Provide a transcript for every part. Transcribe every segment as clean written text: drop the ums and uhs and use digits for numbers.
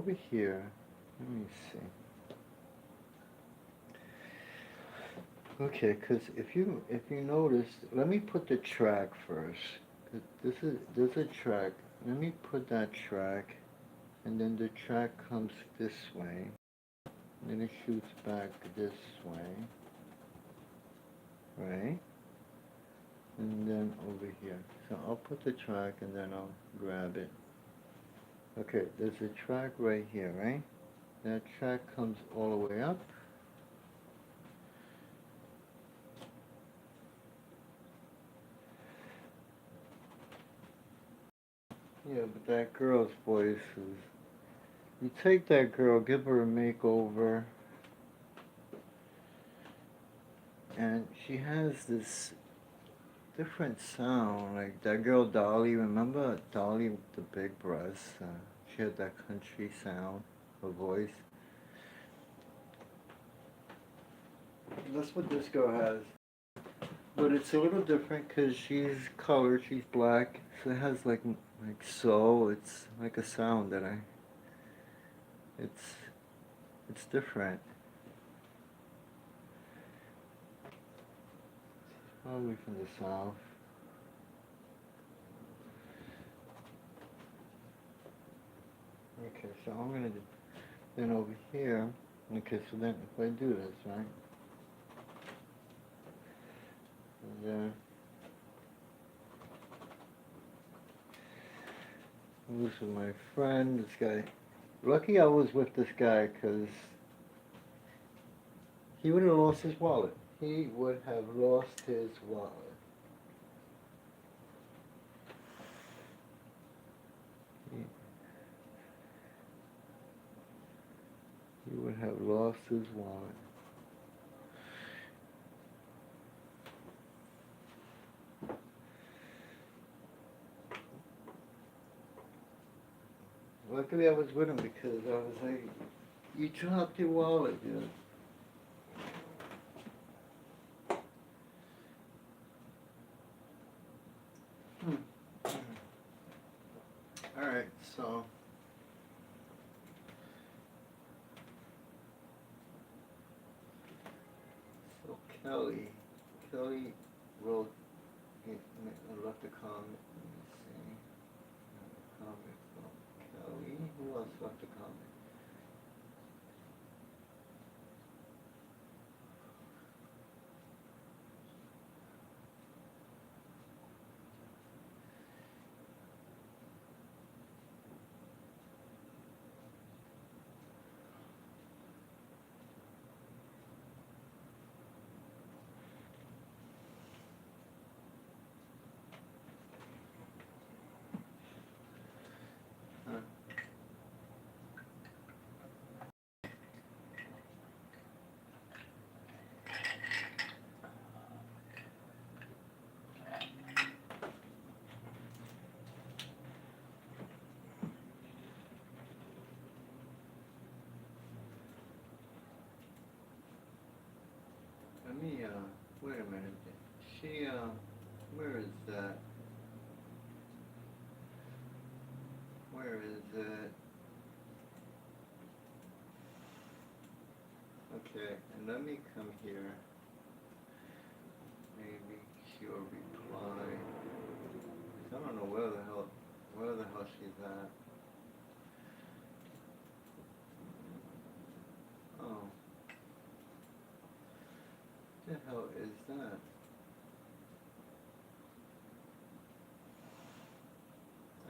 over here, let me see. Okay, because if you notice, let me put the track first. There's a track. Let me put that track, and then the track comes this way, and then it shoots back this way, right? And then over here. So I'll put the track, and then I'll grab it. Okay, there's a track right here, right? That track comes all the way up. Yeah, but that girl's voice is... You take that girl, give her a makeover, and she has this different sound. Like that girl Dolly, remember Dolly with the big breasts? She had that country sound, her voice. That's what this girl has. But it's a little different because she's colored, she's black, so it has like soul. It's like a sound that it's different. Probably from the south. Okay, so I'm gonna do, then over here. Okay, so then if I do this, right? And then this is my friend, this guy. Lucky I was with this guy because he would have lost his wallet. He would have lost his wallet. He would have lost his wallet. Luckily I was with him because I was like, you dropped your wallet, dude. Alright, so Kelly wrote, left a comment. Let me see. Comment from Kelly. Who else left a comment? Let me, wait a minute. She, where is that? Where is it? Okay, and let me come here. Maybe she'll reply. I don't know where the hell she's at. Oh. What the hell is that?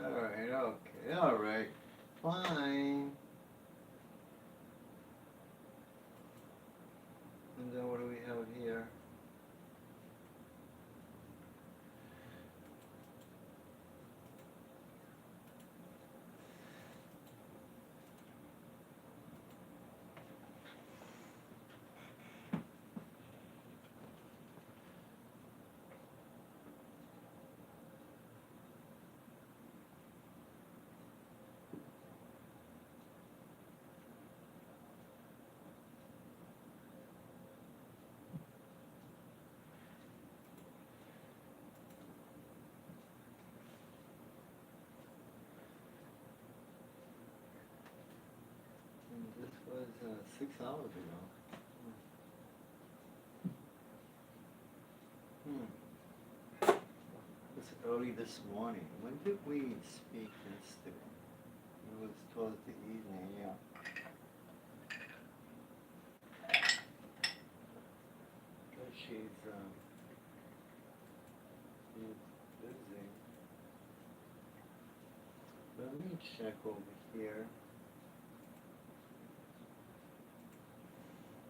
Alright, okay, alright. Fine. And then what do we have here? was 6 hours ago. It was early this morning. When did we speak yesterday? It was towards the evening, yeah. But she's busy. Let me check over here.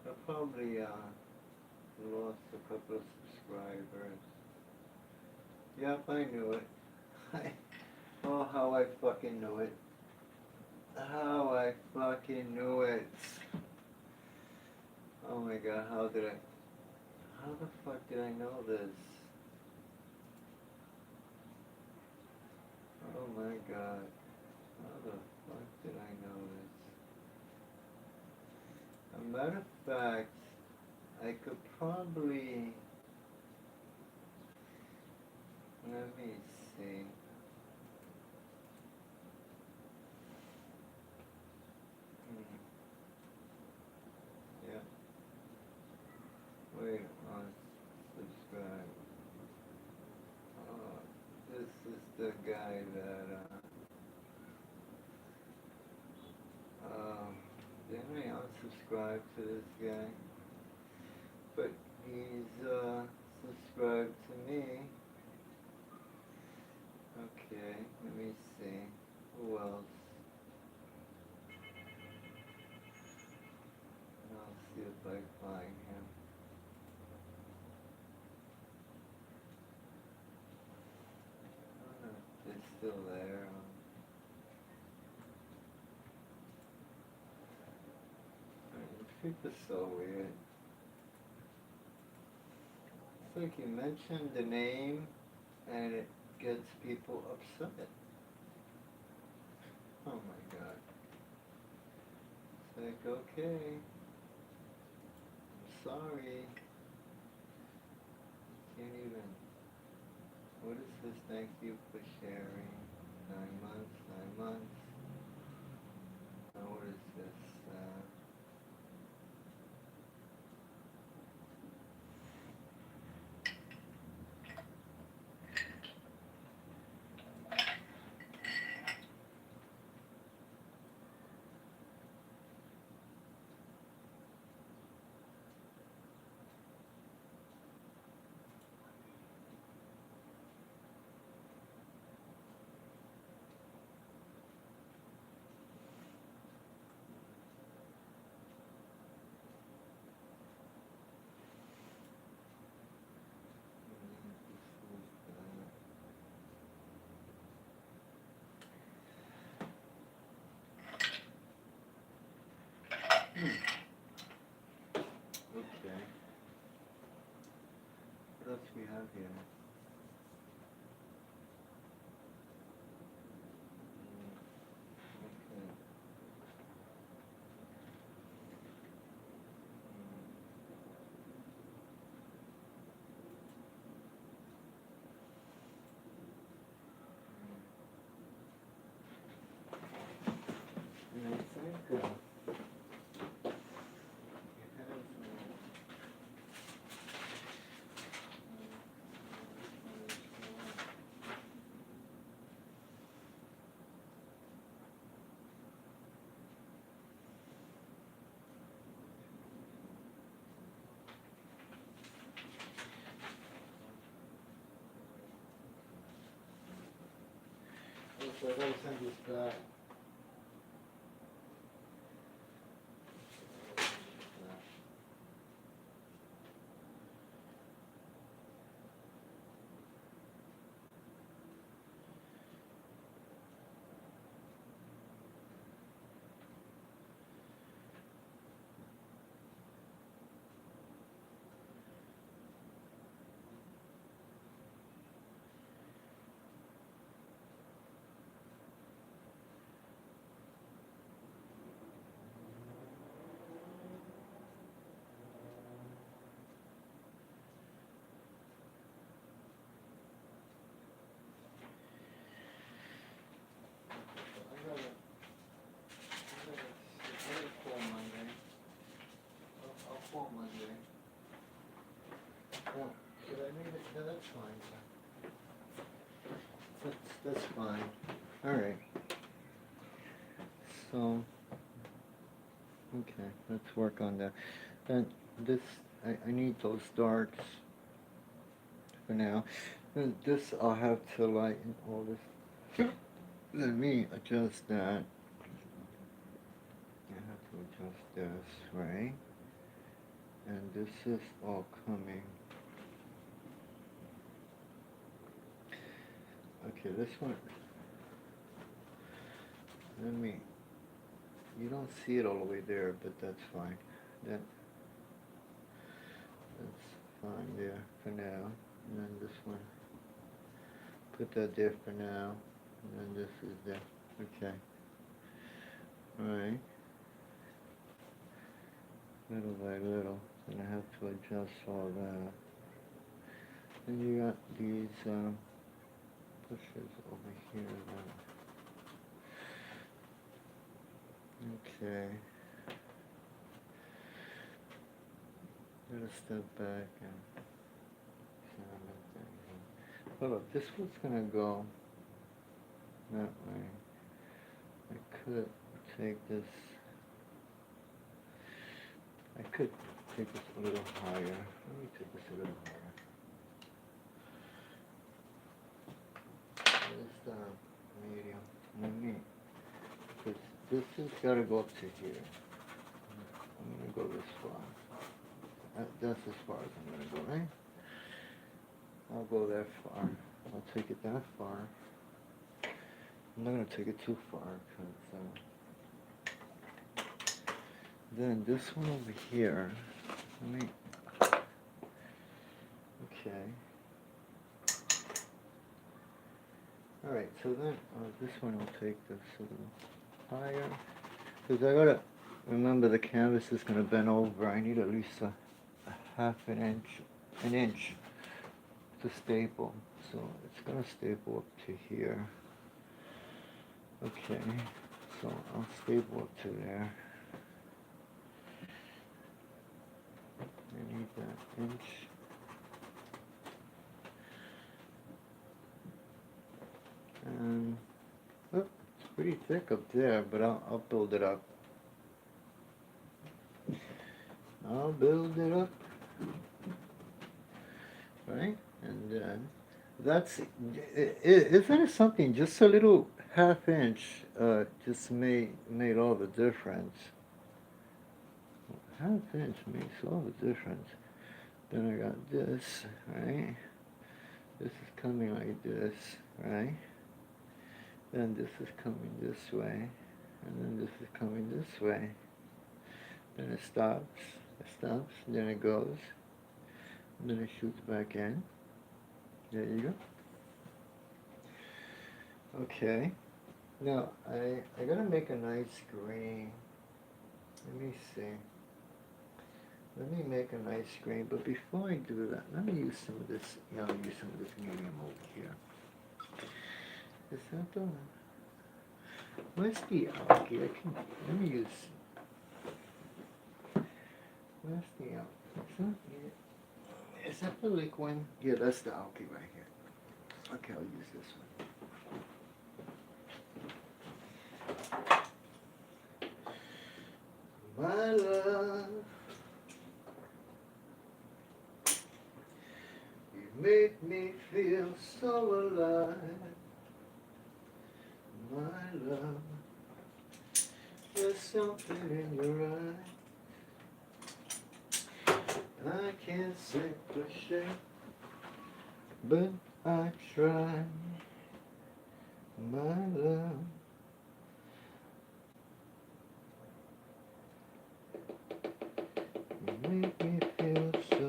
I probably lost a couple of subscribers. Yep, I knew it. Oh, how I fucking knew it. How I fucking knew it. Oh my god, how the fuck did I know this? Oh my god. How the fuck did I know this? As a matter of fact, I could probably... Let me see. Yeah. Wait, subscribe. Oh, this is the guy that, didn't I unsubscribe to this guy? But he's, subscribed to me. Okay, let me see. Who else? I'll see if I find him. I don't know if they're still there. People are so weird. It's like you mention the name and it gets people upset. Oh my god. It's like, okay. I'm sorry. Can't even. What is this? Thank you for sharing. 9 months, 9 months. Now what is this? Okay. What else we have here? Okay. And I think, so I gotta send this back. Oh, should I leave it? No, that's fine. That's fine. All right. So, okay, let's work on that. Then this, I need those darks for now. Then this, I'll have to lighten all this. Let me adjust that. I have to adjust this, right? And this is all coming. Okay, this one. Let me. You don't see it all the way there, but that's fine. That's fine there for now. And then this one. Put that there for now. And then this is there. Okay. Alright. Little by little. And I have to adjust all that. Then you got these bushes over here now. Okay. Gotta step back and examine things. Hold up, this was gonna go that way. I could take this. I could take this a little higher. Let me take this a little higher. This medium. Let me. Because this has got to go up to here. I'm going to go this far. That's as far as I'm going to go, right? I'll go that far. I'll take it that far. I'm not going to take it too far because then this one over here, let me, okay. Alright, so then this one will take this a little higher. Because I gotta remember the canvas is gonna bend over. I need at least a half an inch to staple. So it's gonna staple up to here. Okay, so I'll staple up to there. I need that inch. And oh, it's pretty thick up there, but I'll build it up. I'll build it up. Right? And then that's, isn't it something, just a little half inch just made all the difference. Half inch makes all the difference. Then I got this, right? This is coming like this, right? Then this is coming this way, and then this is coming this way. Then it stops, and then it goes, and then it shoots back in. There you go. Okay. Now, I gotta make a nice green. Let me see. Let me make a nice green, but before I do that, let me use some of this, I'll use some of this medium over here. Is that the one? Where's the algae? Let me use, where's the algae? Is that the liquid? Yeah, that's the algae right here. Okay, I'll use this one. My love, you make me feel so alive. My love, there's something in your eye. I can't say for sure, but I try. My love, you make me feel so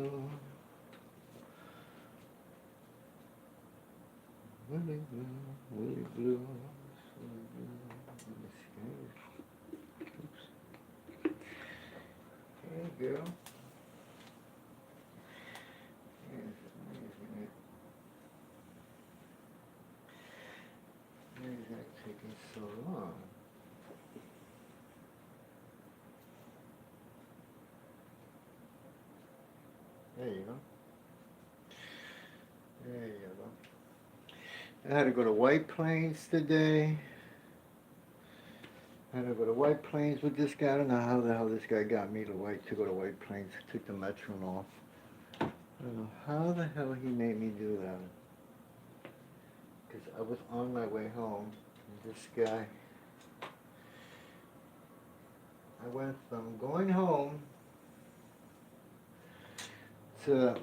Willie blue, Willie blue. Hey girl. Why is that taking so long? There you go. I had to go to White Plains today. I had to go to White Plains with this guy. I don't know how the hell this guy got me to go to White Plains. Took the metron off. I don't know how the hell he made me do that. Because I was on my way home, and this guy, I went from going home to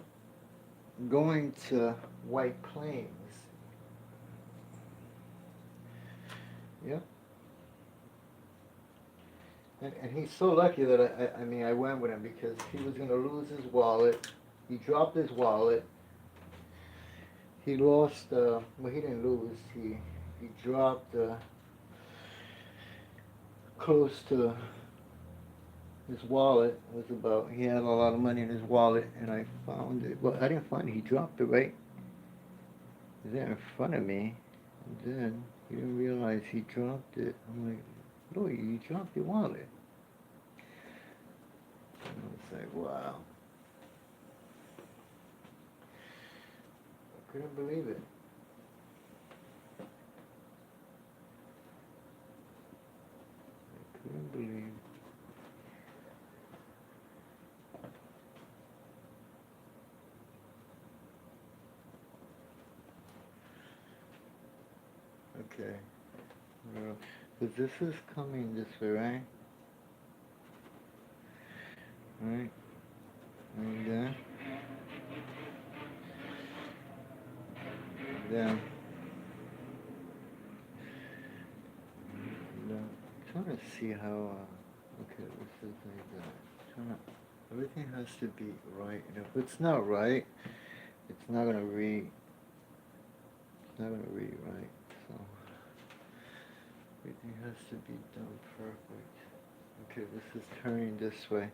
going to White Plains. Yep. And he's so lucky that I mean, I went with him because he was going to lose his wallet. He dropped his wallet. He lost, well, he didn't lose. He dropped close to his wallet. It was about, he had a lot of money in his wallet, and I found it. Well, I didn't find it. He dropped it right there in front of me. And then he didn't realize he dropped it. I'm like, Louis, you dropped your wallet. And I was like, wow. I couldn't believe it. I couldn't believe. Okay. So this is coming this way, right? Right. And then, I'm trying to see how, okay, this is like that. Everything has to be right. And if it's not right, it's not going to read. It's not going to read right. So, everything has to be done perfect. Okay, this is turning this way.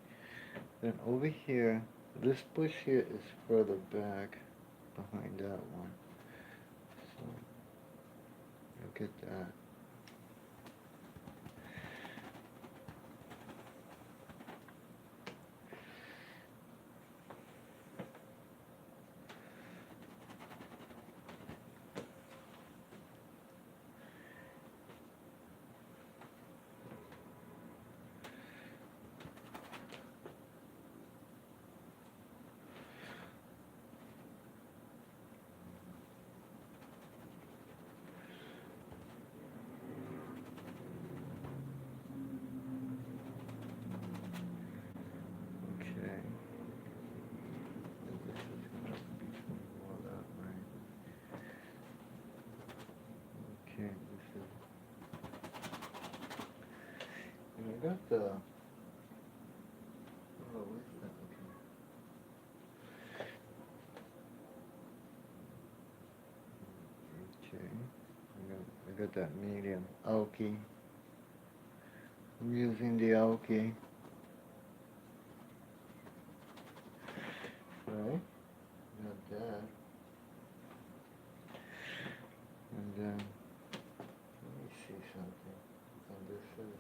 Then over here, this bush here is further back behind that one. So, look at that. I got the, oh, what's that? Okay. I got that medium. Aoki. I'm using the Aoki. Right? Got that. And then, let me see something. And this is,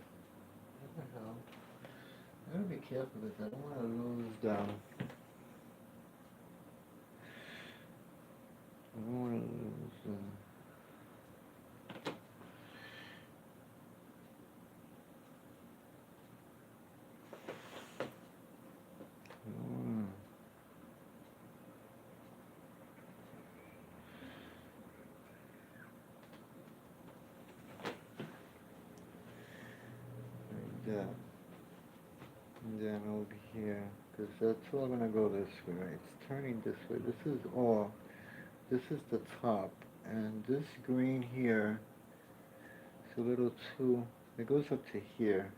what the hell? I gotta be careful because I don't want to lose down. I don't want to lose like that. And then over here, because that's all gonna go this way, right? It's turning this way. This is all. This is the top, and this green here is a little too. It goes up to here.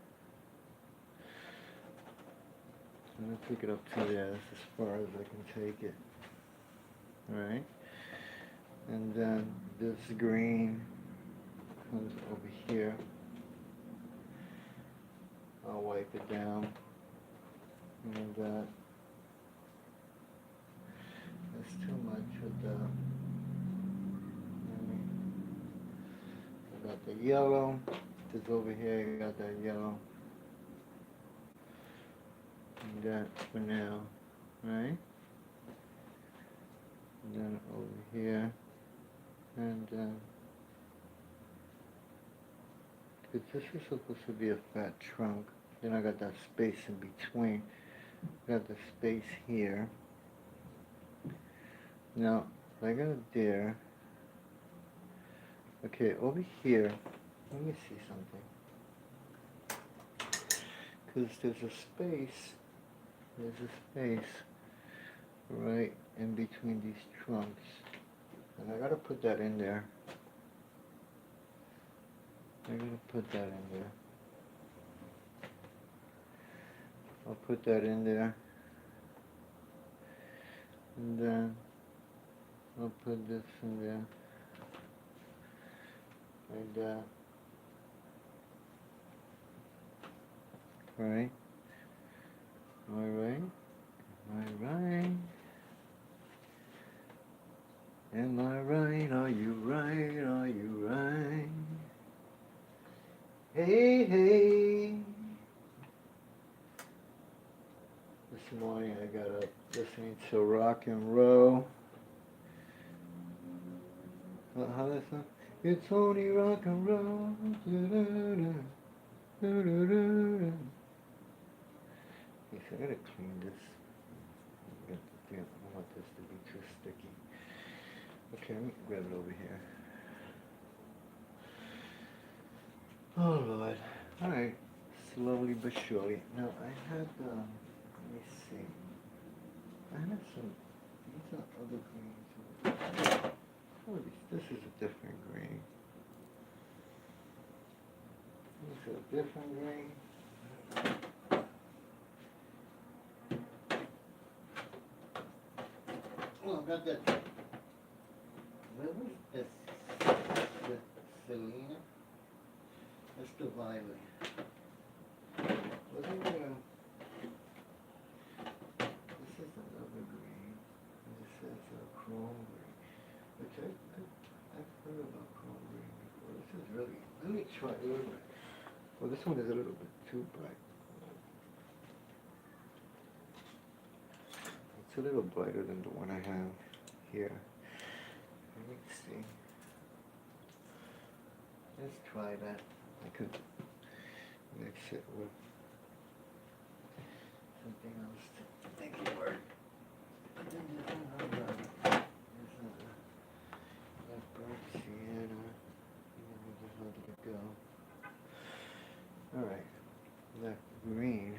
I'm gonna take it up to there. That's as far as I can take it. Right? And then this green comes over here. I'll wipe it down. And that's too much with the. I got the yellow. This over here, I got that yellow. And that for now, right? And then over here, And because this is supposed to be a fat trunk, then I got that space in between. Got the space here. Now, if I go there, okay, over here, let me see something. Because there's a space right in between these trunks. And I gotta put that in there. I'm gonna put that in there. I'll put that in there. And then I'll put this in there. Like that. Right? Am I right? Am I right? Am I right? Are you right? Are you right? Hey, hey. This morning I got up listening to rock and roll. How that sound? It's only rock and roll. Yes, I gotta clean this. I don't want this to be too sticky. Okay, let me grab it over here. Oh Lord. Alright. Slowly but surely. Now I had let me see. I had some, these are other greens. Oh, this is a different green. This is a different green. Oh, I got that. What was this? The Selena? That's the violet. Wasn't there? This is another green. This says chrome green. Which I've heard about chrome green before. This is really, let me try a little bit. Well, this one is a little bit too bright. It's a little brighter than the one I have here. Let me see. Let's try that. I could mix it with something else to make it work. That bird sienna. How did it go? Alright. That green.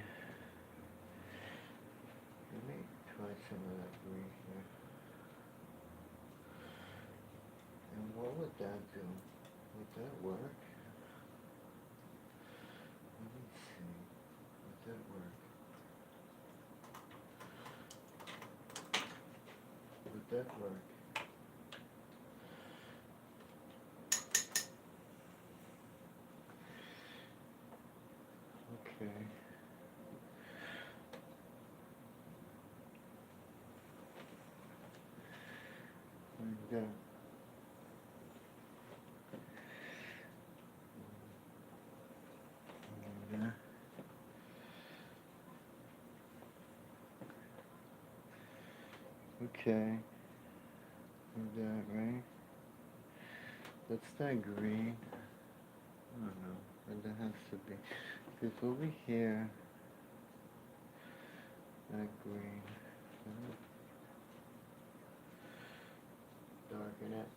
Let me try some of that green here. And what would that do? Would that work? Let me see. Would that work? Would that work? Okay. And okay. And that, right? That's that green. I don't know. And that has to be. Because over here, that green. Darken it.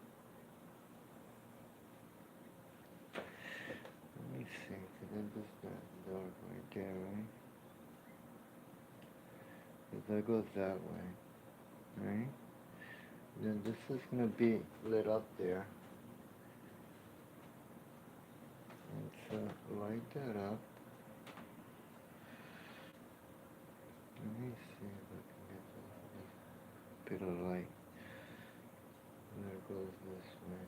Let me see. Because then just that dark right there, right? Because that goes that way. Right? Then this is going to be lit up there. And so light that up. Let me see if I can get a bit of light. And it goes this way.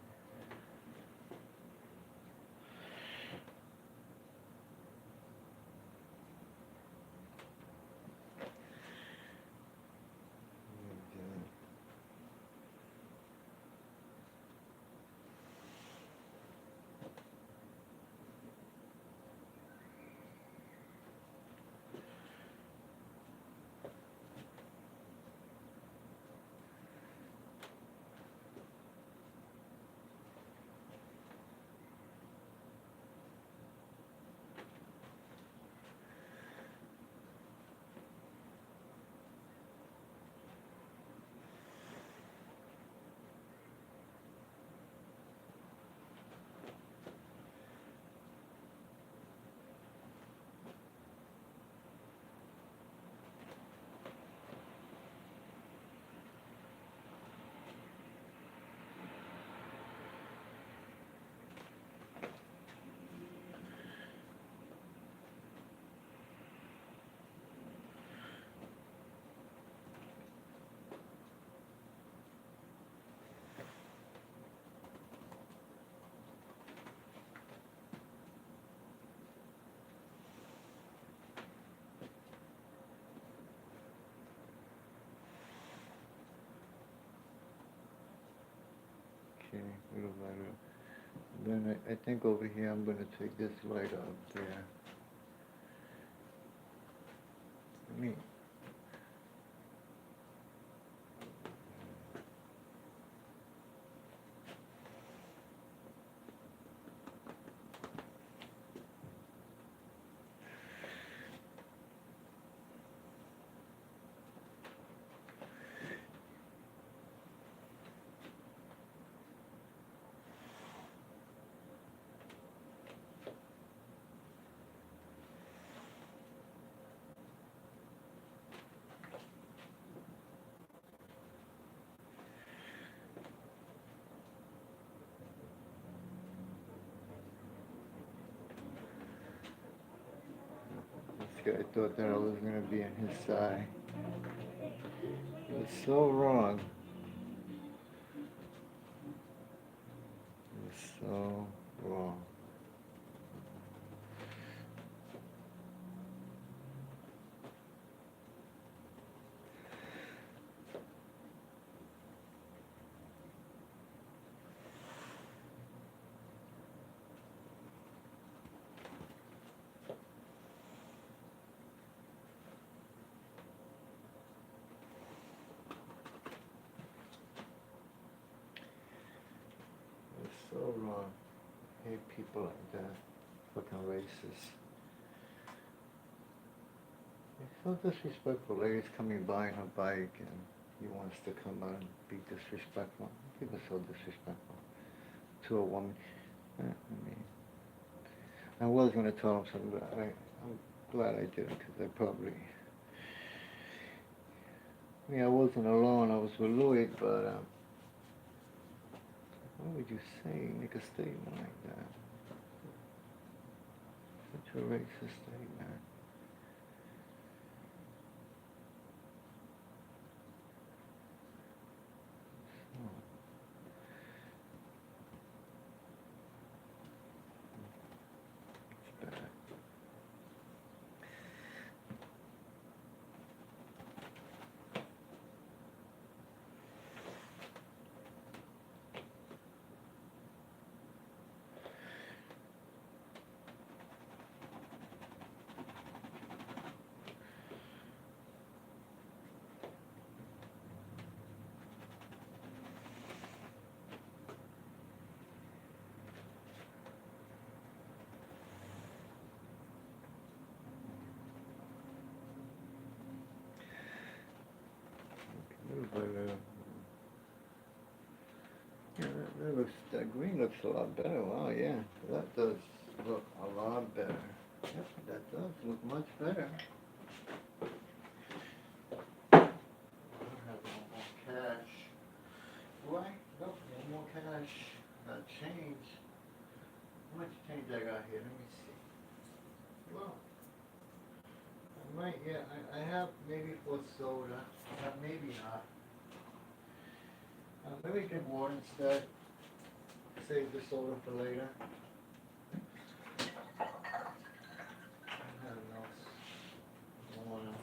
then I think over here I'm going to take this light up there. Let me. This guy thought that I was going to be on his side. It was so wrong. It was so wrong. So wrong. I hate people like that. Fucking racist. It's so disrespectful. Lady's coming by on her bike and he wants to come out and be disrespectful. People are so disrespectful to a woman. I mean, I was going to tell him something, but I'm glad I didn't, because I probably... I mean, I wasn't alone. I was with Louis, but... What would you say? Make a statement like that? Such a racist statement. It's bad. But, yeah, that green looks a lot better. Wow, yeah, that does look a lot better. Yep, that does look much better. I don't have no more cash. Do I? Nope, no more cash. Change. How much change I got here? Let me see. Well, I might, yeah, I have maybe for soda. Maybe not. Maybe drink water instead. Save the soda for later. I have no water.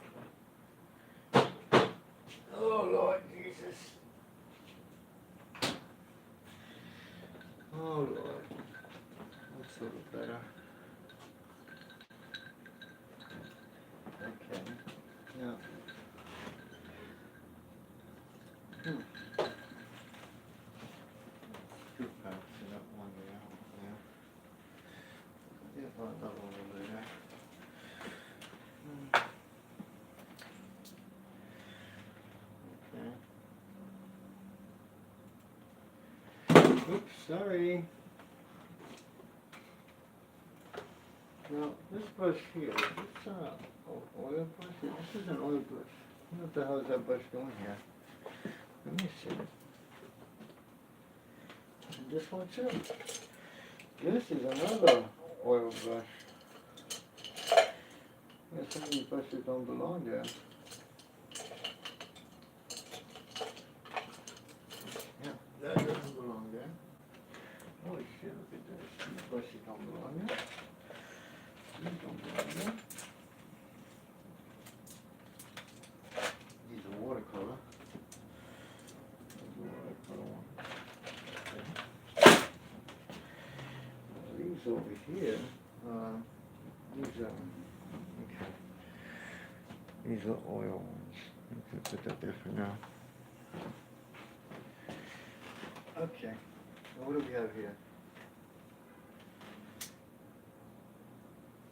Oh Lord Jesus. Oh Lord. That's a little better. Okay. Now. Two packs and that one there. Yeah, another one over there. Okay. Oops, sorry. Now, this brush here, is this oil brush? This is an oil brush. What the hell is that brush doing here? Let me see. And this one too. This is another oil brush. Yeah, some of these brushes don't belong there. Yeah, that doesn't belong there. Holy shit, look at this. These brushes don't belong there. These don't belong there. These are watercolor. There's a watercolor one. Okay. These are oil ones. You can put that there for now. Okay. Now what do we have here?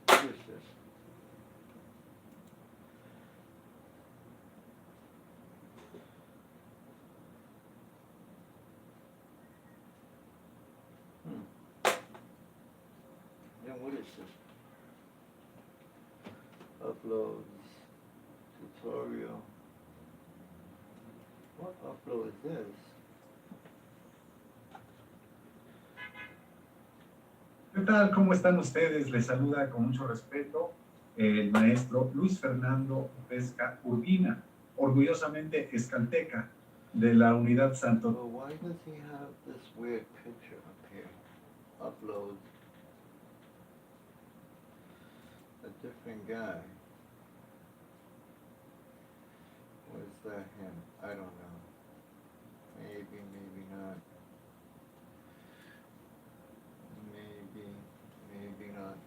What is this? Then what is this? Uploads. Tutorial. What upload is this? ¿Qué tal? ¿Cómo están ustedes? Les saluda con mucho respeto el maestro Luis Fernando Pesca Urbina, orgullosamente escalteca de la Unidad Santo. Well, why does he have this weird picture up here? Upload. A different guy. Or is that him? I don't know. Maybe, maybe not. Maybe not.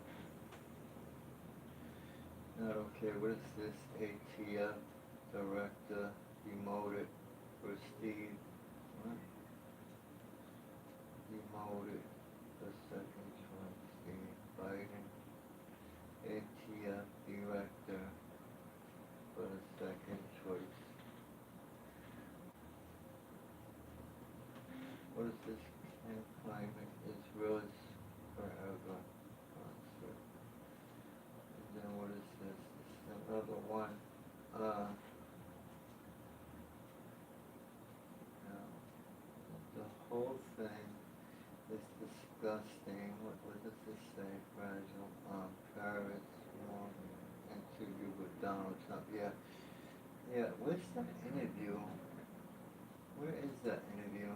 Okay, what is this? ATF director demoted for Steve. What? Demoted for second choice Steve Biden. ATF director for the second choice. What is this? Climate Israel's forever concert. And then what is this? This is another one. No, the whole thing is disgusting. What does this say? Fragile. Paris interview with Donald Trump. Yeah. Where's that interview? Where is that interview?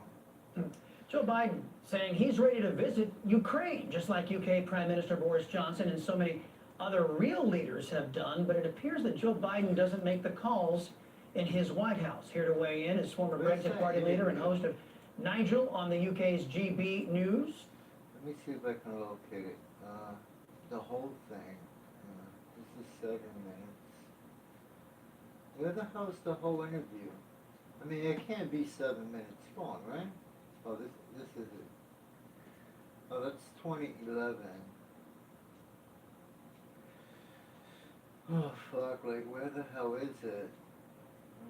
Joe Biden saying he's ready to visit Ukraine, just like UK Prime Minister Boris Johnson and so many other real leaders have done, but it appears that Joe Biden doesn't make the calls in his White House. Here to weigh in is former Brexit Party leader and host of Nigel on the UK's GB News. Let me see if I can locate it. The whole thing. This is 7 minutes. Where the hell is the whole interview? I mean, it can't be 7 minutes long, right? Oh, this is it. Oh, that's 2011. Oh, fuck, like, where the hell is it?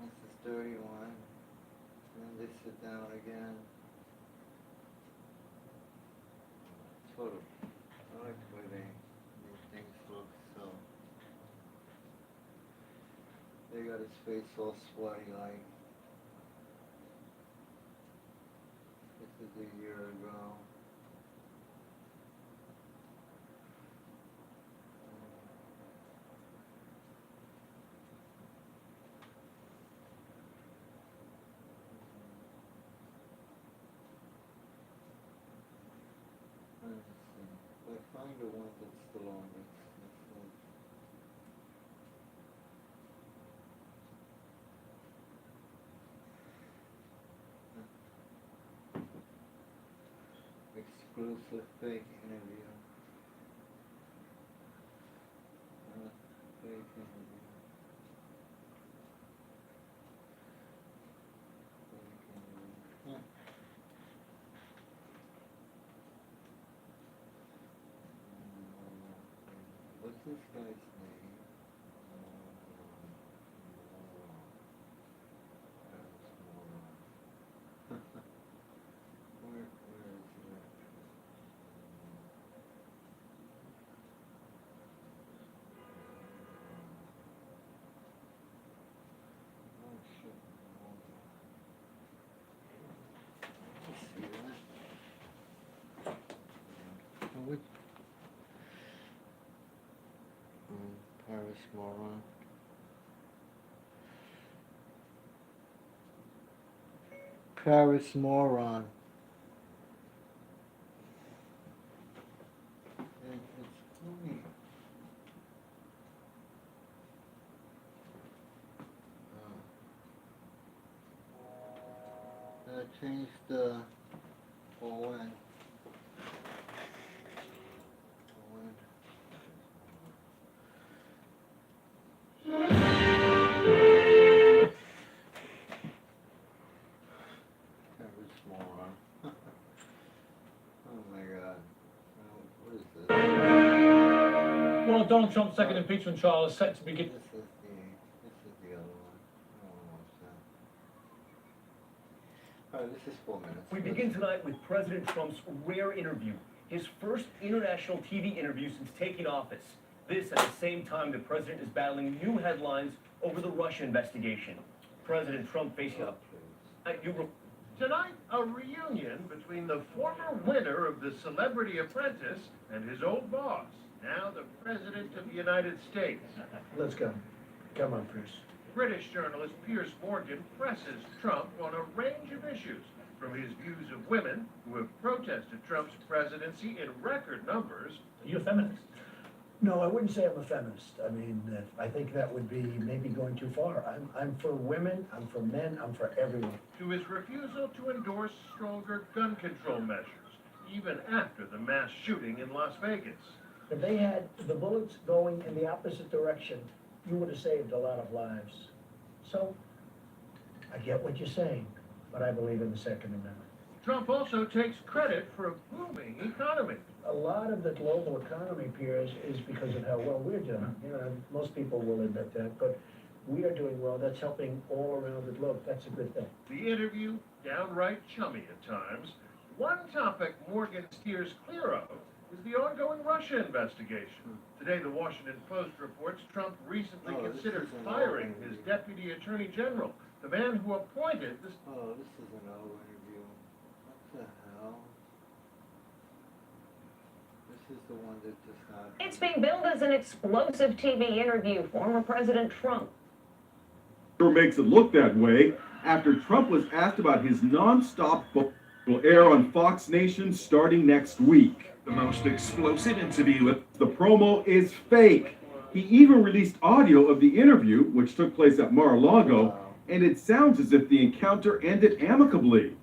This is 31. And then they sit down again. Total. I like the way these things look, so. They got his face all sweaty, like. This is a year ago. Let's see. If I find the one that's the longest. Exclusive fake interview. Fake interview. Fake interview. What's this guy's name? Where is it? Oh shit. Let's see that. Oh, what? Paris moron. Paris moron. It's funny. I changed the ON. ON. Donald Trump's second impeachment trial is set to begin. This is the other one. Almost done. All right, this is 4 minutes. We begin tonight with President Trump's rare interview, his first international TV interview since taking office. This at the same time the president is battling new headlines over the Russia investigation. President Trump facing a... Tonight, a reunion between the former winner of the Celebrity Apprentice and his old boss, now the President of the United States. Let's go. Come on, Pierce. British journalist Piers Morgan presses Trump on a range of issues, from his views of women, who have protested Trump's presidency in record numbers. Are you a feminist? No, I wouldn't say I'm a feminist. I mean, I think that would be maybe going too far. I'm for women, I'm for men, I'm for everyone. To his refusal to endorse stronger gun control measures, even after the mass shooting in Las Vegas. If they had the bullets going in the opposite direction, you would have saved a lot of lives. So, I get what you're saying, but I believe in the Second Amendment. Trump also takes credit for a booming economy. A lot of the global economy, Piers, is because of how well we're doing. You know, most people will admit that, but we are doing well. That's helping all around the globe. That's a good thing. The interview, downright chummy at times. One topic Morgan steers clear of is the ongoing Russia investigation. Today, the Washington Post reports Trump recently considered firing his deputy attorney general, the man who appointed this... Oh, this is an old interview. What the hell? This is the one that just happened. It's being billed as an explosive TV interview. Former President Trump Sure makes it look that way after Trump was asked about his non-stop book will air on Fox Nation starting next week. The most explosive interview. The promo is fake. He even released audio of the interview, which took place at Mar-a-Lago, and it sounds as if the encounter ended amicably.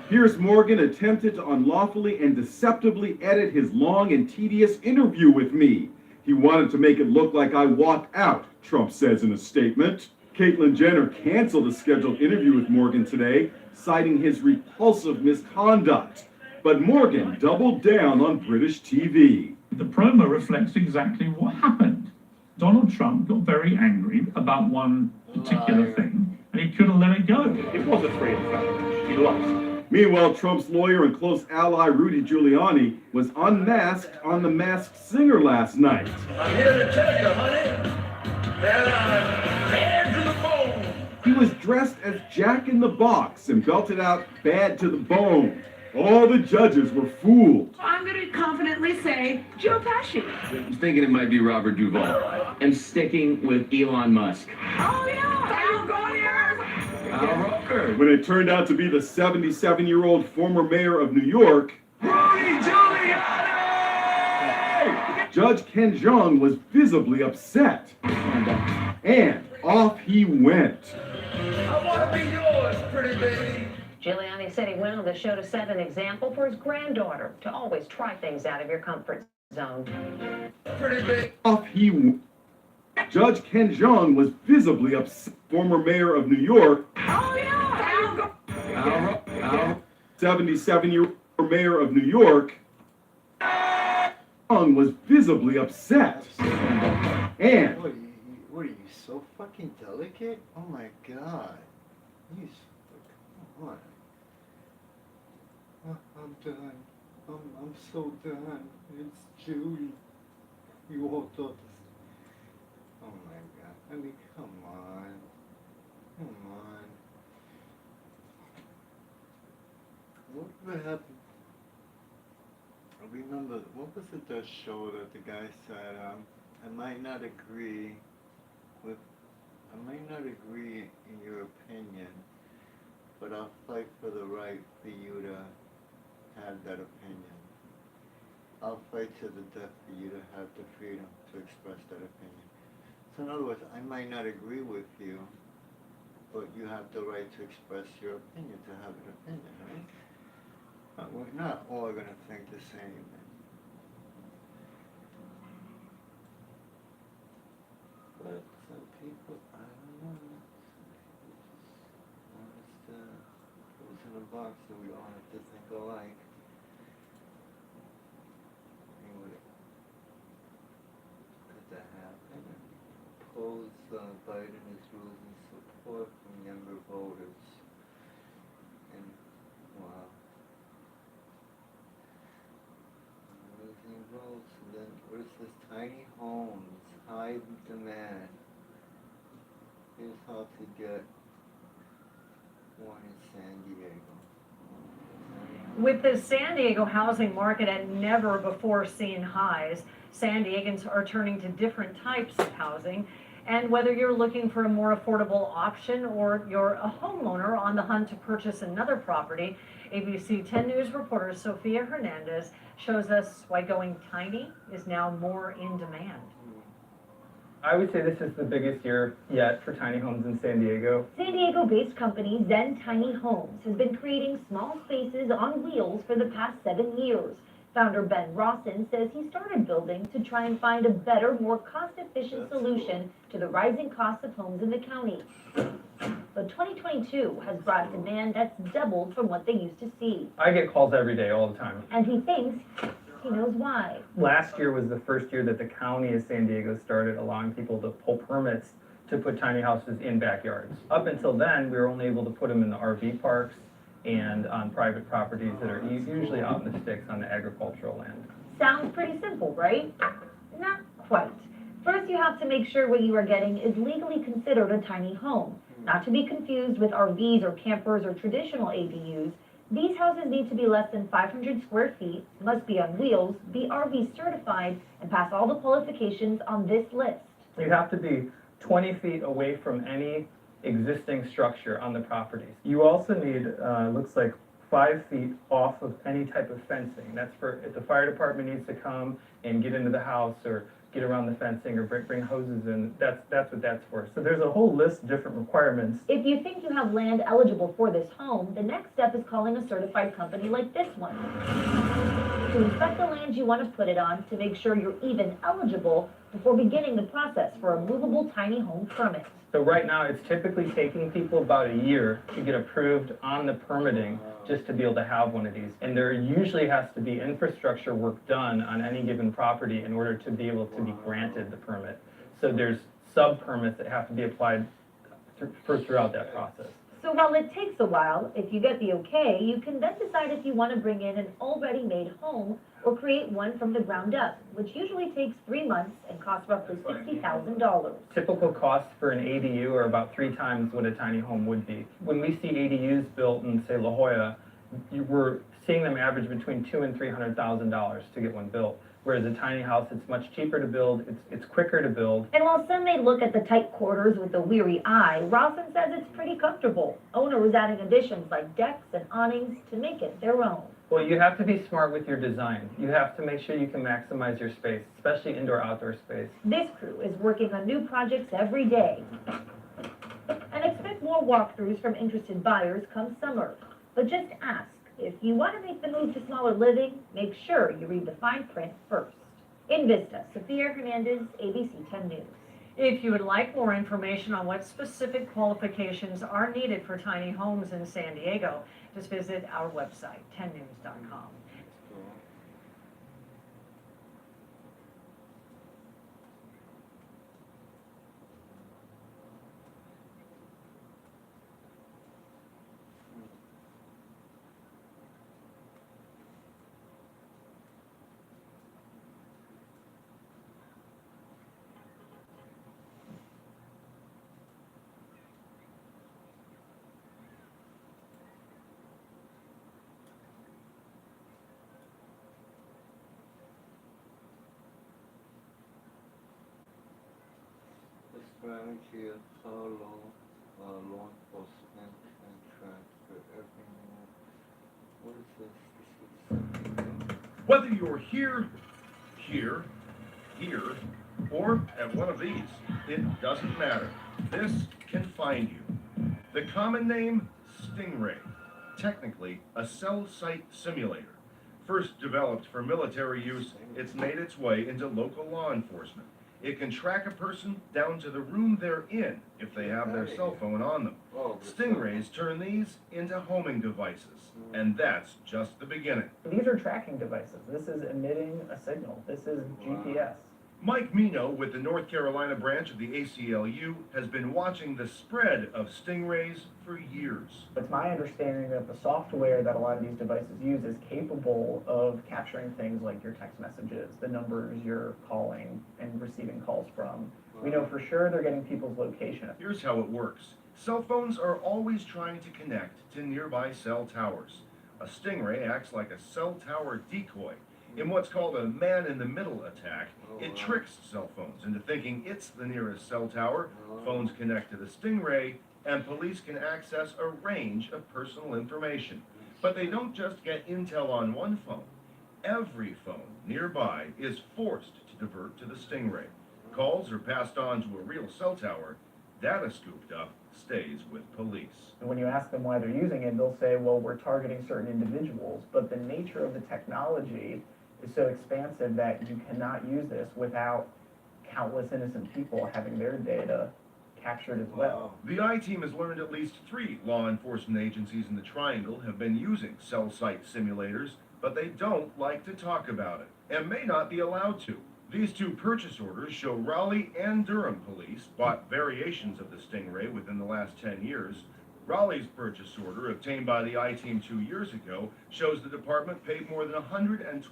Piers Morgan attempted to unlawfully and deceptively edit his long and tedious interview with me. He wanted to make it look like I walked out, Trump says in a statement. Caitlyn Jenner canceled a scheduled interview with Morgan today, citing his repulsive misconduct. But Morgan doubled down on British TV. The promo reflects exactly what happened. Donald Trump got very angry about one particular thing, and he couldn't let it go. It was a free and fair match. He lost. Meanwhile, Trump's lawyer and close ally Rudy Giuliani was unmasked on The Masked Singer last night. I'm here to tell you, honey, that I'm bad to the bone. He was dressed as Jack in the Box and belted out "Bad to the Bone." All the judges were fooled. I'm going to confidently say Joe Pesci. I'm thinking it might be Robert Duvall. I'm sticking with Elon Musk. Oh, yeah. Al Goyer. Al Roker. When it turned out to be the 77-year-old former mayor of New York, Rudy Giuliani! Judge Ken Jeong was visibly upset. And off he went. I want to be yours, pretty baby. Giuliani said he went on the show to set an example for his granddaughter to always try things out of your comfort zone. Pretty baby. Off he went. Judge Ken Jeong was visibly upset. Former mayor of New York, Oh, yeah. Al 77-year-old mayor of New York, Jeong was visibly upset. And What are you, so fucking delicate? Oh my god. You, come on. I'm done. I'm so done. It's Judy. You all thought this. Oh my god. I mean, come on. Come on. What happened? I remember, what was it that show that the guy said, I might not agree in your opinion, but I'll fight for the right for you to have that opinion. I'll fight to the death for you to have the freedom to express that opinion. So in other words, I might not agree with you, but you have the right to express your opinion, to have an opinion, right? We're not all going to think the same. But some people, I don't know, want us to put us in a box so we all have to think alike. Biden is losing support from younger voters. And, wow. Losing votes, and then what is this? Tiny homes, high demand. Here's how to get one in San Diego. With the San Diego housing market at never before seen highs, San Diegans are turning to different types of housing. And whether you're looking for a more affordable option or you're a homeowner on the hunt to purchase another property, ABC 10 News reporter Sofia Hernandez shows us why going tiny is now more in demand. I would say this is the biggest year yet for tiny homes in San Diego. San Diego-based company Zen Tiny Homes has been creating small spaces on wheels for the past 7 years. Founder Ben Rawson says he started building to try and find a better, more cost-efficient solution to the rising cost of homes in the county. But 2022 has brought demand that's doubled from what they used to see. I get calls every day, all the time. And he thinks he knows why. Last year was the first year that the county of San Diego started allowing people to pull permits to put tiny houses in backyards. Up until then, we were only able to put them in the RV parks and on private properties that are usually out in the sticks on the agricultural land. Sounds pretty simple, right? Not quite. First, you have to make sure what you are getting is legally considered a tiny home, not to be confused with RVs or campers or traditional ADUs. These houses need to be less than 500 square feet, must be on wheels, be RV certified, and pass all the qualifications on this list. You have to be 20 feet away from any existing structure on the property. You also need, looks like 5 feet off of any type of fencing. That's for if the fire department needs to come and get into the house or get around the fencing or bring hoses in. That's what that's for. So there's a whole list of different requirements. If you think you have land eligible for this home, the next step is calling a certified company like this one to inspect the land you want to put it on to make sure you're even eligible before beginning the process for a movable tiny home permit. So right now, it's typically taking people about a year to get approved on the permitting just to be able to have one of these. And there usually has to be infrastructure work done on any given property in order to be able to be granted the permit. So there's sub-permits that have to be applied throughout that process. So while it takes a while, if you get the okay, you can then decide if you want to bring in an already made home or create one from the ground up, which usually takes 3 months and costs roughly $60,000. Typical costs for an ADU are about 3 times what a tiny home would be. When we see ADUs built in, say, La Jolla, we're seeing them average between $200,000 and $300,000 to get one built. Whereas a tiny house, it's much cheaper to build, it's quicker to build. And while some may look at the tight quarters with a weary eye, Rawson says it's pretty comfortable. Owner is adding additions like decks and awnings to make it their own. Well, you have to be smart with your design. You have to make sure you can maximize your space, especially indoor-outdoor space. This crew is working on new projects every day. And expect more walkthroughs from interested buyers come summer. But just ask, if you want to make the move to smaller living, make sure you read the fine print first. In Vista, Sofia Hernandez, ABC 10 News. If you would like more information on what specific qualifications are needed for tiny homes in San Diego, just visit our website, 10news.com. Strategy of how law enforcement can track for every move. What is this? This is something Whether you're here, or at one of these, it doesn't matter. This can find you. The common name, Stingray. Technically, a cell site simulator. First developed for military use, it's made its way into local law enforcement. It can track a person down to the room they're in if they have their cell phone on them. Stingrays turn these into homing devices, and that's just the beginning. These are tracking devices. This is emitting a signal. This is GPS. Mike Mino with the North Carolina branch of the ACLU has been watching the spread of stingrays for years. It's my understanding that the software that a lot of these devices use is capable of capturing things like your text messages, the numbers you're calling and receiving calls from. We know for sure they're getting people's location. Here's how it works. Cell phones are always trying to connect to nearby cell towers. A stingray acts like a cell tower decoy. In what's called a man-in-the-middle attack, it tricks cell phones into thinking it's the nearest cell tower. Phones connect to the stingray, and police can access a range of personal information. But they don't just get intel on one phone. Every phone nearby is forced to divert to the stingray. Calls are passed on to a real cell tower. Data scooped up stays with police. And when you ask them why they're using it, they'll say, well, we're targeting certain individuals, but the nature of the technology is so expansive that you cannot use this without countless innocent people having their data captured as well. The I-Team has learned at least 3 law enforcement agencies in the Triangle have been using cell site simulators, but they don't like to talk about it, and may not be allowed to. These 2 purchase orders show Raleigh and Durham police bought variations of the Stingray within the last 10 years. Raleigh's purchase order, obtained by the I-Team 2 years ago, shows the department paid more than $120,000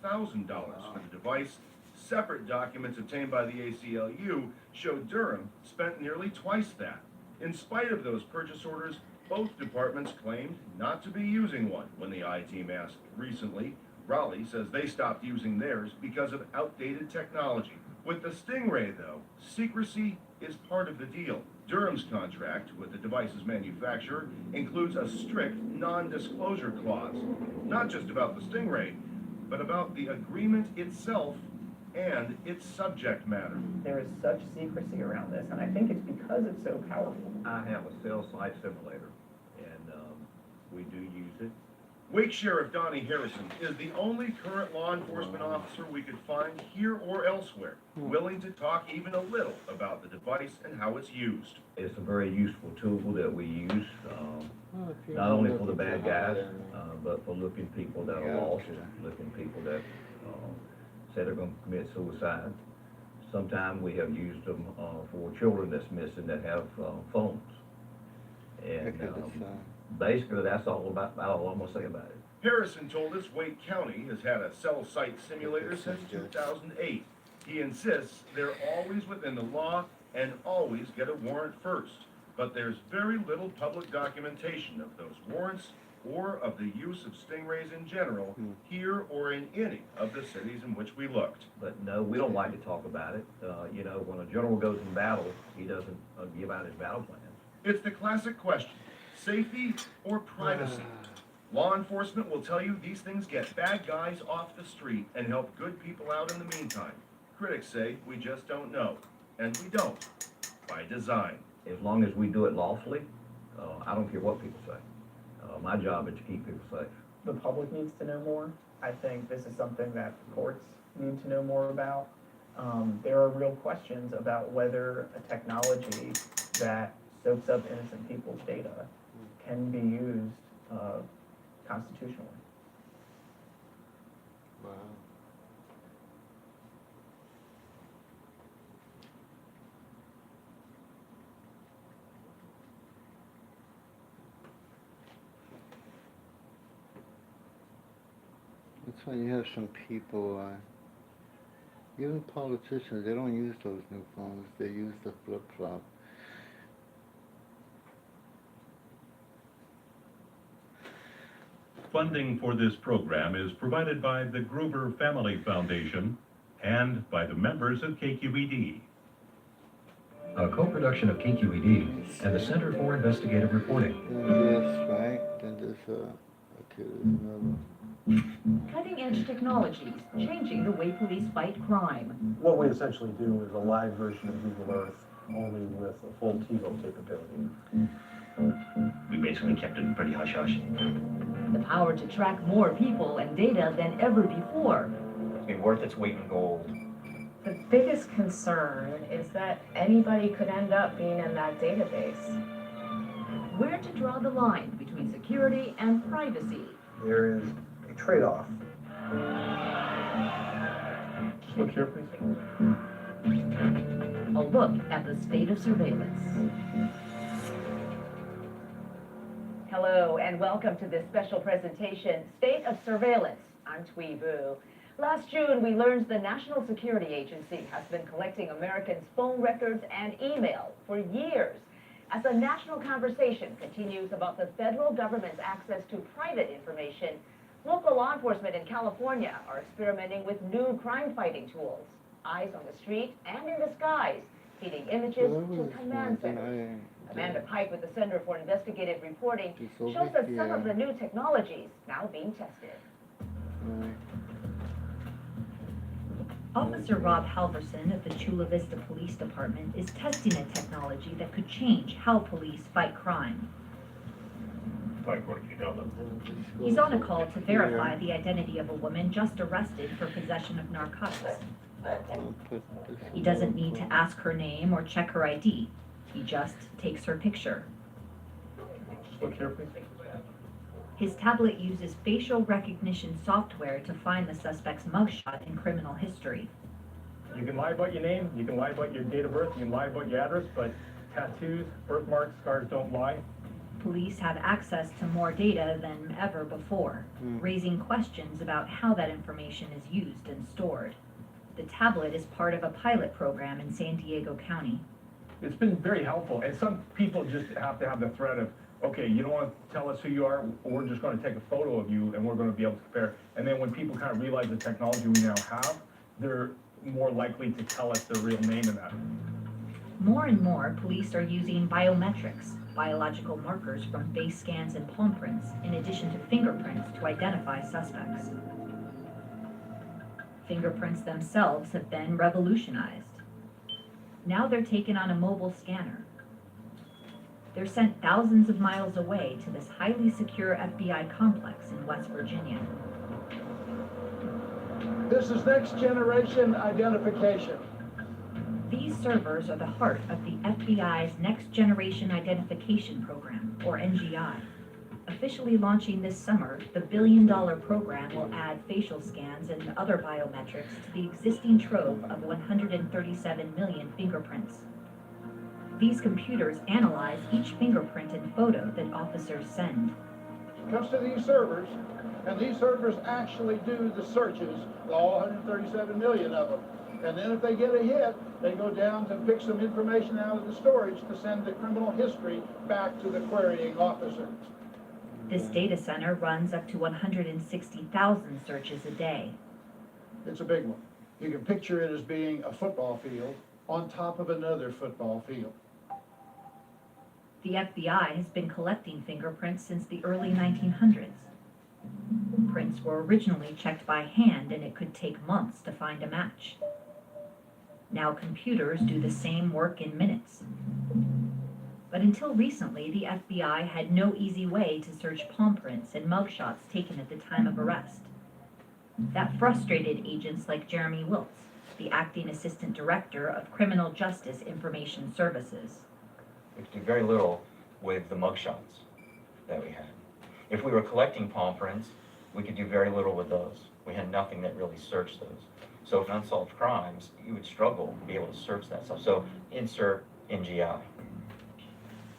for the device. Separate documents obtained by the ACLU show Durham spent nearly twice that. In spite of those purchase orders, both departments claimed not to be using one when the I-Team asked recently. Raleigh says they stopped using theirs because of outdated technology. With the Stingray, though, secrecy is part of the deal. Durham's contract with the device's manufacturer includes a strict non-disclosure clause, not just about the Stingray, but about the agreement itself and its subject matter. There is such secrecy around this, and I think it's because it's so powerful. I have a cell site simulator, and we do use it. Wake Sheriff Donnie Harrison is the only current law enforcement officer we could find here or elsewhere willing to talk even a little about the device and how it's used. It's a very useful tool that we use, not only for the bad guys, but for looking people that are lost, looking people that say they're going to commit suicide. Sometimes we have used them for children that's missing that have phones. And basically, that's all I'm going to say about it. Harrison told us Wake County has had a cell site simulator since 2008. He insists they're always within the law and always get a warrant first. But there's very little public documentation of those warrants or of the use of stingrays in general here or in any of the cities in which we looked. But no, we don't like to talk about it. You know, when a general goes in battle, he doesn't give out his battle plans. It's the classic question. Safety or privacy? Law enforcement will tell you these things get bad guys off the street and help good people out in the meantime. Critics say we just don't know. And we don't. By design. As long as we do it lawfully, I don't care what people say. My job is to keep people safe. The public needs to know more. I think this is something that the courts need to know more about. There are real questions about whether a technology that soaks up innocent people's data can be used constitutionally. Wow. That's why you have some people, even politicians, they don't use those new phones, they use the flip-flop. Funding for this program is provided by the Gruber Family Foundation and by the members of KQED. A co-production of KQED and the Center for Investigative Reporting. Yes, right? Then there's okay, there's another one. Cutting-edge technologies changing the way police fight crime. What we essentially do is a live version of Google Earth, only with a full TiVo capability. We basically kept it pretty hush-hush. The power to track more people and data than ever before. It's been worth its weight in gold. The biggest concern is that anybody could end up being in that database. Where to draw the line between security and privacy. There is a trade-off. Look here, please. A look at the state of surveillance. Hello and welcome to this special presentation, State of Surveillance. I'm Thuy Vu. Last June, we learned the National Security Agency has been collecting Americans' phone records and email for years. As a national conversation continues about the federal government's access to private information, local law enforcement in California are experimenting with new crime-fighting tools. Eyes on the street and in the skies, feeding images to command centers. Amanda Pike with the Center for Investigative Reporting shows us some of the new technologies now being tested. Officer Rob Halverson of the Chula Vista Police Department is testing a technology that could change how police fight crime. Like, what do you know them? He's on a call to verify the identity of a woman just arrested for possession of narcotics. He doesn't need to ask her name or check her ID. He just takes her picture. Just look here, please. His tablet uses facial recognition software to find the suspect's mugshot in criminal history. You can lie about your name, you can lie about your date of birth, you can lie about your address, but tattoos, birthmarks, scars don't lie. Police have access to more data than ever before, raising questions about how that information is used and stored. The tablet is part of a pilot program in San Diego County. It's been very helpful, and some people just have to have the threat of, okay, you don't want to tell us who you are, we're just going to take a photo of you and we're going to be able to compare. And then when people kind of realize the technology we now have, they're more likely to tell us their real name in that. More and more, police are using biometrics, biological markers from face scans and palm prints, in addition to fingerprints to identify suspects. Fingerprints themselves have been revolutionized. Now they're taken on a mobile scanner. They're sent thousands of miles away to this highly secure FBI complex in West Virginia. This is next generation identification. These servers are the heart of the FBI's Next Generation Identification Program, or NGI. Officially launching this summer, the billion-dollar program will add facial scans and other biometrics to the existing trove of 137 million fingerprints. These computers analyze each fingerprint and photo that officers send. It comes to these servers, and these servers actually do the searches, all 137 million of them. And then if they get a hit, they go down to pick some information out of the storage to send the criminal history back to the querying officer. This data center runs up to 160,000 searches a day. It's a big one. You can picture it as being a football field on top of another football field. The FBI has been collecting fingerprints since the early 1900s. Prints were originally checked by hand, and it could take months to find a match. Now computers do the same work in minutes. But until recently, the FBI had no easy way to search palm prints and mugshots taken at the time of arrest. That frustrated agents like Jeremy Wiltz, the acting assistant director of Criminal Justice Information Services. We could do very little with the mugshots that we had. If we were collecting palm prints, we could do very little with those. We had nothing that really searched those. So if unsolved crimes, you would struggle to be able to search that stuff. So insert NGI.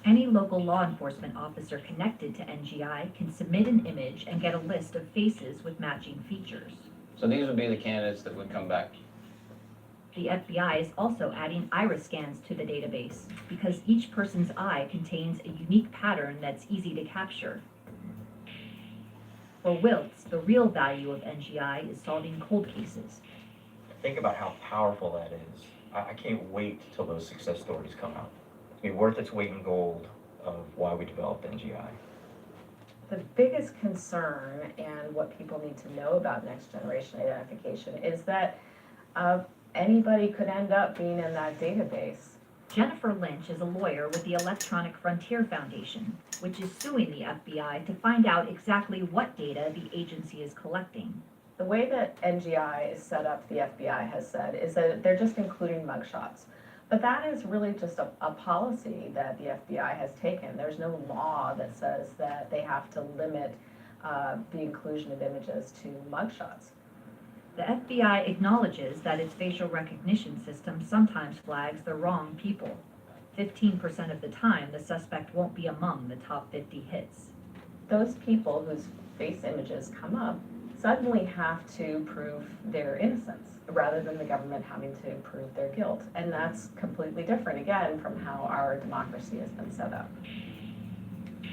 Any local law enforcement officer connected to NGI can submit an image and get a list of faces with matching features. So these would be the candidates that would come back. The FBI is also adding iris scans to the database because each person's eye contains a unique pattern that's easy to capture. For Wiltz, the real value of NGI is solving cold cases. Think about how powerful that is. I can't wait till those success stories come out. It's going to be worth its weight in gold of why we developed NGI. The biggest concern and what people need to know about next generation identification is that anybody could end up being in that database. Jennifer Lynch is a lawyer with the Electronic Frontier Foundation, which is suing the FBI to find out exactly what data the agency is collecting. The way that NGI is set up, the FBI has said, is that they're just including mugshots. But that is really just a policy that the FBI has taken. There's no law that says that they have to limit the inclusion of images to mugshots. The FBI acknowledges that its facial recognition system sometimes flags the wrong people. 15% of the time, the suspect won't be among the top 50 hits. Those people whose face images come up suddenly have to prove their innocence rather than the government having to prove their guilt. And that's completely different, again, from how our democracy has been set up.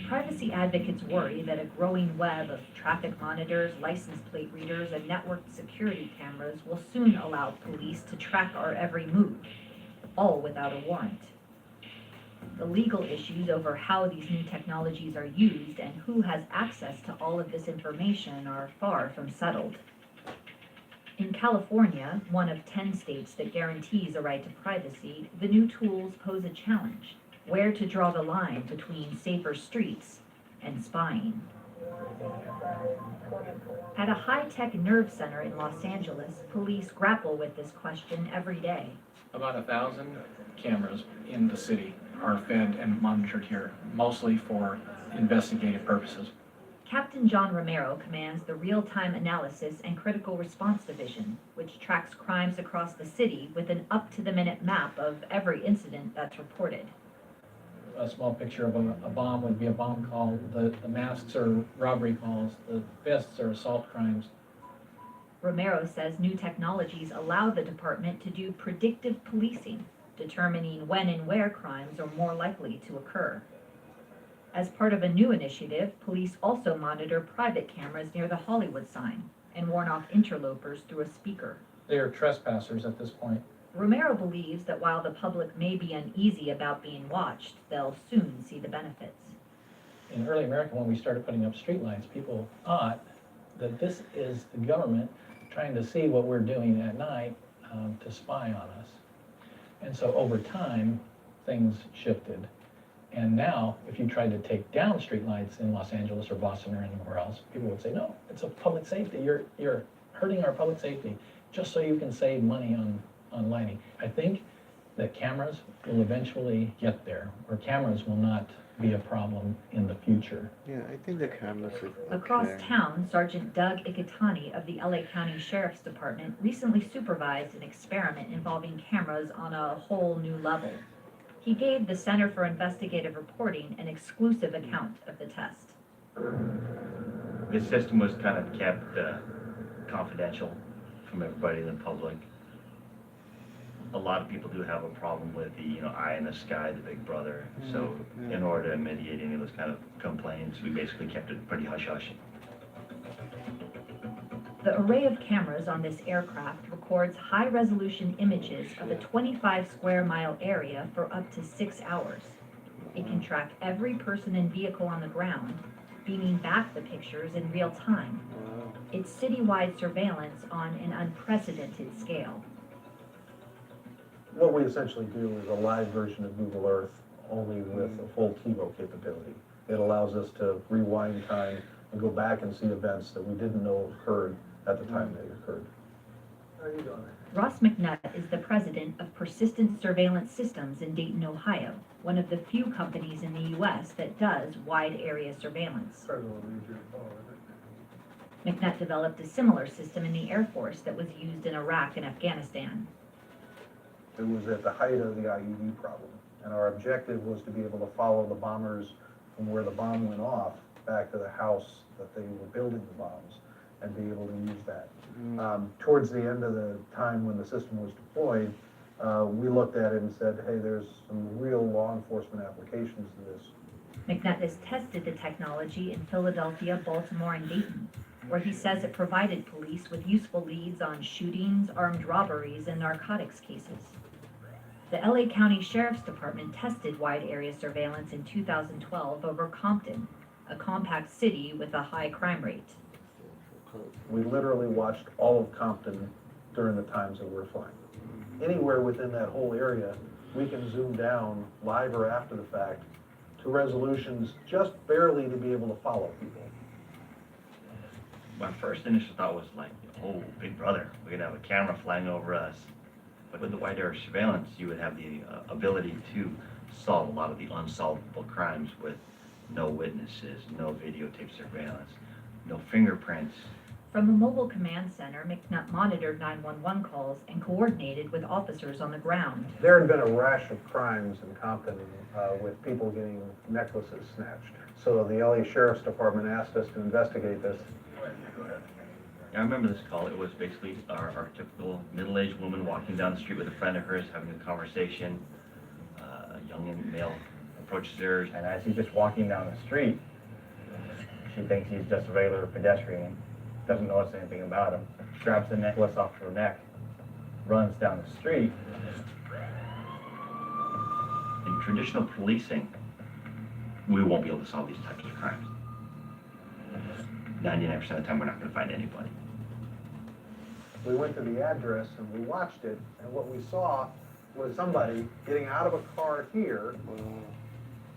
Privacy advocates worry that a growing web of traffic monitors, license plate readers, and networked security cameras will soon allow police to track our every move, all without a warrant. The legal issues over how these new technologies are used and who has access to all of this information are far from settled. In California, one of 10 states that guarantees a right to privacy, the new tools pose a challenge: where to draw the line between safer streets and spying. At a high-tech nerve center in Los Angeles, police grapple with this question every day. About 1,000 cameras in the city are fed and monitored here, mostly for investigative purposes. Captain John Romero commands the Real-Time Analysis and Critical Response Division, which tracks crimes across the city with an up-to-the-minute map of every incident that's reported. A small picture of a bomb would be a bomb call. The masks are robbery calls. The fists are assault crimes. Romero says new technologies allow the department to do predictive policing, determining when and where crimes are more likely to occur. As part of a new initiative, police also monitor private cameras near the Hollywood sign and warn off interlopers through a speaker. They are trespassers at this point. Romero believes that while the public may be uneasy about being watched, they'll soon see the benefits. In early America, when we started putting up streetlights, people thought that this is the government trying to see what we're doing at night to spy on us. And so over time, things shifted. And now, if you tried to take down streetlights in Los Angeles or Boston or anywhere else, people would say, no, it's a public safety. You're hurting our public safety just so you can save money on lighting. I think that cameras will eventually get there, or cameras will not be a problem in the future. Yeah, I think the cameras are okay. Across town, Sergeant Doug Ikitani of the LA County Sheriff's Department recently supervised an experiment involving cameras on a whole new level. He gave the Center for Investigative Reporting an exclusive account of the test. The system was kind of kept confidential from everybody in the public. A lot of people do have a problem with the, eye in the sky, the big brother. So in order to mitigate any of those kind of complaints, we basically kept it pretty hush-hush. The array of cameras on this aircraft records high-resolution images of a 25-square-mile area for up to 6 hours. It can track every person and vehicle on the ground, beaming back the pictures in real time. It's citywide surveillance on an unprecedented scale. What we essentially do is a live version of Google Earth, only with a full TiVo capability. It allows us to rewind time and go back and see events that we didn't know occurred at the time they occurred. How are you doing? Ross McNutt is the president of Persistent Surveillance Systems in Dayton, Ohio, one of the few companies in the U.S. that does wide area surveillance. McNutt developed a similar system in the Air Force that was used in Iraq and Afghanistan. It was at the height of the IED problem, and our objective was to be able to follow the bombers from where the bomb went off back to the house that they were building the bombs, and be able to use that. Towards the end of the time when the system was deployed, we looked at it and said, hey, there's some real law enforcement applications to this. McNutt has tested the technology in Philadelphia, Baltimore, and Dayton, where he says it provided police with useful leads on shootings, armed robberies, and narcotics cases. The LA County Sheriff's Department tested wide area surveillance in 2012 over Compton, a compact city with a high crime rate. We literally watched all of Compton during the times that we're flying. Anywhere within that whole area, we can zoom down, live or after the fact, to resolutions just barely to be able to follow people. My first initial thought was like, oh, big brother, we're gonna have a camera flying over us. But with the wide area surveillance, you would have the ability to solve a lot of the unsolvable crimes with no witnesses, no videotape surveillance, no fingerprints, From a mobile command center, McNutt monitored 911 calls and coordinated with officers on the ground. There had been a rash of crimes in Compton with people getting necklaces snatched. So the LA Sheriff's Department asked us to investigate this. Go ahead. I remember this call. It was basically our typical middle-aged woman walking down the street with a friend of hers having a conversation. A young male approaches her. And as he's just walking down the street, she thinks he's just a regular pedestrian, doesn't notice anything about him, grabs the necklace off her neck, runs down the street. In traditional policing, we won't be able to solve these types of crimes. 99% of the time, we're not going to find anybody. We went to the address and we watched it, and what we saw was somebody getting out of a car here.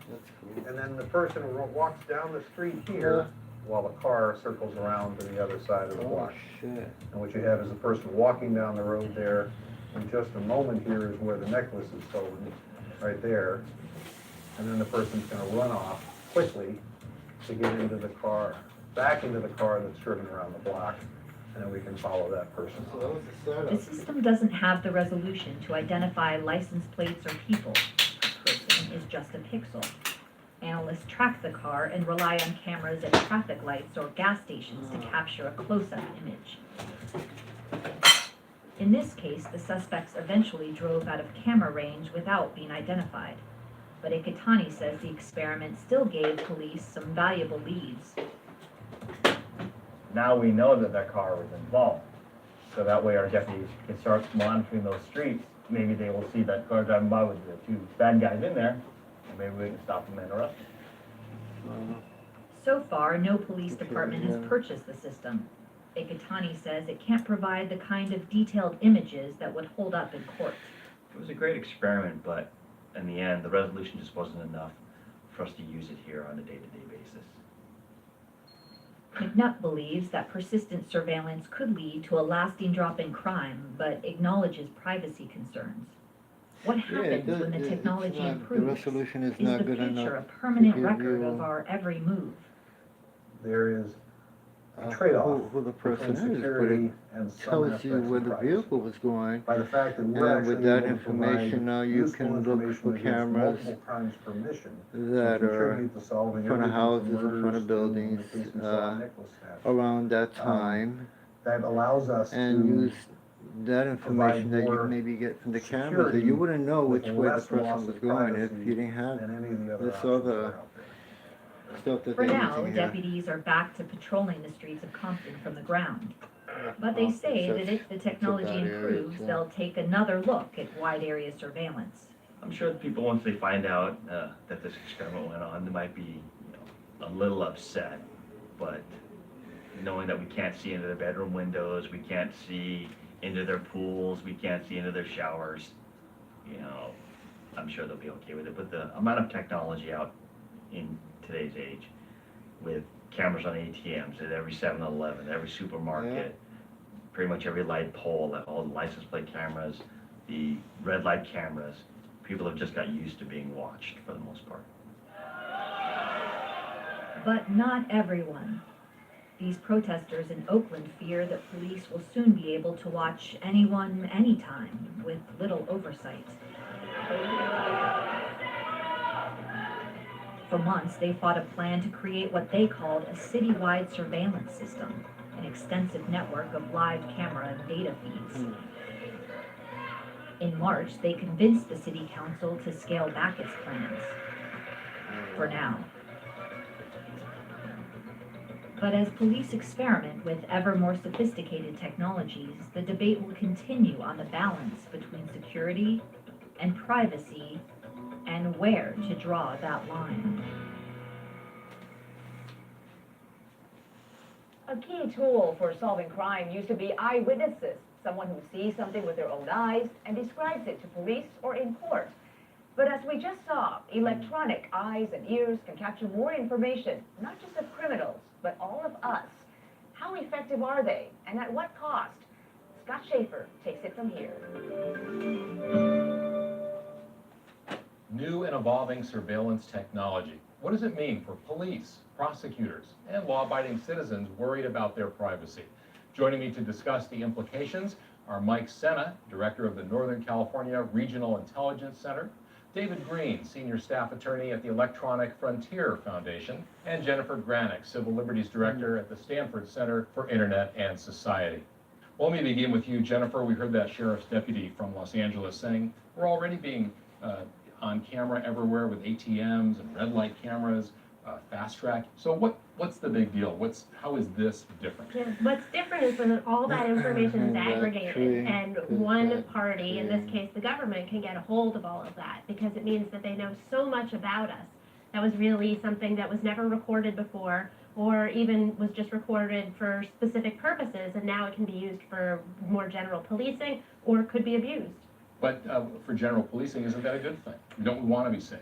That's cool. And then the person walks down the street here while the car circles around to the other side of the block. Shit. And what you have is a person walking down the road there. In just a moment here is where the necklace is stolen, right there. And then the person's going to run off quickly to get into the car, back into the car that's driven around the block, and then we can follow that person. So that was the setup. The system doesn't have the resolution to identify license plates or people. A person is just a pixel. Analysts track the car and rely on cameras at traffic lights or gas stations to capture a close-up image. In this case, the suspects eventually drove out of camera range without being identified. But Ikitani says the experiment still gave police some valuable leads. Now we know that that car was involved. So that way our deputies can start monitoring those streets. Maybe they will see that car driving by with the two bad guys in there, and maybe we can stop them and arrest them. So far, no police department has purchased the system. Ikitani says it can't provide the kind of detailed images that would hold up in court. It was a great experiment, but in the end, the resolution just wasn't enough for us to use it here on a day-to-day basis. McNutt believes that persistent surveillance could lead to a lasting drop in crime, but acknowledges privacy concerns. What happens when the technology improves? The resolution is Is not the good enough future a permanent to give record you, of our every move? There is a trade-off who the person between is, but security it and some tells you aspects where of the privacy. vehicle was going. By the fact that we're And actually with that able to provide information, now you useful can look information for against cameras multiple crimes per mission that to are contribute to solving in front of everything from houses, in front murders of to, buildings, in the case we saw, necklace theft. around that time, That allows us and to use that information that you more maybe get from the cameras, that security you wouldn't know with which way the less loss person was of going if privacy you didn't have than any of the other this options that other are out there. stuff that For they're now, using here. deputies are back to patrolling the streets of Compton from the ground. But they say that if the technology bad area, improves, too. they'll take another look at wide area surveillance. I'm sure the people, once they find out that this experiment went on, they might be a little upset, but knowing that we can't see into their bedroom windows, we can't see into their pools, we can't see into their showers, I'm sure they'll be okay with it. But the amount of technology out in today's age, with cameras on ATMs at every 7-Eleven, every supermarket, pretty much every light pole, all the license plate cameras, the red light cameras, people have just got used to being watched for the most part. But not everyone. These protesters in Oakland fear that police will soon be able to watch anyone, anytime, with little oversight. For months, they fought a plan to create what they called a citywide surveillance system, an extensive network of live camera and data feeds. In March, they convinced the city council to scale back its plans. For now. But as police experiment with ever more sophisticated technologies, the debate will continue on the balance between security and privacy and where to draw that line. A key tool for solving crime used to be eyewitnesses, someone who sees something with their own eyes and describes it to police or in court. But as we just saw, electronic eyes and ears can capture more information, not just of criminals, but all of us. How effective are they, and at what cost? Scott Schaefer takes it from here. New and evolving surveillance technology. What does it mean for police, prosecutors, and law-abiding citizens worried about their privacy? Joining me to discuss the implications are Mike Senna, Director of the Northern California Regional Intelligence Center, David Green, Senior Staff Attorney at the Electronic Frontier Foundation, and Jennifer Granick, Civil Liberties Director at the Stanford Center for Internet and Society. Well, let me begin with you, Jennifer. We heard that sheriff's deputy from Los Angeles saying we're already being on camera everywhere with ATMs and red light cameras, fast track. So what's the big deal? How is this different? Yeah, what's different is when all that information is aggregated and one party, in this case the government, can get a hold of all of that, because it means that they know so much about us. That was really something that was never recorded before, or even was just recorded for specific purposes, and now it can be used for more general policing or could be abused. But for general policing, isn't that a good thing? Don't we want to be safe?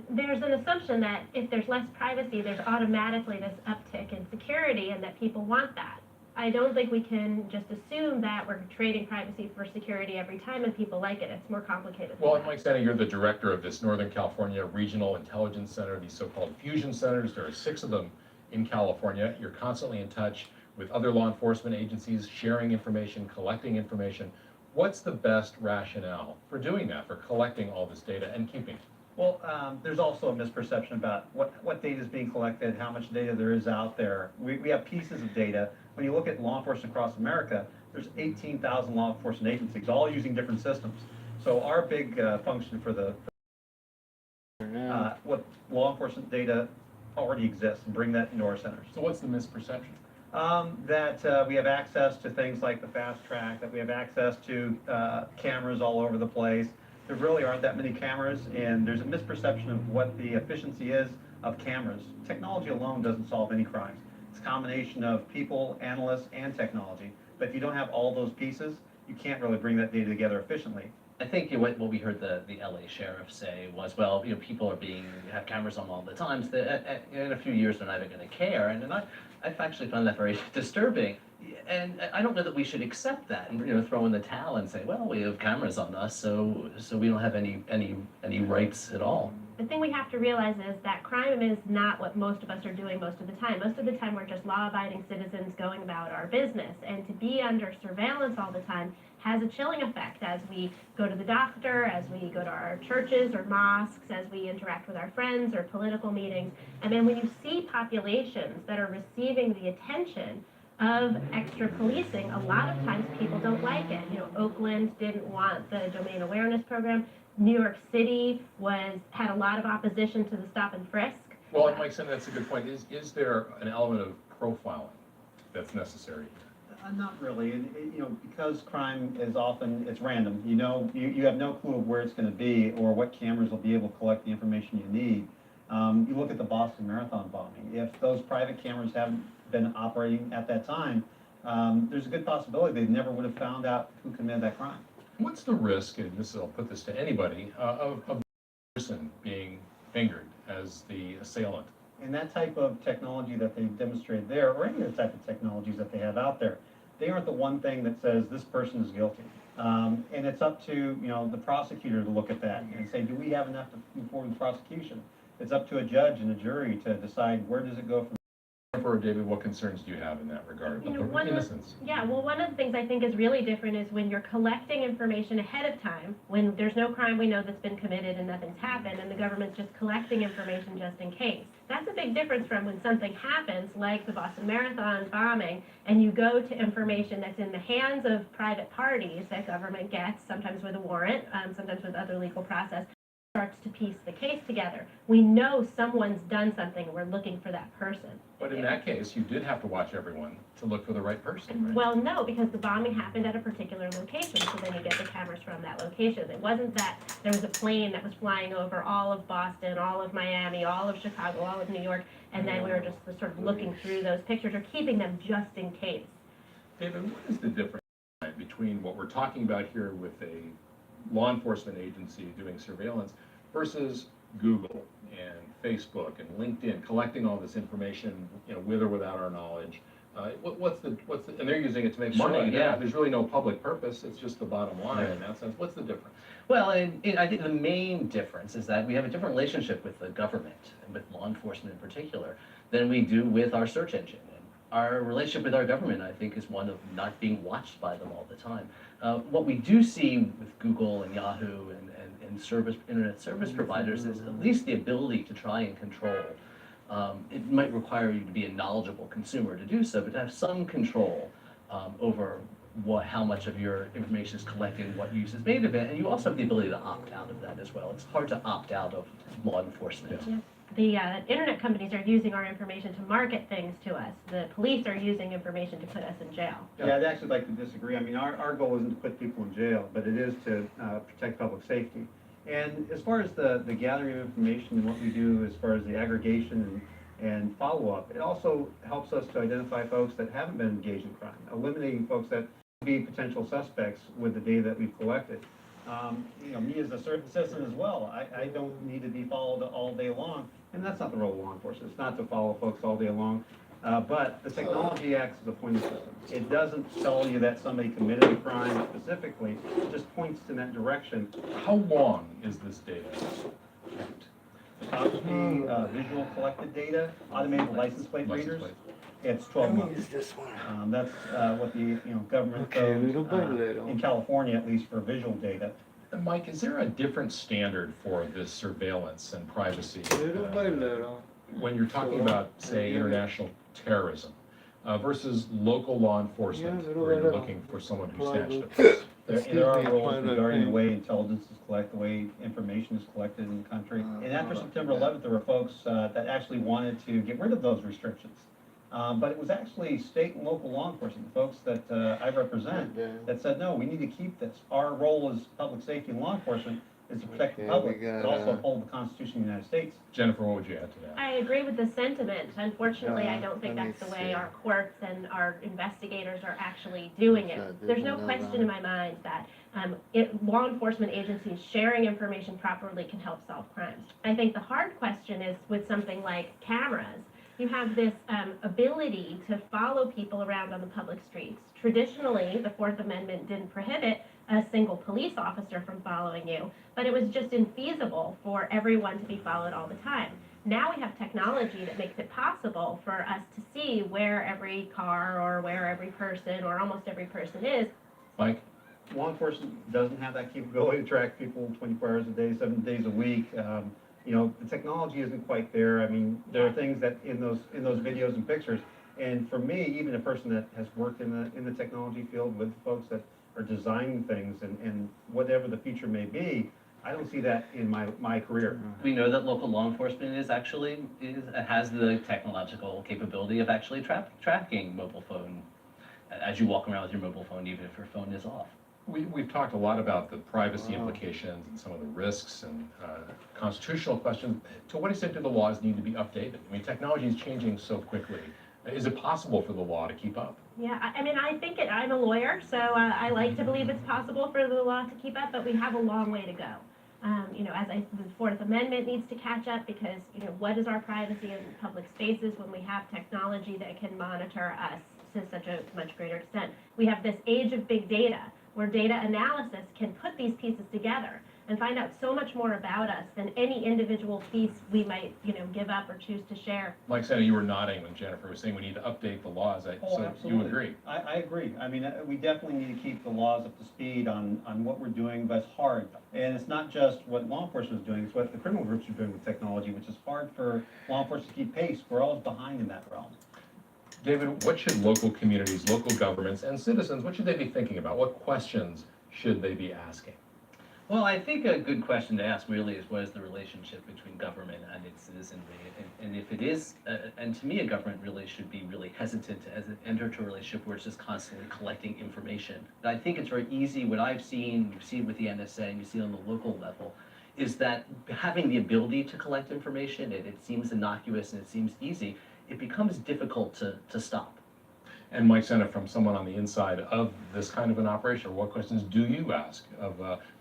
There's an assumption that if there's less privacy, there's automatically this uptick in security and that people want that. I don't think we can just assume that we're trading privacy for security every time and people like it. It's more complicated. Well, and Mike Senna, you're the director of this Northern California Regional Intelligence Center, these so-called fusion centers. There are 6 of them in California. You're constantly in touch with other law enforcement agencies, sharing information, collecting information. What's the best rationale for doing that, for collecting all this data and keeping it? Well, there's also a misperception about what data is being collected, how much data there is out there. We have pieces of data. When you look at law enforcement across America, there's 18,000 law enforcement agencies, all using different systems. So our big function for what law enforcement data already exists, and bring that into our centers. So what's the misperception? That we have access to things like the fast track, that we have access to cameras all over the place. There really aren't that many cameras, and there's a misperception of what the efficiency is of cameras. Technology alone doesn't solve any crimes. It's a combination of people, analysts, and technology. But if you don't have all those pieces, you can't really bring that data together efficiently. I think what we heard the LA sheriff say was, well, people have cameras on all the time, so that in a few years they're not even going to care. And I've actually found that very disturbing. And I don't know that we should accept that and throw in the towel and say, well, we have cameras on us, so we don't have any rights at all. The thing we have to realize is that crime is not what most of us are doing most of the time. Most of the time we're just law-abiding citizens going about our business. And to be under surveillance all the time has a chilling effect as we go to the doctor, as we go to our churches or mosques, as we interact with our friends or political meetings. And then when you see populations that are receiving the attention of extra policing, a lot of times people don't like it. Oakland didn't want the domain awareness program. New York City had a lot of opposition to the stop and frisk. Well, Mike said that's a good point. Is there an element of profiling that's necessary? Not really, and because crime is often, it's random. You have no clue of where it's going to be or what cameras will be able to collect the information you need. You look at the Boston Marathon bombing. If those private cameras haven't been operating at that time, there's a good possibility they never would have found out who committed that crime. What's the risk, and I'll put this to anybody, of a person being fingered as the assailant? And that type of technology that they demonstrated there, or any other type of technologies that they have out there, they aren't the one thing that says this person is guilty. And it's up to the prosecutor to look at that and say, do we have enough to move forward with prosecution? It's up to a judge and a jury to decide where does it go from. For David, what concerns do you have in that regard? Innocence. One of the things I think is really different is when you're collecting information ahead of time, when there's no crime we know that's been committed and nothing's happened, and the government's just collecting information just in case. That's a big difference from when something happens, like the Boston Marathon bombing, and you go to information that's in the hands of private parties that government gets, sometimes with a warrant, sometimes with other legal process, starts to piece the case together. We know someone's done something and we're looking for that person. But in that case, you did have to watch everyone to look for the right person, right? Well, no, because the bombing happened at a particular location, so then you get the cameras from that location. It wasn't that there was a plane that was flying over all of Boston, all of Miami, all of Chicago, all of New York, and then we were just sort of looking through those pictures or keeping them just in case. David, what is the difference between what we're talking about here with a law enforcement agency doing surveillance versus Google and Facebook and LinkedIn collecting all this information, with or without our knowledge? What's the and they're using it to make money. Yeah. There's really no public purpose. It's just the bottom line in that sense. What's the difference? Well, I think the main difference is that we have a different relationship with the government and with law enforcement in particular than we do with our search engine. our relationship with our government, I think, is one of not being watched by them all the time. What we do see with Google and Yahoo and internet service providers is at least the ability to try and control. It might require you to be a knowledgeable consumer to do so, but to have some control over how much of your information is collected, what use is made of it, and you also have the ability to opt out of that as well. It's hard to opt out of law enforcement. Yeah. The internet companies are using our information to market things to us. The police are using information to put us in jail. Yeah, I'd actually like to disagree. I mean, our goal isn't to put people in jail, but it is to protect public safety. And as far as the gathering of information and what we do as far as the aggregation and follow-up, it also helps us to identify folks that haven't been engaged in crime, eliminating folks that could be potential suspects with the data that we've collected. You know, me as a certain citizen as well, I don't need to be followed all day long, and that's not the role of law enforcement. It's not to follow folks all day long, but the technology acts as a pointing system. It doesn't tell you that somebody committed a crime specifically, it just points in that direction. How long is this data kept? The visual collected data, automated license plate readers, it's 12 months. This one. That's what the government goes little by little. in California, at least for visual data. And Mike, is there a different standard for this surveillance and privacy? Little by little. When you're talking about, say, international terrorism versus local law enforcement, Yeah, little where by you're little. looking for someone who Private. snatched a purse? There are me, rules private regarding the thing. way intelligence is collected, the way information is collected in the country. And after September 11th, there were folks that actually wanted to get rid of those restrictions. But it was actually state and local law enforcement, folks that I represent, that said, no, we need to keep this. Our role as public safety and law enforcement is to protect the Okay, public, we got, but also uphold the Constitution of the United States. Jennifer, what would you add to that? I agree with the sentiment. Unfortunately, I don't think let me that's the way see. our courts and our investigators are actually doing it. There's There's no another question in my mind that law enforcement agencies sharing information properly can help solve crimes. I think the hard question is with something like cameras. You have this ability to follow people around on the public streets. Traditionally, the Fourth Amendment didn't prohibit a single police officer from following you, but it was just infeasible for everyone to be followed all the time. Now we have technology that makes it possible for us to see where every car or where every person or almost every person is. Mike? Law enforcement doesn't have that capability to track people 24 hours a day, 7 days a week. The technology isn't quite there. I mean, there are things that in those videos and pictures, and for me, even a person that has worked in the technology field with folks that are designing things and whatever the future may be, I don't see that in my career. We know that local law enforcement has the technological capability of actually tracking mobile phone as you walk around with your mobile phone, even if your phone is off. We've talked a lot about the privacy implications and some of the risks and constitutional questions. To what extent do the laws need to be updated? I mean, technology is changing so quickly. Is it possible for the law to keep up? Yeah, I mean, I think I'm a lawyer, so I like to believe it's possible for the law to keep up, but we have a long way to go. The Fourth Amendment needs to catch up because, what is our privacy in public spaces when we have technology that can monitor us to such a much greater extent? We have this age of big data where data analysis can put these pieces together and find out so much more about us than any individual piece we might, give up or choose to share. Mike Sena, you were nodding when Jennifer was saying we need to update the laws. So Absolutely. you agree? I agree. I mean, we definitely need to keep the laws up to speed on what we're doing, but it's hard. And it's not just what law enforcement is doing, it's what the criminal groups are doing with technology, which is hard for law enforcement to keep pace. We're always behind in that realm. David, what should local communities, local governments, and citizens, what should they be thinking about? What questions should they be asking? Well, I think a good question to ask really is what is the relationship between government and its citizenry? And if it is, and to me, a government really should be really hesitant to enter into a relationship where it's just constantly collecting information. And I think it's very easy, what I've seen, you see with the NSA, and you see on the local level, is that having the ability to collect information, it seems innocuous and it seems easy, it becomes difficult to stop. And Mike Sena, from someone on the inside of this kind of an operation, what questions do you ask of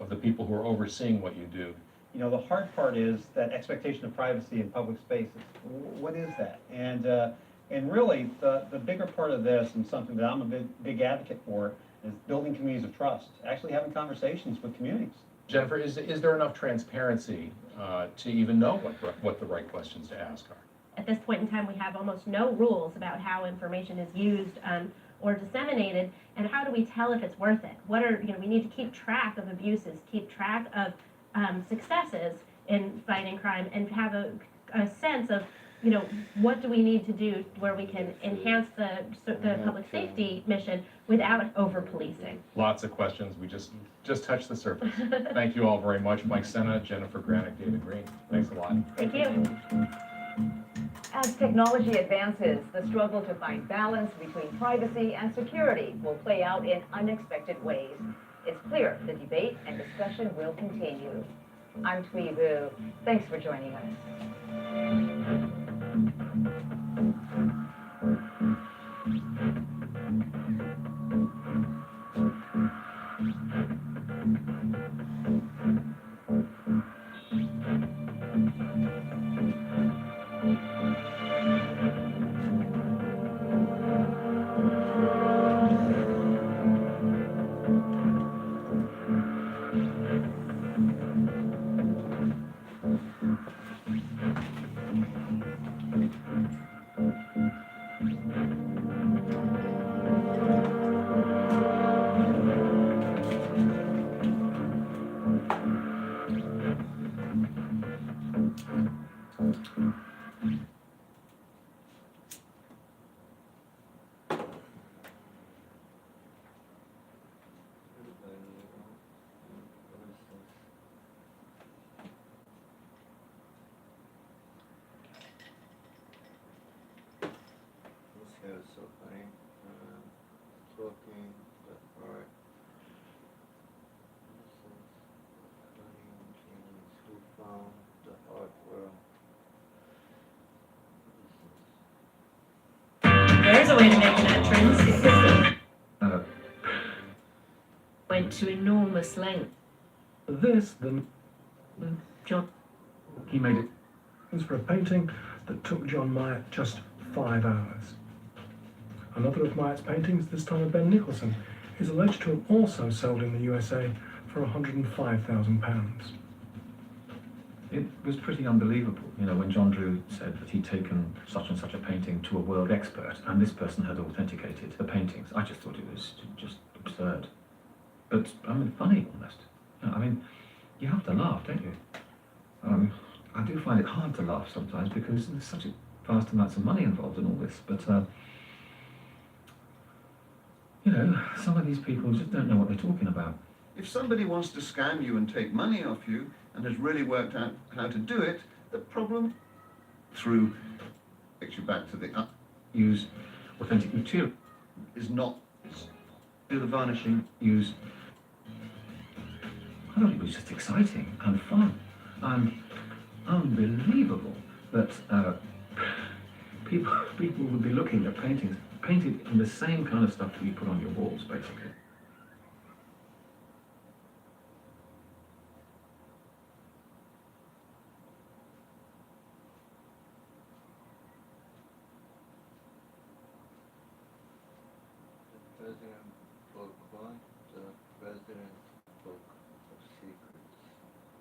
the people who are overseeing what you do? The hard part is that expectation of privacy in public spaces. What is that? And really, the bigger part of this, and something that I'm a big advocate for, is building communities of trust, actually having conversations with communities. Jennifer, is there enough transparency to even know what the right questions to ask are? At this point in time, we have almost no rules about how information is used or disseminated, and how do we tell if it's worth it? What are, we need to keep track of abuses, keep track of successes in fighting crime, and have a sense of, what do we need to do where we can enhance the public safety mission without over-policing. Lots of questions. We just touched the surface. Thank you all very much. Mike Senna, Jennifer Granick, David Green. Thanks a lot. Thank you. As technology advances, the struggle to find balance between privacy and security will play out in unexpected ways. It's clear the debate and discussion will continue. I'm Thuy Vu. Thanks for joining us. So funny. Talking the art. This is funny who found the art world. There's a way to make an entrance. Went to enormous length. This, John, he made it. It was for a painting that took John Myatt just 5 hours. Another of Myatt's paintings, this time of Ben Nicholson, is alleged to have also sold in the USA for £105,000. It was pretty unbelievable, when John Drew said that he'd taken such and such a painting to a world expert, and this person had authenticated the paintings. I just thought it was just absurd. But, funny almost. You have to laugh, don't you? I do find it hard to laugh sometimes because there's such vast amounts of money involved in all this, but, some of these people just don't know what they're talking about. If somebody wants to scam you and take money off you and has really worked out how to do it, the problem through, takes you back to the use authentic material, is not do the varnishing, use. I thought it was just exciting and fun and unbelievable that people would be looking at paintings painted in the same kind of stuff that you put on your walls, basically. The President's Book One, the President's Book of Secrets.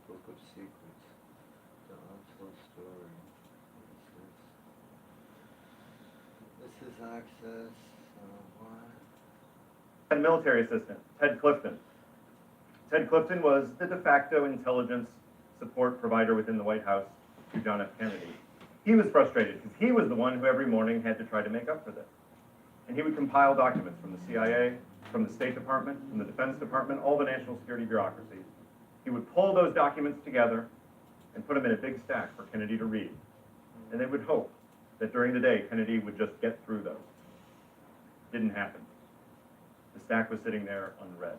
Book of Secrets. The Untold Story. This is access. And military assistant, Ted Clifton. Ted Clifton was the de facto intelligence support provider within the White House to John F. Kennedy. He was frustrated because he was the one who every morning had to try to make up for this. And he would compile documents from the CIA, from the State Department, from the Defense Department, all the national security bureaucracies. He would pull those documents together and put them in a big stack for Kennedy to read. And they would hope that during the day, Kennedy would just get through those. Didn't happen. The stack was sitting there unread.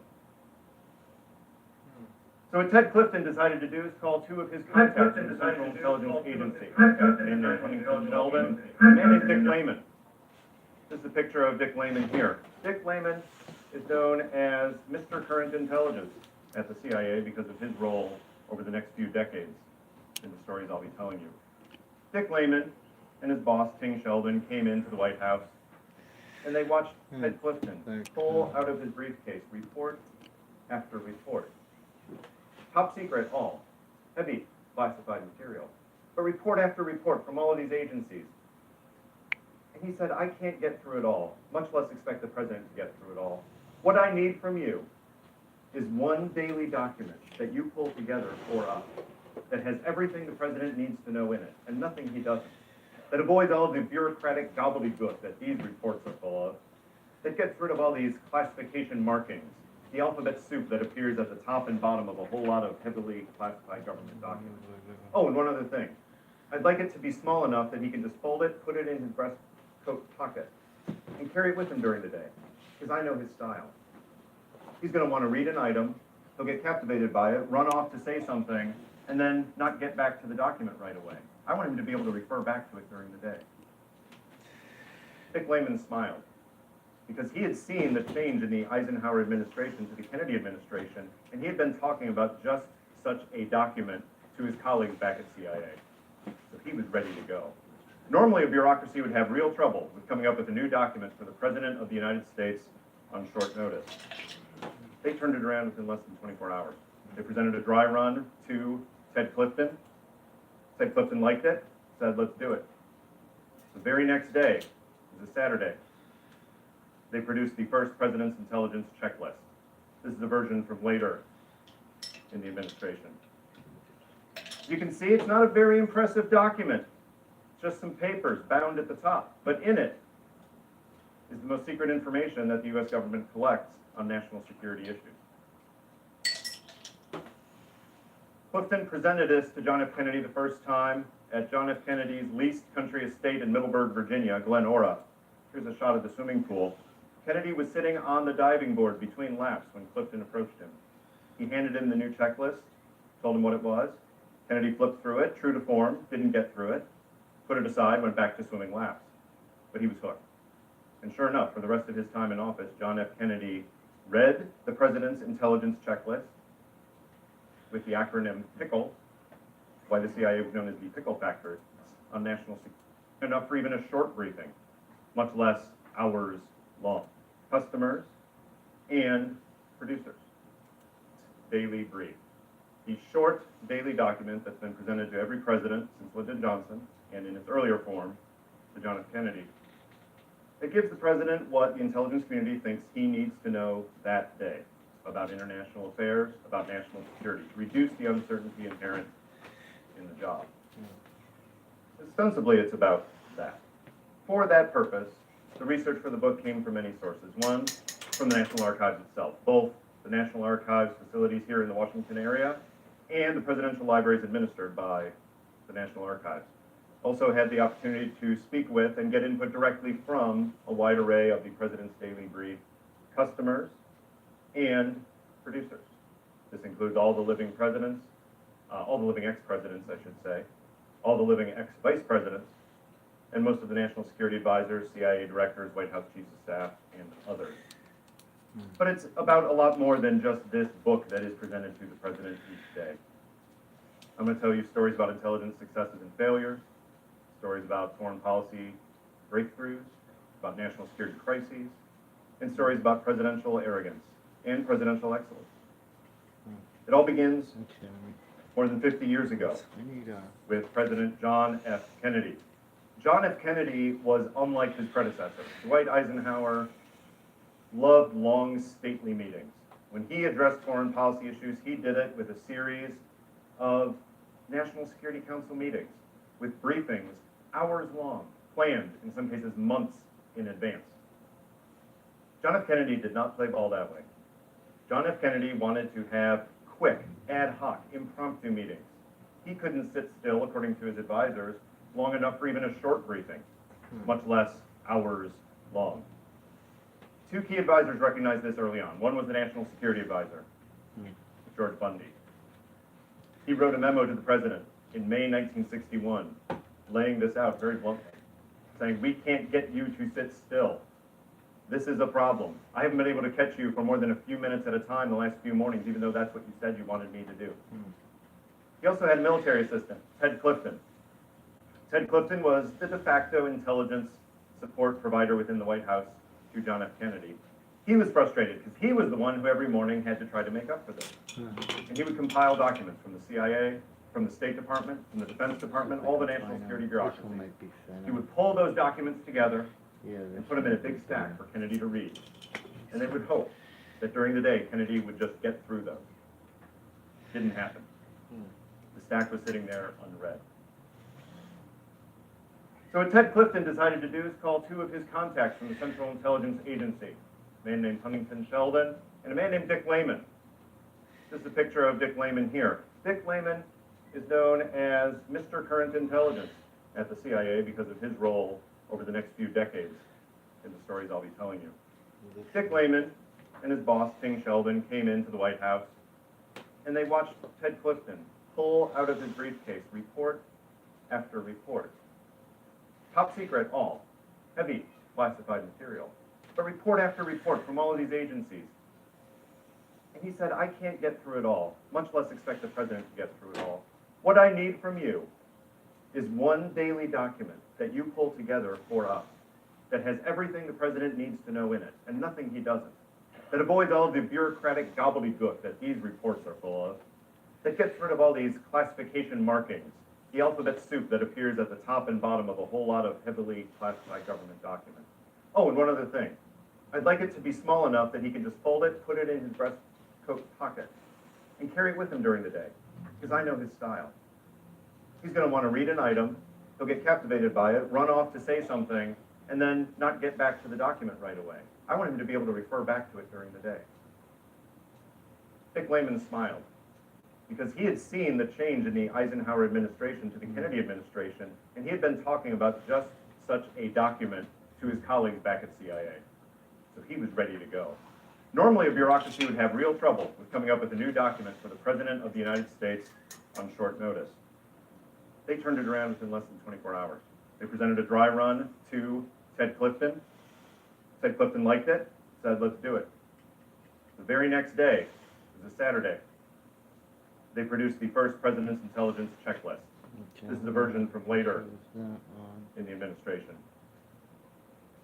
So what Ted Clifton decided to do is call two of his contacts in the Central Intelligence Agency, named Clifton Sheldon and Dick Layman. This is a picture of Dick Layman here. Dick Layman is known as Mr. Current Intelligence at the CIA because of his role over the next few decades in the stories I'll be telling you. Dick Layman and his boss, Ting Sheldon, came into the White House and they watched Ted Clifton pull out of his briefcase report after report. Top secret all, heavy classified material. but report after report from all of these agencies. And he said, I can't get through it all, much less expect the president to get through it all. What I need from you is one daily document that you pull together for us that has everything the president needs to know in it, and nothing he doesn't. That avoids all the bureaucratic gobbledygook that these reports are full of. That gets rid of all these classification markings, the alphabet soup that appears at the top and bottom of a whole lot of heavily classified government documents. Oh, and one other thing. I'd like it to be small enough that he can just fold it, put it in his breast coat pocket, and carry it with him during the day, because I know his style. He's going to want to read an item, he'll get captivated by it, run off to say something, and then not get back to the document right away. I want him to be able to refer back to it during the day. Dick Layman smiled, because he had seen the change in the Eisenhower administration to the Kennedy administration, and he had been talking about just such a document to his colleagues back at CIA. So he was ready to go. Normally, a bureaucracy would have real trouble with coming up with a new document for the President of the United States on short notice. They turned it around within less than 24 hours. They presented a dry run to Ted Clifton. Ted Clifton liked it, said, let's do it. The very next day, it was a Saturday, they produced the first President's Intelligence Checklist. This is a version from later in the administration. You can see it's not a very impressive document. Just some papers bound at the top. But in it is the most secret information that the U.S. government collects on national security issues. Clifton presented this to John F. Kennedy the first time at John F. Kennedy's leased country estate in Middleburg, Virginia, Glen Ora. Here's a shot of the swimming pool. Kennedy was sitting on the diving board between laps when Clifton approached him. He handed him the new checklist, told him what it was. Kennedy flipped through it, true to form, didn't get through it, put it aside, went back to swimming laps. But he was hooked. And sure enough, for the rest of his time in office, John F. Kennedy read the President's Intelligence Checklist with the acronym PICKLE, why the CIA was known as the Pickle Factory, on national security. Enough for even a short briefing, much less hours long. Customers and producers. Daily brief. The short daily document that's been presented to every president since Lyndon Johnson, and in its earlier form, to John F. Kennedy. It gives the president what the intelligence community thinks he needs to know that day about international affairs, about national security, to reduce the uncertainty inherent in the job. Ostensibly, it's about that. For that purpose, the research for the book came from many sources. One, from the National Archives itself, both the National Archives facilities here in the Washington area and the presidential libraries administered by the National Archives. Also had the opportunity to speak with and get input directly from a wide array of the President's Daily Brief customers and producers. This includes all the living presidents, all the living ex-presidents, I should say, all the living ex-vice presidents, and most of the national security advisors, CIA directors, White House chiefs of staff, and others. But it's about a lot more than just this book that is presented to the president each day. I'm going to tell you stories about intelligence successes and failures, stories about foreign policy breakthroughs, about national security crises, and stories about presidential arrogance and presidential excellence. It all begins more than 50 years ago with President John F. Kennedy. John F. Kennedy was unlike his predecessor. Dwight Eisenhower loved long, stately meetings. When he addressed foreign policy issues, he did it with a series of National Security Council meetings, with briefings hours long, planned, in some cases, months in advance. John F. Kennedy did not play ball that way. John F. Kennedy wanted to have quick, ad hoc, impromptu meetings. He couldn't sit still, according to his advisors, long enough for even a short briefing, much less hours long. Two key advisors recognized this early on. One was the National Security Advisor, George Bundy. He wrote a memo to the president in May 1961, laying this out very bluntly, saying, we can't get you to sit still. This is a problem. I haven't been able to catch you for more than a few minutes at a time the last few mornings, even though that's what you said you wanted me to do. He also had a military assistant, Ted Clifton. Ted Clifton was the de facto intelligence support provider within the White House to John F. Kennedy. He was frustrated because he was the one who every morning had to try to make up for this. And he would compile documents from the CIA, from the State Department, from the Defense Department, all the national security bureaucracy. This one might be thinner. He would pull those documents together Yeah, and put them in a big stack for Kennedy to read. And they would hope that during the day, Kennedy would just get through those. Didn't happen. The stack was sitting there unread. So what Ted Clifton decided to do is call two of his contacts from the Central Intelligence Agency, a man named Huntington Sheldon and a man named Dick Layman. This is a picture of Dick Layman here. Dick Layman is known as Mr. Current Intelligence at the CIA because of his role over the next few decades in the stories I'll be telling you. Dick Layman and his boss, Ting Sheldon, came into the White House, and they watched Ted Clifton pull out of his briefcase report after report. Top secret all, heavy classified material, but report after report from all of these agencies. And he said, I can't get through it all, much less expect the president to get through it all. What I need from you is one daily document that you pull together for us that has everything the president needs to know in it, and nothing he doesn't, that avoids all of the bureaucratic gobbledygook that these reports are full of, that gets rid of all these classification markings, the alphabet soup that appears at the top and bottom of a whole lot of heavily classified government documents. Oh, and one other thing. I'd like it to be small enough that he can just fold it, put it in his breast coat pocket, and carry it with him during the day, because I know his style. He's going to want to read an item, he'll get captivated by it, run off to say something, and then not get back to the document right away. I want him to be able to refer back to it during the day. Dick Layman smiled, because he had seen the change in the Eisenhower administration to the Kennedy administration, and he had been talking about just such a document to his colleagues back at CIA. So he was ready to go. Normally, a bureaucracy would have real trouble with coming up with a new document for the President of the United States on short notice. They turned it around within less than 24 hours. They presented a dry run to Ted Clifton. Ted Clifton liked it, said, let's do it. The very next day, it was a Saturday, they produced the first President's Intelligence Checklist. This is a version from later in the administration.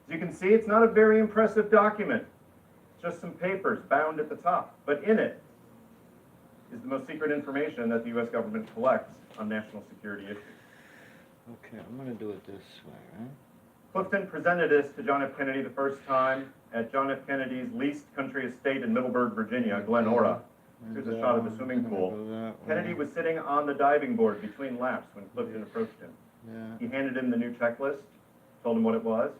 As you can see, it's not a very impressive document. Just some papers bound at the top, but in it is the most secret information that the U.S. government collects on national security issues. Okay, I'm going to do it this way, right? Clifton presented this to John F. Kennedy the first time at John F. Kennedy's leased country estate in Middleburg, Virginia, Glen Ora. Here's a shot of the swimming pool. Kennedy was sitting on the diving board between laps when Clifton approached him. He handed him the new checklist, told him what it was.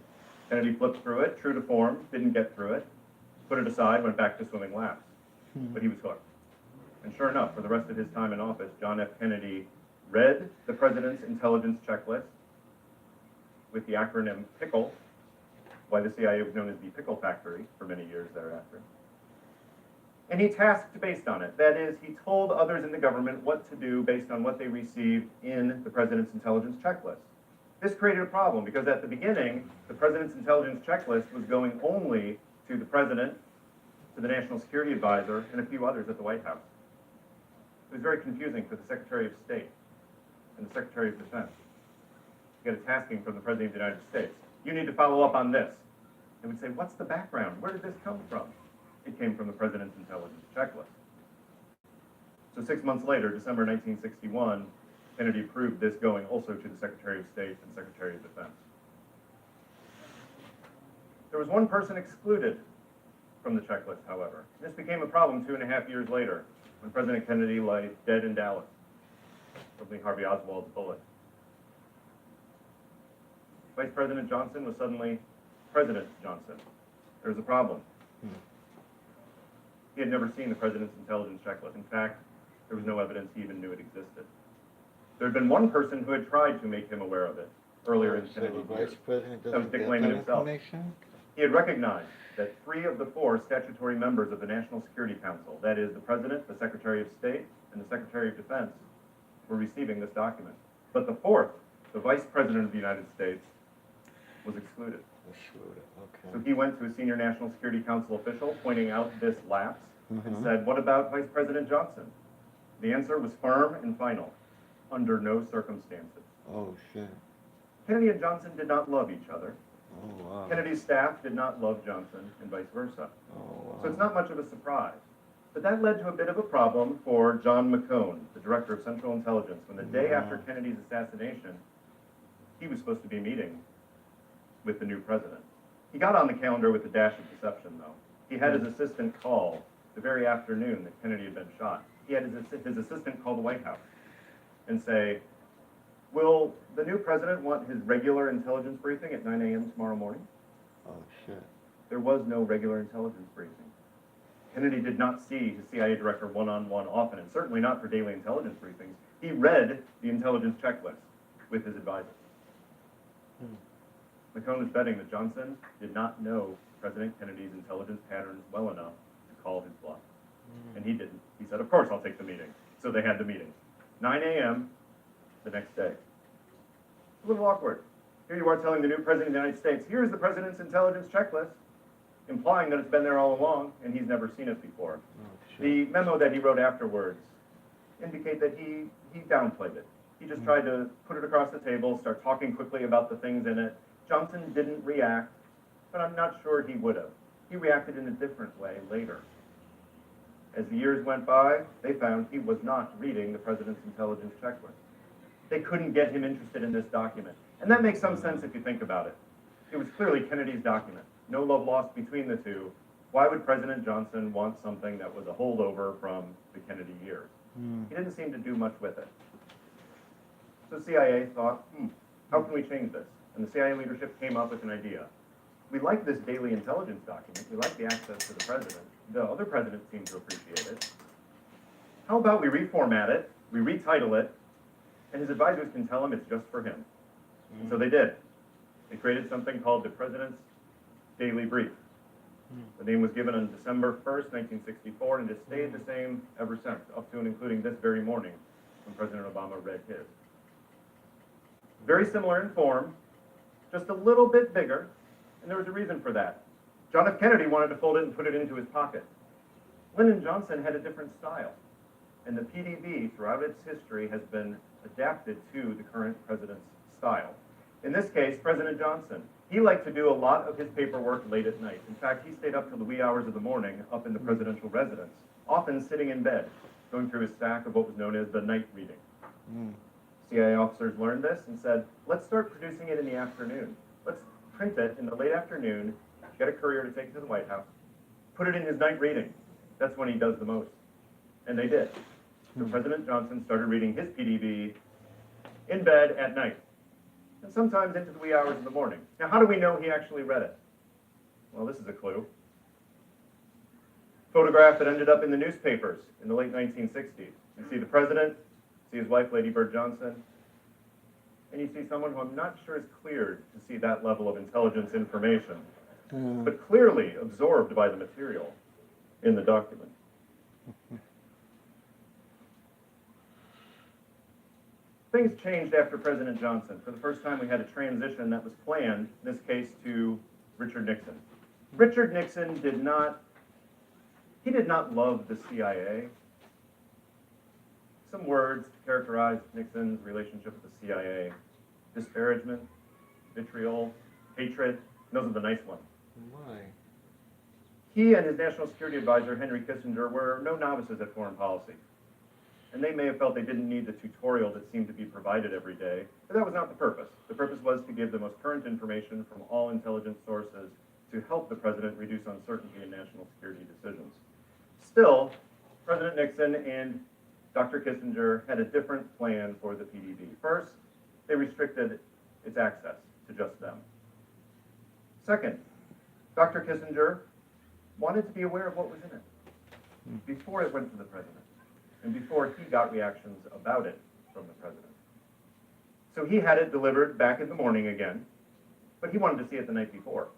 Kennedy flipped through it, true to form, didn't get through it, put it aside, went back to swimming laps. But he was hooked. And sure enough, for the rest of his time in office, John F. Kennedy read the President's Intelligence Checklist with the acronym PICKLE, why the CIA was known as the Pickle Factory for many years thereafter. And he tasked based on it. That is, he told others in the government what to do based on what they received in the President's Intelligence Checklist. This created a problem because at the beginning, the President's Intelligence Checklist was going only to the President, to the National Security Advisor, and a few others at the White House. It was very confusing for the Secretary of State and the Secretary of Defense to get a tasking from the President of the United States. You need to follow up on this. They would say, what's the background? Where did this come from? It came from the President's Intelligence Checklist. So 6 months later, December 1961, Kennedy approved this going also to the Secretary of State and Secretary of Defense. There was one person excluded from the checklist, however. This became a problem 2.5 years later when President Kennedy lay dead in Dallas from Lee Harvey Oswald's bullet. Vice President Johnson was suddenly President Johnson. There was a problem. He had never seen the President's Intelligence Checklist. In fact, there was no evidence he even knew it existed. There had been one person who had tried to make him aware of it earlier in Kennedy's years. That was Dick Layman himself. He had recognized that 3 of the 4 statutory members of the National Security Council, that is, the President, the Secretary of State, and the Secretary of Defense, were receiving this document. But the 4th, the Vice President of the United States, was excluded. So he went to a senior National Security Council official pointing out this lapse and said, what about Vice President Johnson? The answer was firm and final, under no circumstances. Oh, shit. Kennedy and Johnson did not love each other. Oh, wow. Kennedy's staff did not love Johnson and vice versa. Oh, wow. So it's not much of a surprise But that led to a bit of a problem for John McCone, the director of Central Intelligence, when the day after Kennedy's assassination, he was supposed to be meeting with the new president. He got on the calendar with a dash of deception, though. He had his assistant call the very afternoon that Kennedy had been shot. He had his assistant call the White House and say, will the new president want his regular intelligence briefing at 9 a.m. tomorrow morning? Oh, shit. There was no regular intelligence briefing. Kennedy did not see his CIA director one-on-one often, and certainly not for daily intelligence briefings. He read the intelligence checklist with his advisor. McCone was betting that Johnson did not know President Kennedy's intelligence patterns well enough to call his bluff. And he didn't. He said, of course I'll take the meeting. So they had the meeting. 9 a.m. the next day. A little awkward. Here you are telling the new president of the United States, here's the president's intelligence checklist, implying that it's been there all along and he's never seen it before. The memo that he wrote afterwards indicate that he downplayed it. He just tried to put it across the table, start talking quickly about the things in it. Johnson didn't react, but I'm not sure he would have. He reacted in a different way later. As the years went by, they found he was not reading the president's intelligence checklist. They couldn't get him interested in this document. And that makes some sense if you think about it. It was clearly Kennedy's document. No love lost between the two. Why would President Johnson want something that was a holdover from the Kennedy years? He didn't seem to do much with it. So CIA thought, how can we change this? And the CIA leadership came up with an idea. We like this daily intelligence document. We like the access to the president. The other presidents seem to appreciate it. How about we reformat it, we retitle it, and his advisors can tell him it's just for him. And so they did. They created something called the President's Daily Brief. The name was given on December 1st, 1964, and it stayed the same ever since, up to and including this very morning when President Obama read his. Very similar in form, just a little bit bigger, and there was a reason for that. John F. Kennedy wanted to fold it and put it into his pocket. Lyndon Johnson had a different style, and the PDB throughout its history has been adapted to the current president's style. In this case, President Johnson, he liked to do a lot of his paperwork late at night. In fact, he stayed up till the wee hours of the morning up in the presidential residence, often sitting in bed, going through his stack of what was known as the night reading. CIA officers learned this and said, let's start producing it in the afternoon. Let's print it in the late afternoon, get a courier to take it to the White House, put it in his night reading. That's when he does the most. And they did. So President Johnson started reading his PDB in bed at night, and sometimes into the wee hours of the morning. Now, how do we know he actually read it? Well, this is a clue. Photograph that ended up in the newspapers in the late 1960s. You see the president, see his wife, Lady Bird Johnson, and you see someone who I'm not sure is cleared to see that level of intelligence information, but clearly absorbed by the material in the document. Things changed after President Johnson. For the first time, we had a transition that was planned, in this case, to Richard Nixon. Richard Nixon did not love the CIA. Some words to characterize Nixon's relationship with the CIA: disparagement, vitriol, hatred. Those are the nice ones. Why? He and his national security advisor, Henry Kissinger, were no novices at foreign policy. And they may have felt they didn't need the tutorial that seemed to be provided every day, but that was not the purpose. The purpose was to give the most current information from all intelligence sources to help the president reduce uncertainty in national security decisions. Still, President Nixon and Dr. Kissinger had a different plan for the PDB. First, they restricted its access to just them. Second, Dr. Kissinger wanted to be aware of what was in it before it went to the president, and before he got reactions about it from the president. So he had it delivered back in the morning again, but he wanted to see it the night before.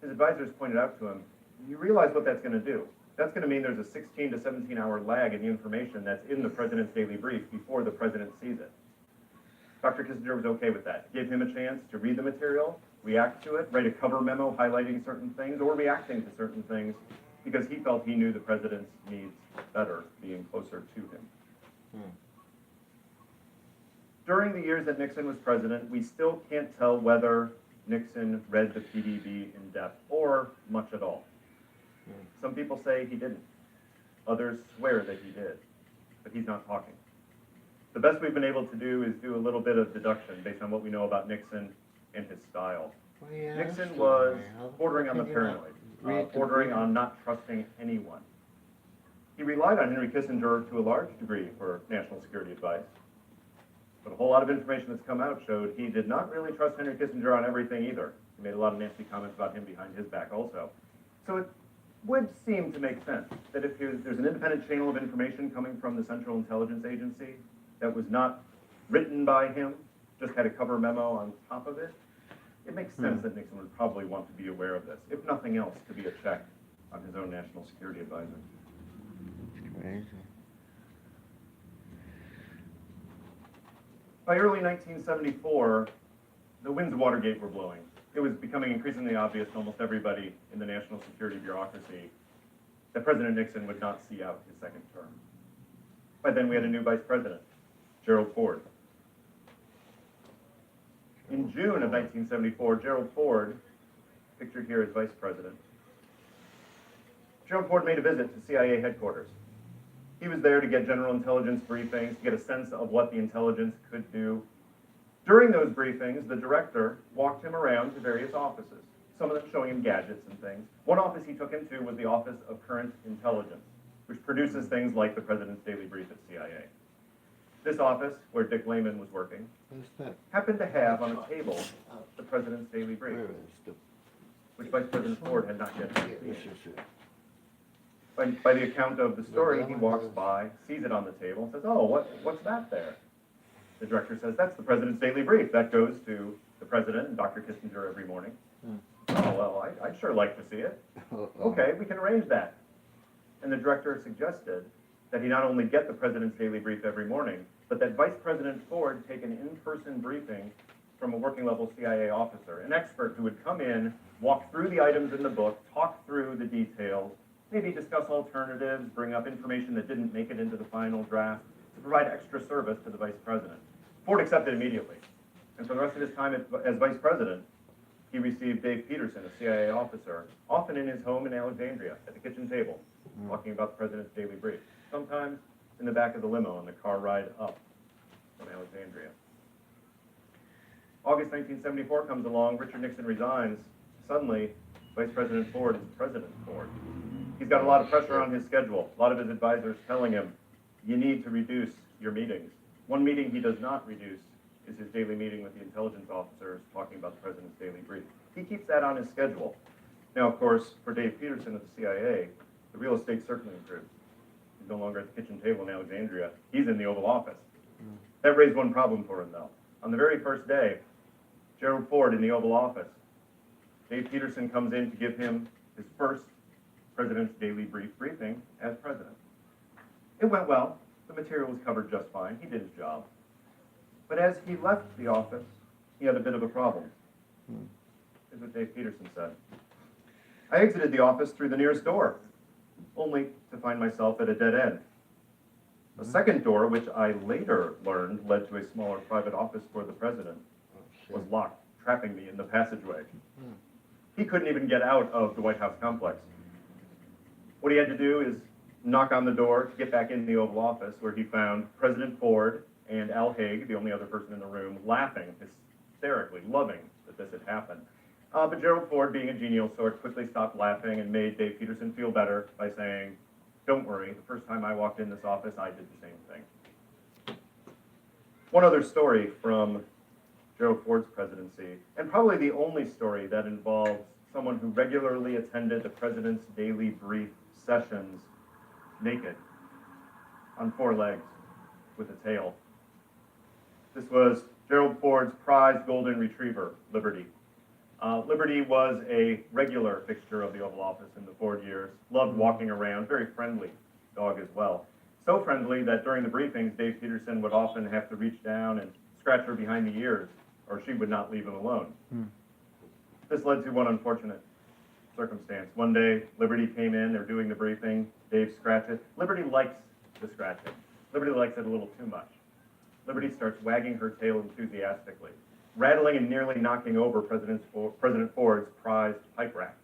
His advisors pointed out to him, you realize what that's going to do. That's going to mean there's a 16 to 17 hour lag in the information that's in the president's daily brief before the president sees it. Dr. Kissinger was okay with that. Gave him a chance to read the material, react to it, write a cover memo highlighting certain things or reacting to certain things, because he felt he knew the president's needs better, being closer to him. During the years that Nixon was president, we still can't tell whether Nixon read the PDB in depth or much at all. Some people say he didn't. Others swear that he did, but he's not talking. The best we've been able to do is do a little bit of deduction based on what we know about Nixon and his style. Nixon was bordering on the paranoid, bordering on not trusting anyone. He relied on Henry Kissinger to a large degree for national security advice. But a whole lot of information that's come out showed he did not really trust Henry Kissinger on everything either. He made a lot of nasty comments about him behind his back also. So it would seem to make sense that if there's an independent channel of information coming from the Central Intelligence Agency that was not written by him, just had a cover memo on top of it, it makes sense that Nixon would probably want to be aware of this, if nothing else, to be a check on his own national security advisor. Crazy. By early 1974, the winds of Watergate were blowing. It was becoming increasingly obvious to almost everybody in the national security bureaucracy that President Nixon would not see out his second term. By then, we had a new vice president, Gerald Ford. In June of 1974, Gerald Ford, pictured here as vice president, Gerald Ford made a visit to CIA headquarters. He was there to get general intelligence briefings, to get a sense of what the intelligence could do. During those briefings, the director walked him around to various offices, some of them showing him gadgets and things. One office he took him to was the Office of Current Intelligence, which produces things like the President's Daily Brief at CIA. This office, where Dick Layman was working, happened to have on a table the President's Daily Brief, which Vice President Ford had not yet seen. By the account of the story, he walks by, sees it on the table, and says, "Oh, what's that there?" The director says, "That's the President's Daily Brief. That goes to the President and Dr. Kissinger every morning." "Oh, well, I'd sure like to see it." "Okay, we can arrange that." And the director suggested that he not only get the President's Daily Brief every morning, but that Vice President Ford take an in-person briefing from a working-level CIA officer, an expert who would come in, walk through the items in the book, talk through the details, maybe discuss alternatives, bring up information that didn't make it into the final draft, to provide extra service to the Vice President. Ford accepted immediately. And for the rest of his time as Vice President, he received Dave Peterson, a CIA officer, often in his home in Alexandria, at the kitchen table, talking about the President's Daily Brief, sometimes in the back of the limo on the car ride up from Alexandria. August 1974 comes along, Richard Nixon resigns. Suddenly, Vice President Ford is President Ford. He's got a lot of pressure on his schedule, a lot of his advisors telling him, you need to reduce your meetings. One meeting he does not reduce is his daily meeting with the intelligence officers talking about the President's Daily Brief. He keeps that on his schedule. Now, of course, for Dave Peterson of the CIA, the real estate certainly improved. He's no longer at the kitchen table in Alexandria. He's in the Oval Office. That raised one problem for him, though. On the very first day, Gerald Ford in the Oval Office, Dave Peterson comes in to give him his first President's Daily Brief briefing as president. It went well. The material was covered just fine. He did his job. But as he left the office, he had a bit of a problem. Here's what Dave Peterson said. I exited the office through the nearest door, only to find myself at a dead end. A second door, which I later learned led to a smaller private office for the president, was locked, trapping me in the passageway. He couldn't even get out of the White House complex. What he had to do is knock on the door to get back in the Oval Office, where he found President Ford and Al Haig, the only other person in the room, laughing hysterically, loving that this had happened. But Gerald Ford, being a genial sort, quickly stopped laughing and made Dave Peterson feel better by saying, don't worry, the first time I walked in this office, I did the same thing. One other story from Gerald Ford's presidency, and probably the only story that involves someone who regularly attended the President's Daily Brief sessions naked, on four legs, with a tail. This was Gerald Ford's prized golden retriever, Liberty. Liberty was a regular fixture of the Oval Office in the Ford years, loved walking around, very friendly dog as well. So friendly that during the briefings, Dave Peterson would often have to reach down and scratch her behind the ears, or she would not leave him alone. This led to one unfortunate circumstance. One day, Liberty came in, they're doing the briefing, Dave scratched it. Liberty likes the scratching. Liberty likes it a little too much. Liberty starts wagging her tail enthusiastically, rattling and nearly knocking over President Ford's prized pipe rack.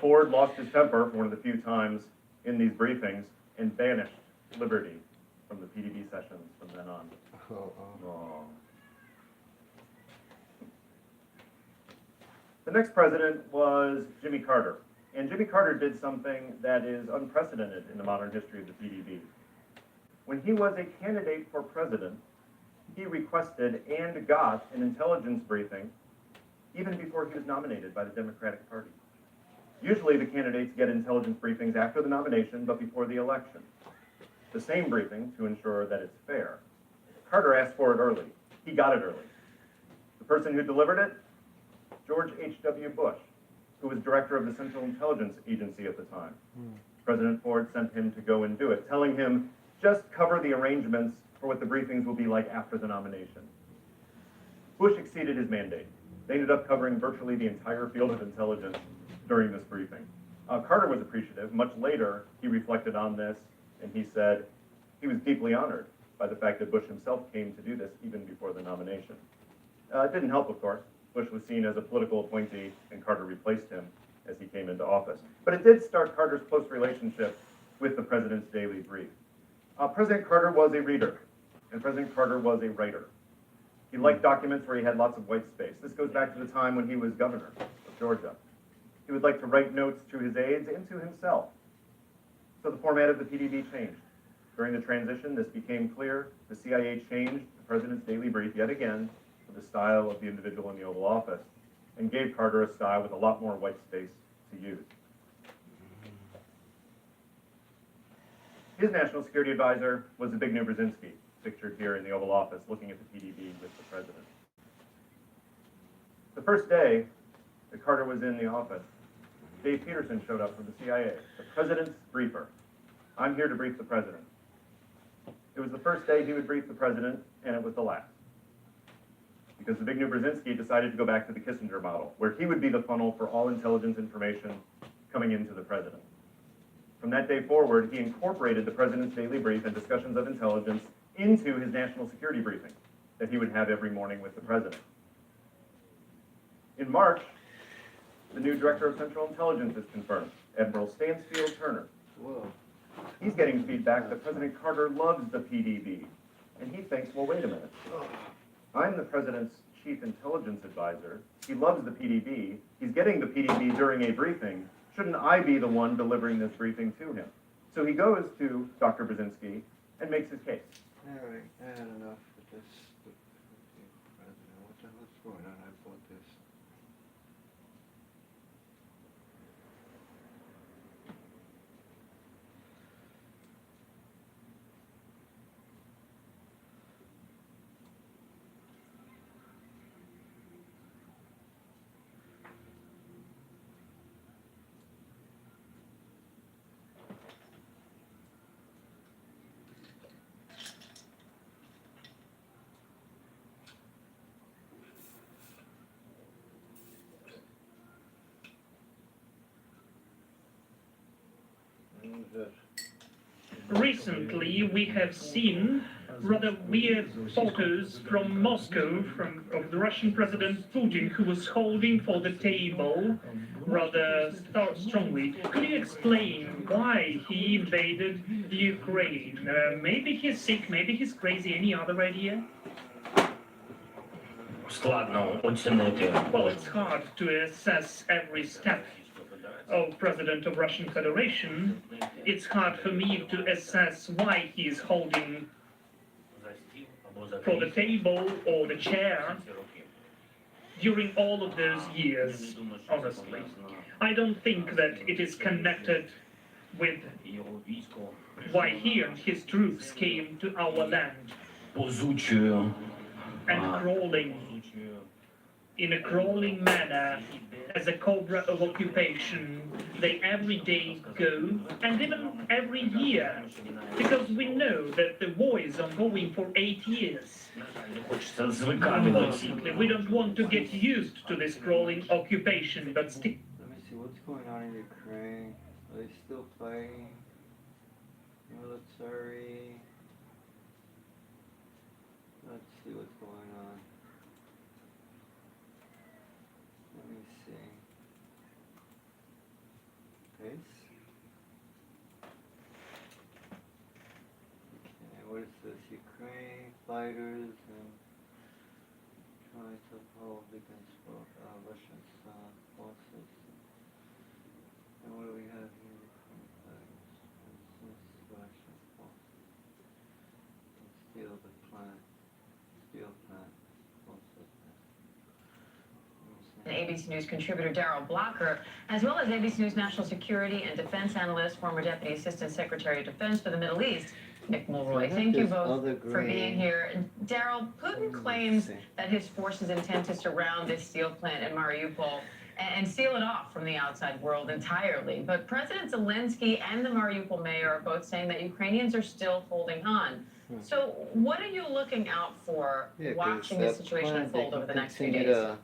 Ford lost his temper for one of the few times in these briefings and banished Liberty from the PDB sessions from then on. Oh. The next president was Jimmy Carter. And Jimmy Carter did something that is unprecedented in the modern history of the PDB. When he was a candidate for president, he requested and got an intelligence briefing even before he was nominated by the Democratic Party. Usually the candidates get intelligence briefings after the nomination, but before the election. The same briefing to ensure that it's fair. Carter asked for it early. He got it early. The person who delivered it, George H.W. Bush, who was director of the Central Intelligence Agency at the time. President Ford sent him to go and do it, telling him, just cover the arrangements for what the briefings will be like after the nomination. Bush exceeded his mandate. They ended up covering virtually the entire field of intelligence during this briefing. Carter was appreciative. Much later, he reflected on this, and he said he was deeply honored by the fact that Bush himself came to do this even before the nomination. It didn't help, of course. Bush was seen as a political appointee, and Carter replaced him as he came into office. But it did start Carter's close relationship with the president's daily brief. President Carter was a reader, and President Carter was a writer. He liked documents where he had lots of white space. This goes back to the time when he was governor of Georgia. He would like to write notes to his aides and to himself. So the format of the PDB changed. During the transition, this became clear. The CIA changed the president's daily brief yet again to the style of the individual in the Oval Office and gave Carter a style with a lot more white space to use. His national security advisor was Zbigniew Brzezinski, pictured here in the Oval Office, looking at the PDB with the president. The first day that Carter was in the office, Dave Peterson showed up from the CIA, the president's briefer. I'm here to brief the president. It was the first day he would brief the president, and it was the last. Because Zbigniew Brzezinski decided to go back to the Kissinger model, where he would be the funnel for all intelligence information coming into the president. From that day forward, he incorporated the president's daily brief and discussions of intelligence into his national security briefing that he would have every morning with the president. In March, the new director of Central Intelligence is confirmed, Admiral Stansfield Turner. Whoa. He's getting feedback that President Carter loves the PDB, and he thinks, well, wait a minute. I'm the president's chief intelligence advisor. He loves the PDB. He's getting the PDB during a briefing. Shouldn't I be the one delivering this briefing to him? So he goes to Dr. Brzezinski and makes his case. All right, I had enough with this. President, what the hell's going on? I bought this. Recently, we have seen rather weird photos from Moscow of the Russian President Putin, who was holding for the table rather strongly. Could you explain why he invaded the Ukraine? Maybe he's sick, maybe he's crazy. Any other idea? Well, it's hard to assess every step of President of Russian Federation. It's hard for me to assess why he's holding for the table or the chair during all of those years, honestly. I don't think that it is connected with why he and his troops came to our land and crawling in a crawling manner as a cobra of occupation. They every day go, and even every year, because we know that the war is ongoing for 8 years. Unfortunately, we don't want to get used to this crawling occupation, but still. Let me see what's going on in Ukraine. Are they still fighting? Military. Let's see what's going on. Let me see. what is this? Ukraine fighters and trying to hold against Russian forces. And what do we have here? Ukraine fighters resist Russian forces and steal the plant. Steel plant. ABC News contributor Daryl Blocker, as well as ABC News national security and defense analyst, former Deputy Assistant Secretary of Defense for the Middle East, Nick Mulroy. Thank you both for being here. Daryl, Putin claims that his forces intend to surround this steel plant in Mariupol and seal it off from the outside world entirely. But President Zelensky and the Mariupol mayor are both saying that Ukrainians are still holding on. So what are you looking out for watching this situation unfold over the next few days?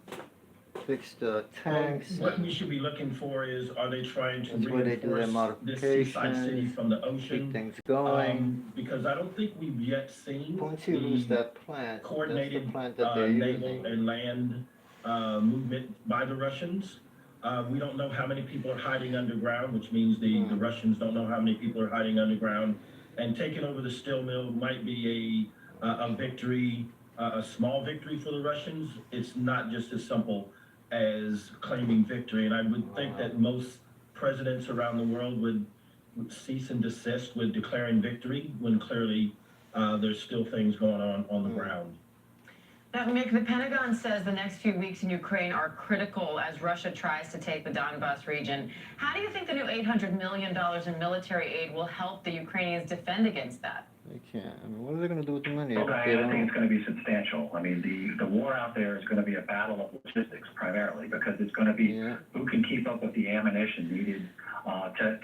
Fix the tanks. What we should be looking for is, are they trying to That's where they do their reinforce this seaside city modifications, from the keep ocean? things going. Because I don't think we've yet seen Once you lose the that plant, coordinated that's the plant that they're naval using. and land movement by the Russians. We don't know how many people are hiding underground, which means the Russians don't know how many people are hiding underground. And taking over the steel mill might be a victory, a small victory for the Russians. It's not just as simple as claiming victory. And I would think that most presidents around the world would cease and desist with declaring victory when clearly there's still things going on the ground. Now, Mick, the Pentagon says the next few weeks in Ukraine are critical as Russia tries to take the Donbas region. How do you think the new $800 million in military aid will help the Ukrainians defend against that? They can't. I mean, what are they going to do with the money? Well, They Diane, I think don't- it's going to be substantial. I mean, the war out there is going to be a battle of logistics primarily, because it's going to be who can keep up with the ammunition needed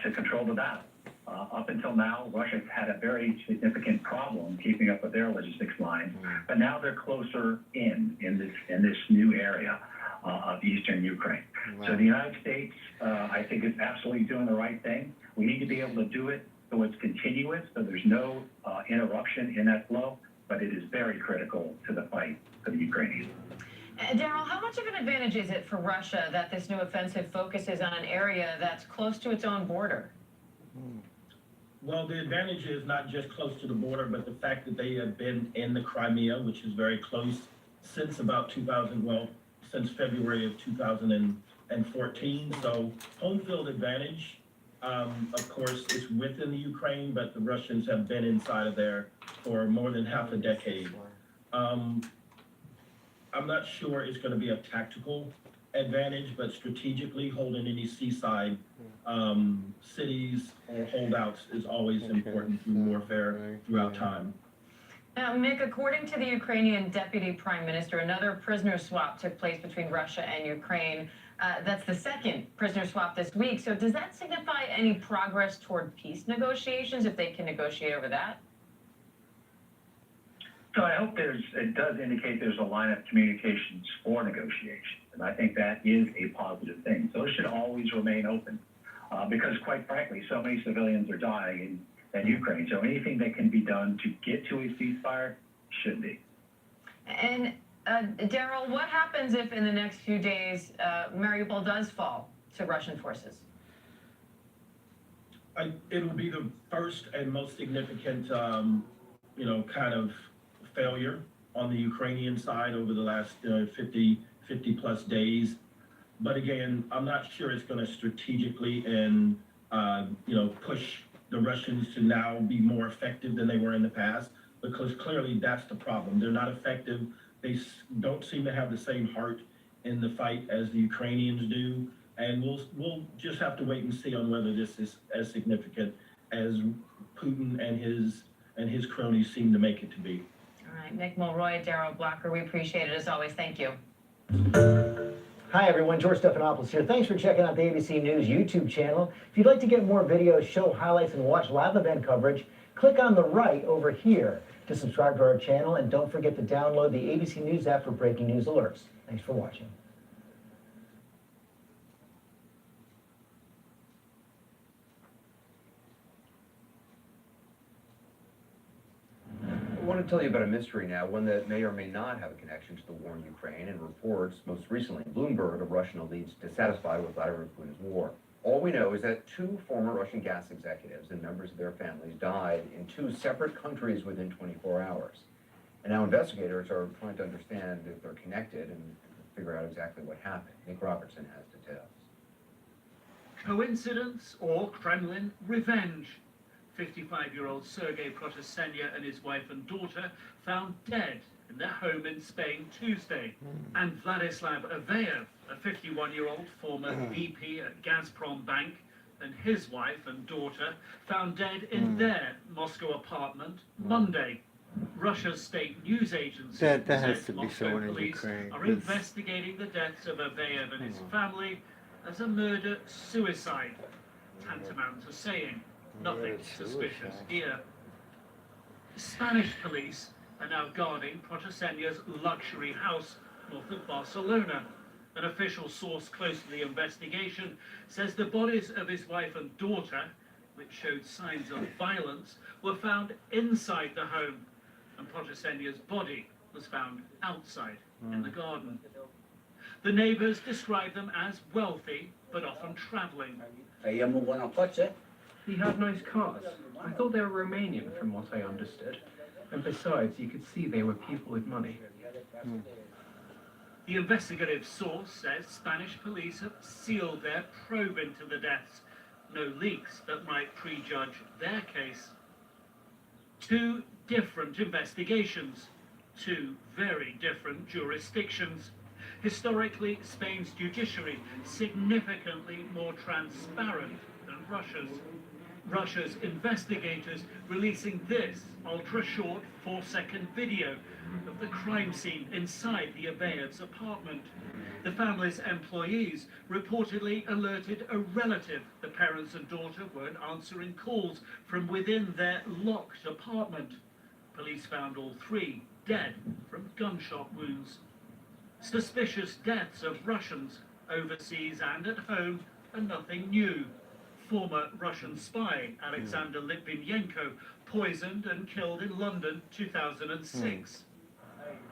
to control the battle. Up until now, Russia had a very significant problem keeping up with their logistics lines, but now they're closer in this new area of eastern Ukraine. So the United States, I think, is absolutely doing the right thing. We need to be able to do it so it's continuous, so there's no interruption in that flow, but it is very critical to the fight for the Ukrainians. Daryl, how much of an advantage is it for Russia that this new offensive focuses on an area that's close to its own border? Well, the advantage is not just close to the border, but the fact that they have been in the Crimea, which is very close, since about since February of 2014. So home field advantage, of course, is within the Ukraine, but the Russians have been inside of there for more than half a decade. I'm not sure it's going to be a tactical advantage, but strategically holding any seaside cities or holdouts is always important through warfare throughout time. Now, Mick, according to the Ukrainian Deputy Prime Minister, another prisoner swap took place between Russia and Ukraine. That's the second prisoner swap this week. So does that signify any progress toward peace negotiations, if they can negotiate over that? So I hope it does indicate there's a line of communications for negotiation. And I think that is a positive thing. Those should always remain open because, quite frankly, so many civilians are dying in Ukraine. So anything that can be done to get to a ceasefire should be. And Daryl, what happens if in the next few days Mariupol does fall to Russian forces? It'll be the first and most significant, kind of failure on the Ukrainian side over the last 50 plus days. But again, I'm not sure it's going to strategically and, push the Russians to now be more effective than they were in the past, because clearly that's the problem. They're not effective. They don't seem to have the same heart in the fight as the Ukrainians do. And we'll just have to wait and see on whether this is as significant as Putin and his cronies seem to make it to be. All right, Nick Mulroy, Daryl Blocker, we appreciate it as always. Thank you. Hi everyone, George Stephanopoulos here. Thanks for checking out the ABC News YouTube channel. If you'd like to get more videos, show highlights, and watch live event coverage, click on the right over here to subscribe to our channel, and don't forget to download the ABC News app for breaking news alerts. Thanks for watching. I want to tell you about a mystery now, one that may or may not have a connection to the war in Ukraine, and reports, most recently Bloomberg, of Russian elites dissatisfied with Vladimir Putin's war. All we know is that 2 former Russian gas executives and members of their families died in 2 separate countries within 24 hours. And now investigators are trying to understand if they're connected and figure out exactly what happened. Nick Robertson has details. Coincidence or Kremlin revenge? 55-year-old Sergei Protosenya and his wife and daughter found dead in their home in Spain Tuesday. And Vladislav Aveyev, a 51-year-old former VP at Gazprom Bank, and his wife and daughter found dead in their Moscow apartment Monday. Russia's state news agency That said has to be Moscow someone in police Ukraine. are 'Cause investigating the deaths of Aveyev and his family as a murder-suicide, tantamount to saying nothing suspicious here. Spanish police are now guarding Protosenya's luxury house north of Barcelona. An official source close to the investigation says the bodies of his wife and daughter, which showed signs of violence, were found inside the home, and Protosenya's body was found outside in the garden. The neighbors describe them as wealthy, but often traveling. He had nice cars. I thought they were Romanian from what I understood. And besides, you could see they were people with money. The investigative source says Spanish police have sealed their probe into the deaths. No leaks that might prejudge their case. 2 different investigations, 2 very different jurisdictions. Historically, Spain's judiciary significantly more transparent than Russia's. Russia's investigators releasing this ultra-short 4-second video of the crime scene inside the Aveyev's apartment. The family's employees reportedly alerted a relative the parents and daughter weren't answering calls from within their locked apartment. Police found all 3 dead from gunshot wounds. Suspicious deaths of Russians overseas and at home are nothing new. Former Russian spy Alexander Litvinenko poisoned and killed in London 2006.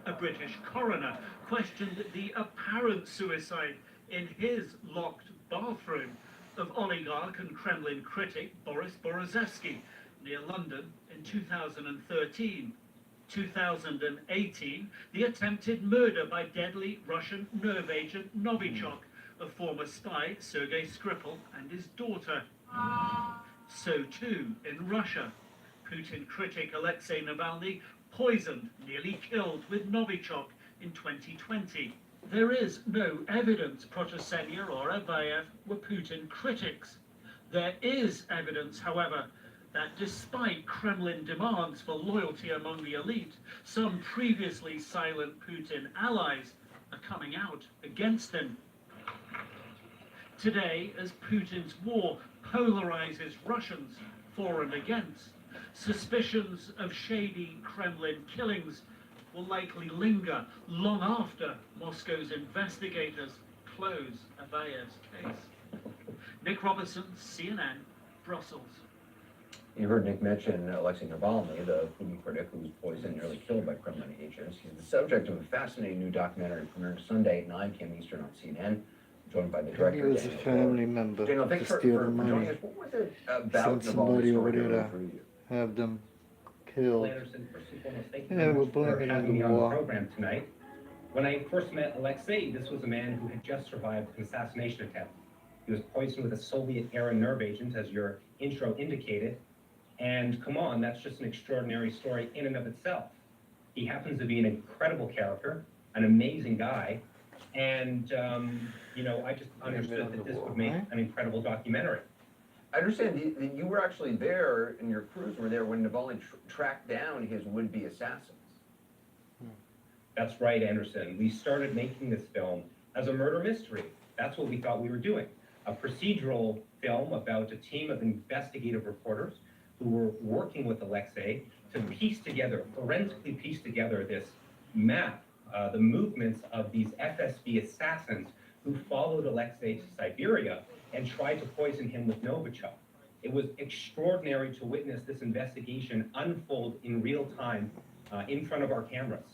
A British coroner questioned the apparent suicide in his locked bathroom of oligarch and Kremlin critic Boris Borozevsky near London in 2013. 2018, the attempted murder by deadly Russian nerve agent Novichok of former spy Sergei Skripal and his daughter. So too in Russia. Putin critic Alexei Navalny poisoned, nearly killed with Novichok in 2020. There is no evidence Protosenya or Aveyev were Putin critics. There is evidence, however, that despite Kremlin demands for loyalty among the elite, some previously silent Putin allies are coming out against him. Today, as Putin's war polarizes Russians for and against, suspicions of shady Kremlin killings will likely linger long after Moscow's investigators close Aveyev's case. Nick Robertson, CNN, Brussels. You heard Nick mention Alexei Navalny, the Putin critic who was poisoned and nearly killed by Kremlin agents. He's the subject of a fascinating new documentary premiering Sunday at 9 p.m. Eastern on CNN, joined by the director. He was a family member Daniel, to thanks for steal the joining money. us. What was it about Sent somebody Navalny's over story there that to drew you? have them killed. Anderson, first and foremost, thank you Yeah, very we're much for blaming it on having me the on the war. program tonight. When I first met Alexei, this was a man who had just survived an assassination attempt. He was poisoned with a Soviet-era nerve agent, as your intro indicated. And come on, that's just an extraordinary story in and of itself. He happens to be an incredible character, an amazing guy, and I just understood that this would make an incredible documentary. I understand that you were actually there, and your crews were there when Navalny tracked down his would-be assassins. That's right, Anderson. We started making this film as a murder mystery. That's what we thought we were doing. A procedural film about a team of investigative reporters who were working with Alexei to forensically piece together this map, the movements of these FSB assassins who followed Alexei to Siberia and tried to poison him with Novichok. It was extraordinary to witness this investigation unfold in real time in front of our cameras.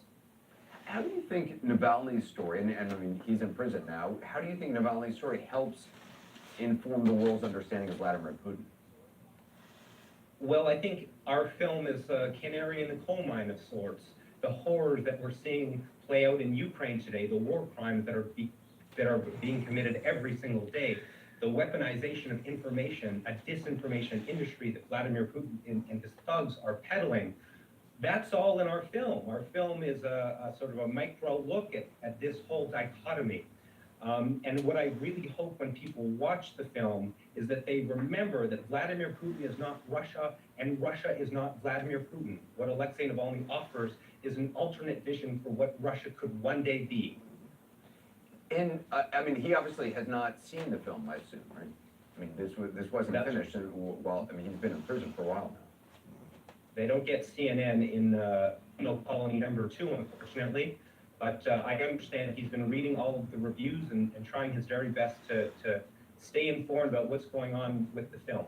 How do you think Navalny's story, and I mean, he's in prison now, how do you think Navalny's story helps inform the world's understanding of Vladimir Putin? Well, I think our film is a canary in the coal mine of sorts. The horrors that we're seeing play out in Ukraine today, the war crimes that are being committed every single day, the weaponization of information, a disinformation industry that Vladimir Putin and his thugs are peddling, that's all in our film. Our film is a sort of a micro look at this whole dichotomy. And what I really hope when people watch the film is that they remember that Vladimir Putin is not Russia, and Russia is not Vladimir Putin. What Alexei Navalny offers is an alternate vision for what Russia could one day be. And, I mean, he obviously has not seen the film, I assume, right? I mean, this wasn't That's finished, well, I mean, he's been in prison for a while now. They don't get CNN in Penal Colony number 2, unfortunately. But I understand he's been reading all of the reviews and trying his very best to stay informed about what's going on with the film.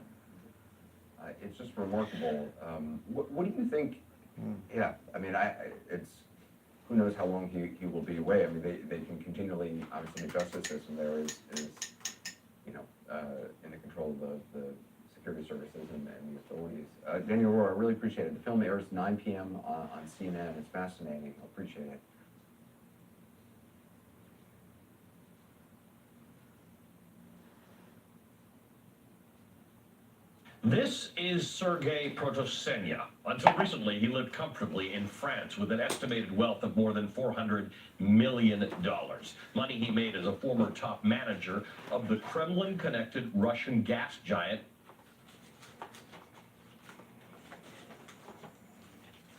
It's just remarkable. What do you think? Yeah, I mean, it's who knows how long he will be away. I mean, they can continually, obviously, the justice system there is you know, in the control of the security services and the authorities. Daniel Rohr, I really appreciate it. The film airs 9 p.m. on CNN. It's fascinating. I appreciate it. This is Sergei Protosenya. Until recently, he lived comfortably in France with an estimated wealth of more than $400 million. Money he made as a former top manager of the Kremlin-connected Russian gas giant.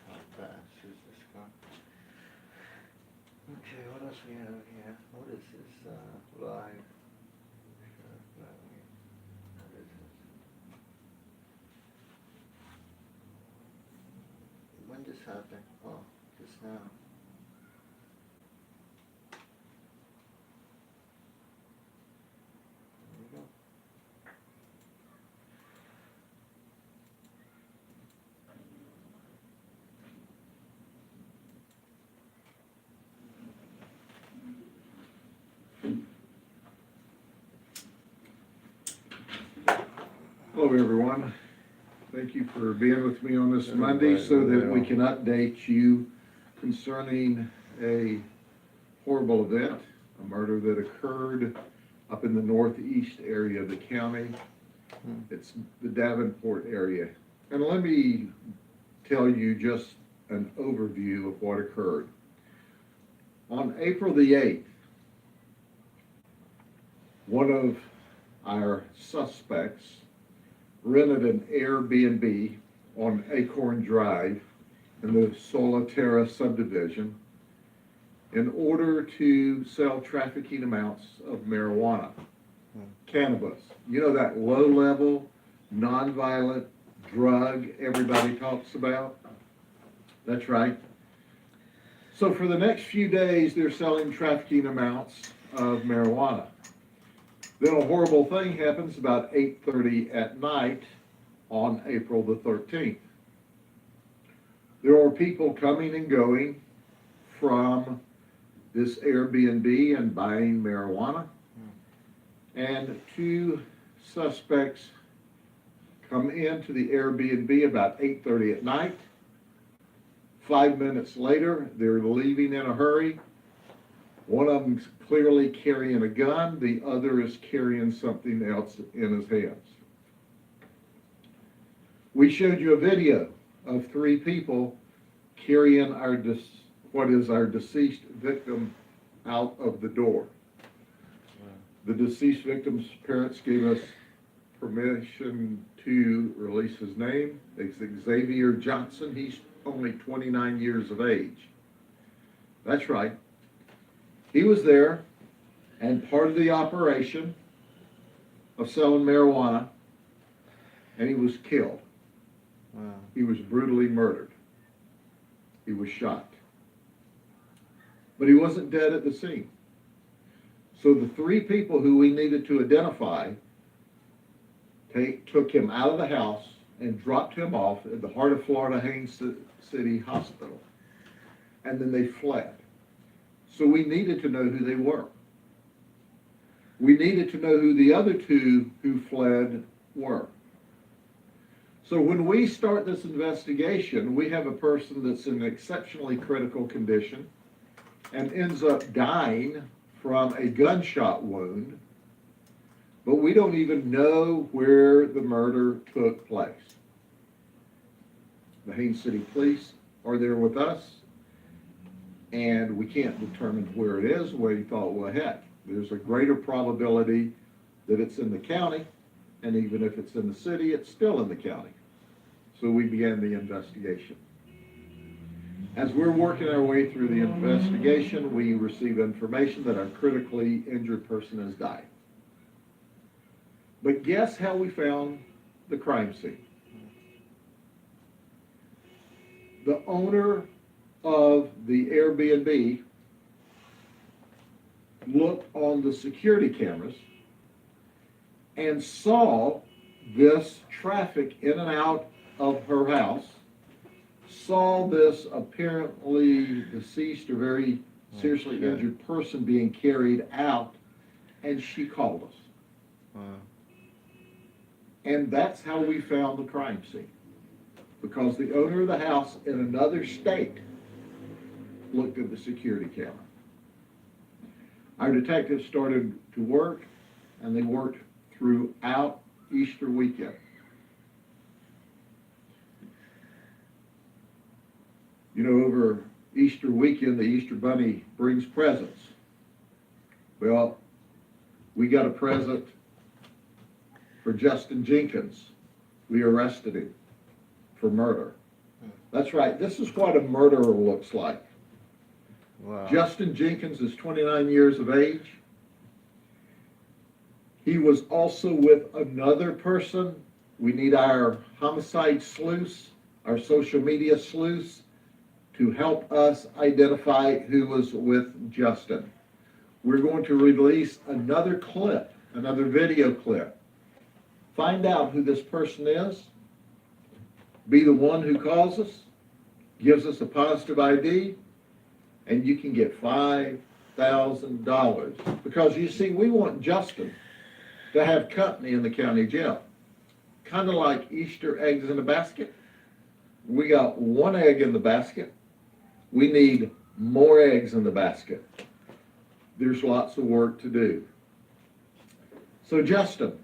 How fast is this going? Okay, what else we have here? What is this? Live. What is this? When this happened? Oh, just now. There we go. Hello, everyone. Thank you for being with me on this Monday so that we can update you concerning a horrible event, a murder that occurred up in the northeast area of the county. It's the Davenport area. And let me tell you just an overview of what occurred. On April the 8th, one of our suspects rented an Airbnb on Acorn Drive in the Solitaire subdivision in order to sell trafficking amounts of marijuana, cannabis. You know, that low-level, non-violent drug everybody talks about? That's right. So for the next few days, they're selling trafficking amounts of marijuana. Then a horrible thing happens about 8:30 at night on April the 13th. There are people coming and going from this Airbnb and buying marijuana. And 2 suspects come into the Airbnb about 8:30 at night. 5 minutes later, they're leaving in a hurry. One of them's clearly carrying a gun, the other is carrying something else in his hands. We showed you a video of 3 people carrying what is our deceased victim out of the door. The deceased victim's parents gave us permission to release his name. It's Xavier Johnson. He's only 29 years of age. That's right. He was there and part of the operation of selling marijuana, and he was killed. Wow. He was brutally murdered. He was shot. But he wasn't dead at the scene. So the 3 people who we needed to identify took him out of the house and dropped him off at the heart of Florida Haines City Hospital. And then they fled. So we needed to know who they were. We needed to know who the other two who fled were. So when we start this investigation, we have a person that's in exceptionally critical condition and ends up dying from a gunshot wound, but we don't even know where the murder took place. The Haines City Police are there with us, and we can't determine where it is. We thought, well, heck, there's a greater probability that it's in the county, and even if it's in the city, it's still in the county. So we began the investigation. As we're working our way through the investigation, we receive information that a critically injured person has died. But guess how we found the crime scene? The owner of the Airbnb looked on the security cameras and saw this traffic in and out of her house, saw this apparently deceased or very seriously injured person being carried out, and she called us. Wow. And that's how we found the crime scene. Because the owner of the house in another state looked at the security camera. Our detectives started to work, and they worked throughout Easter weekend. You know, over Easter weekend, the Easter Bunny brings presents. Well, we got a present for Justin Jenkins. We arrested him for murder. That's right, this is what a murderer looks like. Wow. Justin Jenkins is 29 years of age. He was also with another person. We need our homicide sleuths, our social media sleuths, to help us identify who was with Justin. We're going to release another clip, another video clip. Find out who this person is. Be the one who calls us, gives us a positive ID, and you can get $5,000. Because you see, we want Justin to have company in the county jail. Kind of like Easter eggs in a basket. We got one egg in the basket. We need more eggs in the basket. There's lots of work to do. So Justin,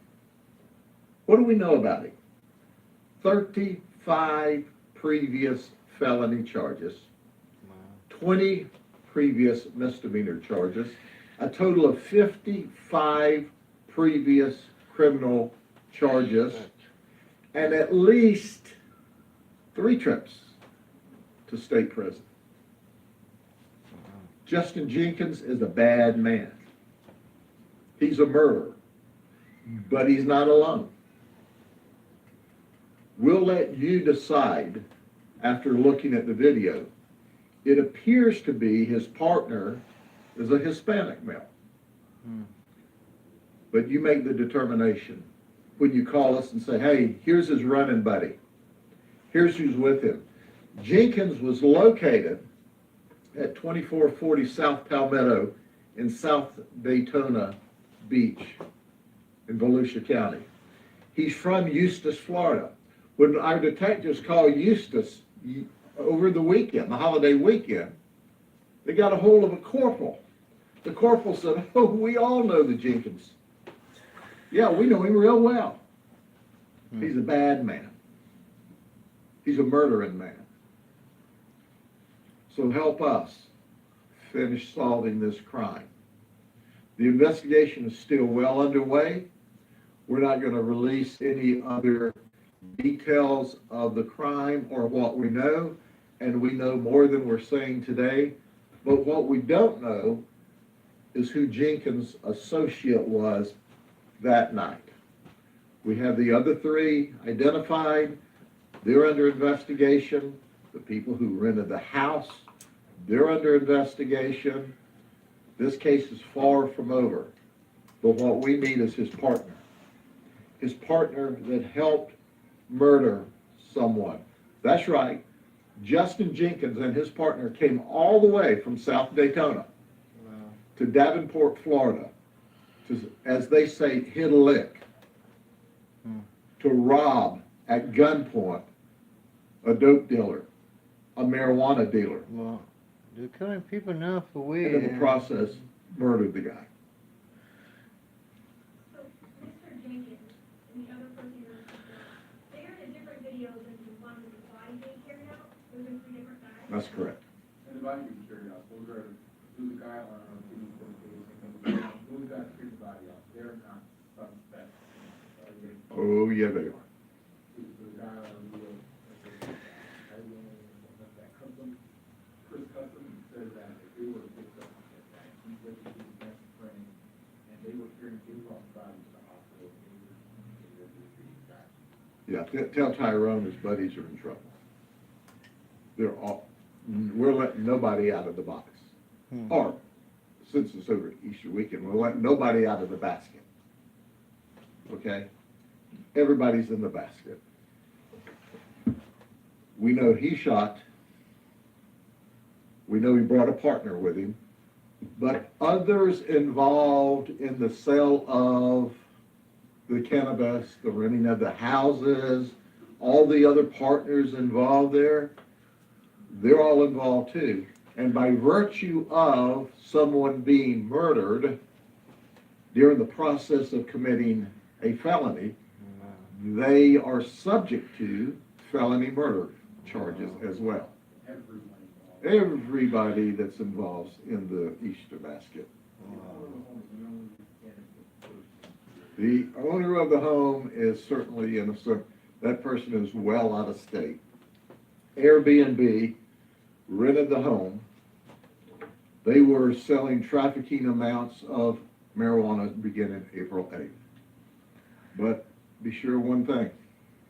what do we know about him? 35 previous felony charges, 20 previous misdemeanor charges, a total of 55 previous criminal charges, and at least 3 trips to state prison. Justin Jenkins is a bad man. He's a murderer, but he's not alone. We'll let you decide after looking at the video. It appears to be his partner is a Hispanic male. But you make the determination when you call us and say, hey, here's his running buddy. Here's who's with him. Jenkins was located at 2440 South Palmetto in South Daytona Beach in Volusia County. He's from Eustis, Florida. When our detectives called Eustis over the weekend, the holiday weekend, they got a hold of a corporal. The corporal said, oh, we all know the Jenkins. Yeah, we know him real well. He's a bad man. He's a murdering man. So help us finish solving this crime. The investigation is still well underway. We're not going to release any other details of the crime or what we know, and we know more than we're saying today. But what we don't know is who Jenkins' associate was that night. We have the other 3 identified. They're under investigation. The people who rented the house, they're under investigation. This case is far from over. But what we need is his partner. His partner that helped murder someone. That's right. Justin Jenkins and his partner came all the way from South Daytona to Davenport, Florida, to, as they say, hit a lick, to rob at gunpoint a dope dealer, a marijuana dealer, Well, they're killing people now for weed. and in the process, murdered the guy. So, Mr. Jenkins and the other person you're they are in different videos and one with the body being carried out. Those are three different guys. That's correct. And the body being carried out, those are, who's the guy on who's got the body off, they're not suspects. Oh, yeah, they are. The guy on the, Chris Custom said that they were picked up, he said he was next train, and they were carrying his body to the hospital. Yeah, tell Tyrone his buddies are in trouble. They're all, we're letting nobody out of the box. Or, since it's over Easter weekend, we're letting nobody out of the basket. Okay? Everybody's in the basket. We know he shot. We know he brought a partner with him. But others involved in the sale of the cannabis, the renting of the houses, all the other partners involved there, they're all involved too. And by virtue of someone being murdered during the process of committing a felony, they are subject to felony murder charges as well. Everybody that's involved in the Easter basket. The owner of the home is certainly innocent. That person is well out of state. Airbnb rented the home. They were selling trafficking amounts of marijuana beginning April 8th. But be sure one thing,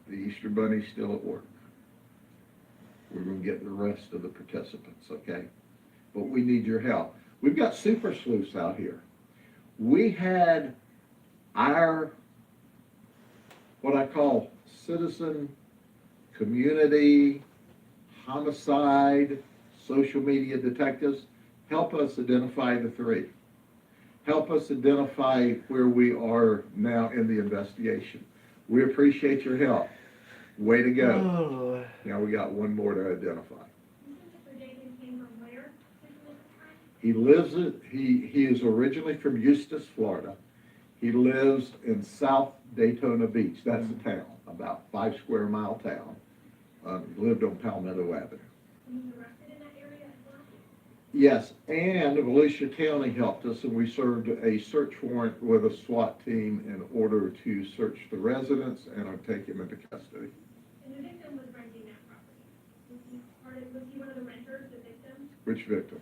the Easter Bunny's still at work. We're going to get the rest of the participants, okay? But we need your help. We've got super sleuths out here. We had our, what I call citizen, community, homicide, social media detectives, help us identify the three. Help us identify where we are now in the investigation. We appreciate your help. Way to go. Oh. Now we got one more to identify. He lives, he is originally from Eustis, Florida. He lives in South Daytona Beach. That's the town, about 5 square mile town. He lived on Palmetto Avenue. Yes, and Volusia County helped us, and we served a search warrant with a SWAT team in order to search the residence and take him into custody. And the victim was renting that property. Was he one of the renters, the victim? Which victim?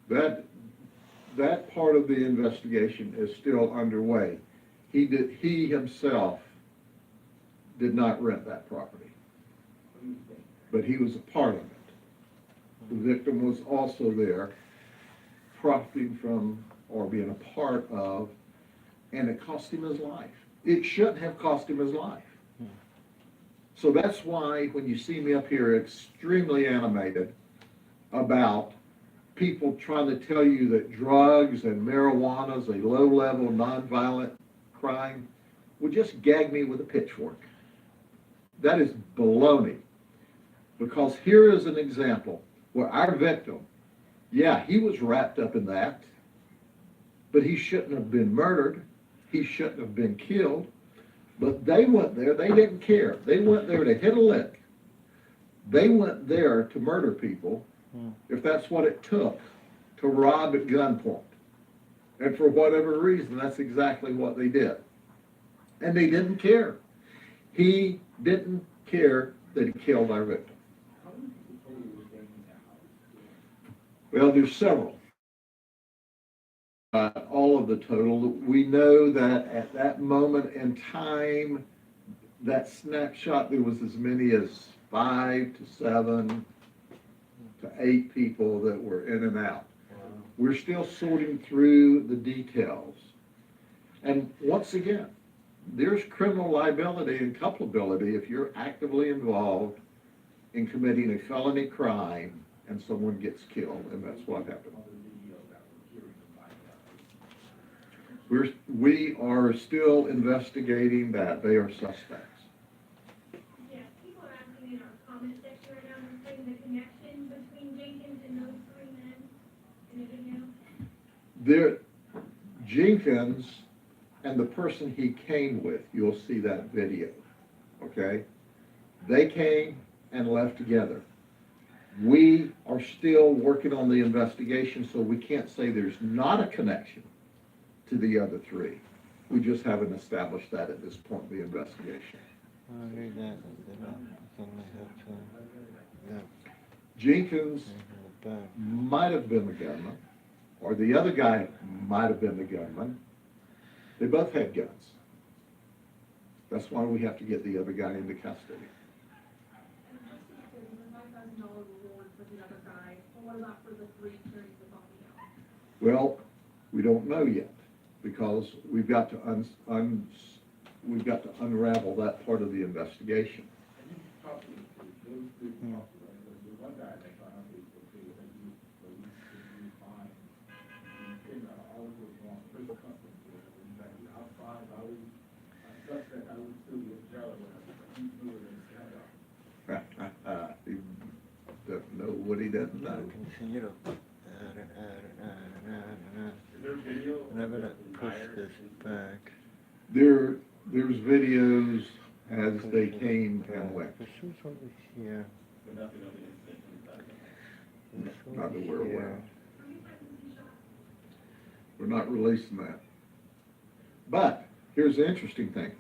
The That part of the investigation is still underway. He himself did not rent that property, but he was a part of it. The victim was also there, profiting from or being a part of, and it cost him his life. It shouldn't have cost him his life. So that's why when you see me up here extremely animated about people trying to tell you that drugs and marijuana is a low-level, nonviolent crime, will just gag me with a pitchfork. That is baloney. Because here is an example where our victim, yeah, he was wrapped up in that, but he shouldn't have been murdered. He shouldn't have been killed. But they went there, they didn't care. They went there to hit a lick. They went there to murder people, if that's what it took, to rob at gunpoint. And for whatever reason, that's exactly what they did. And they didn't care. He didn't care that he killed our victim. Well, there's several. All of the total. We know that at that moment in time, that snapshot, there was as many as 5 to 7 to 8 people that were in and out. We're still sorting through the details. And once again, there's criminal liability and culpability if you're actively involved in committing a felony crime and someone gets killed, and that's what happened. We are still investigating that. They are suspects. Yeah, people are asking in our comment section right now, they're saying the connection between Jenkins and those three men in the video. Jenkins and the person he came with, you'll see that video, okay? They came and left together. We are still working on the investigation, so we can't say there's not a connection to the other three. We just haven't established that at this point in the investigation. Jenkins might have been the gunman, or the other guy might have been the gunman. They both had guns. That's why we have to get the other guy into custody. Well, we don't know yet, because we've got to unravel that part of the investigation. He doesn't know what he doesn't know. Continue to and I'm gonna push this back. There's videos as they came and went. This is over here. Not that we're aware of. We're not releasing that. But here's the interesting thing.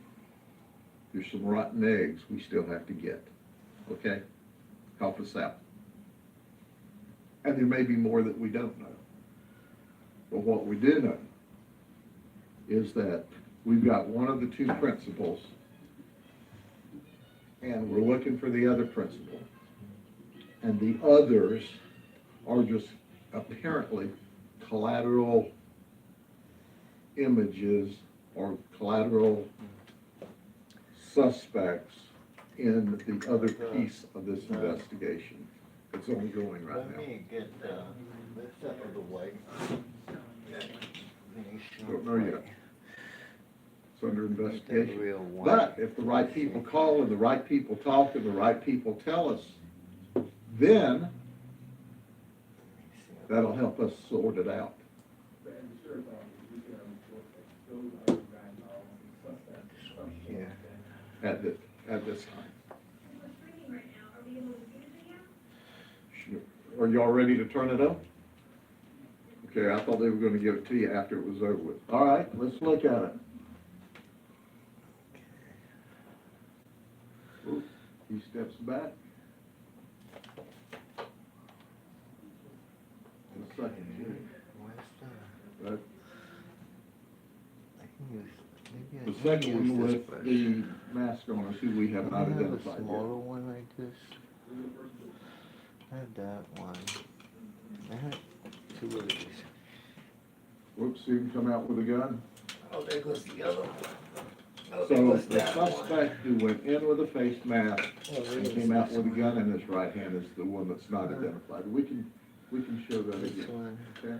There's some rotten eggs we still have to get. Okay? Help us out. And there may be more that we don't know. But what we do know is that we've got one of the two principals, and we're looking for the other principal. And the others are just apparently collateral images or collateral suspects in the other piece of this investigation that's ongoing right now. Let me get this out of the way. Don't know yet. It's under investigation. But if the right people call and the right people talk and the right people tell us, then that'll help us sort it out. Yeah. At this time. Sure. Are y'all ready to turn it on? Okay, I thought they were gonna give it to you after it was over with. All right, let's look at it. Ooh, he steps back. A second here. Right. The second one with the mask on is who we have not identified a yet. smaller one like this. I had that one. I had two of these. Whoops, see him come out with a gun? Oh, there goes the other one. Oh, So goes the that suspect who went in with a face mask Oh, there and goes came out this with a one. gun in his right hand is the one that's not identified. We can show that This again. one. Okay?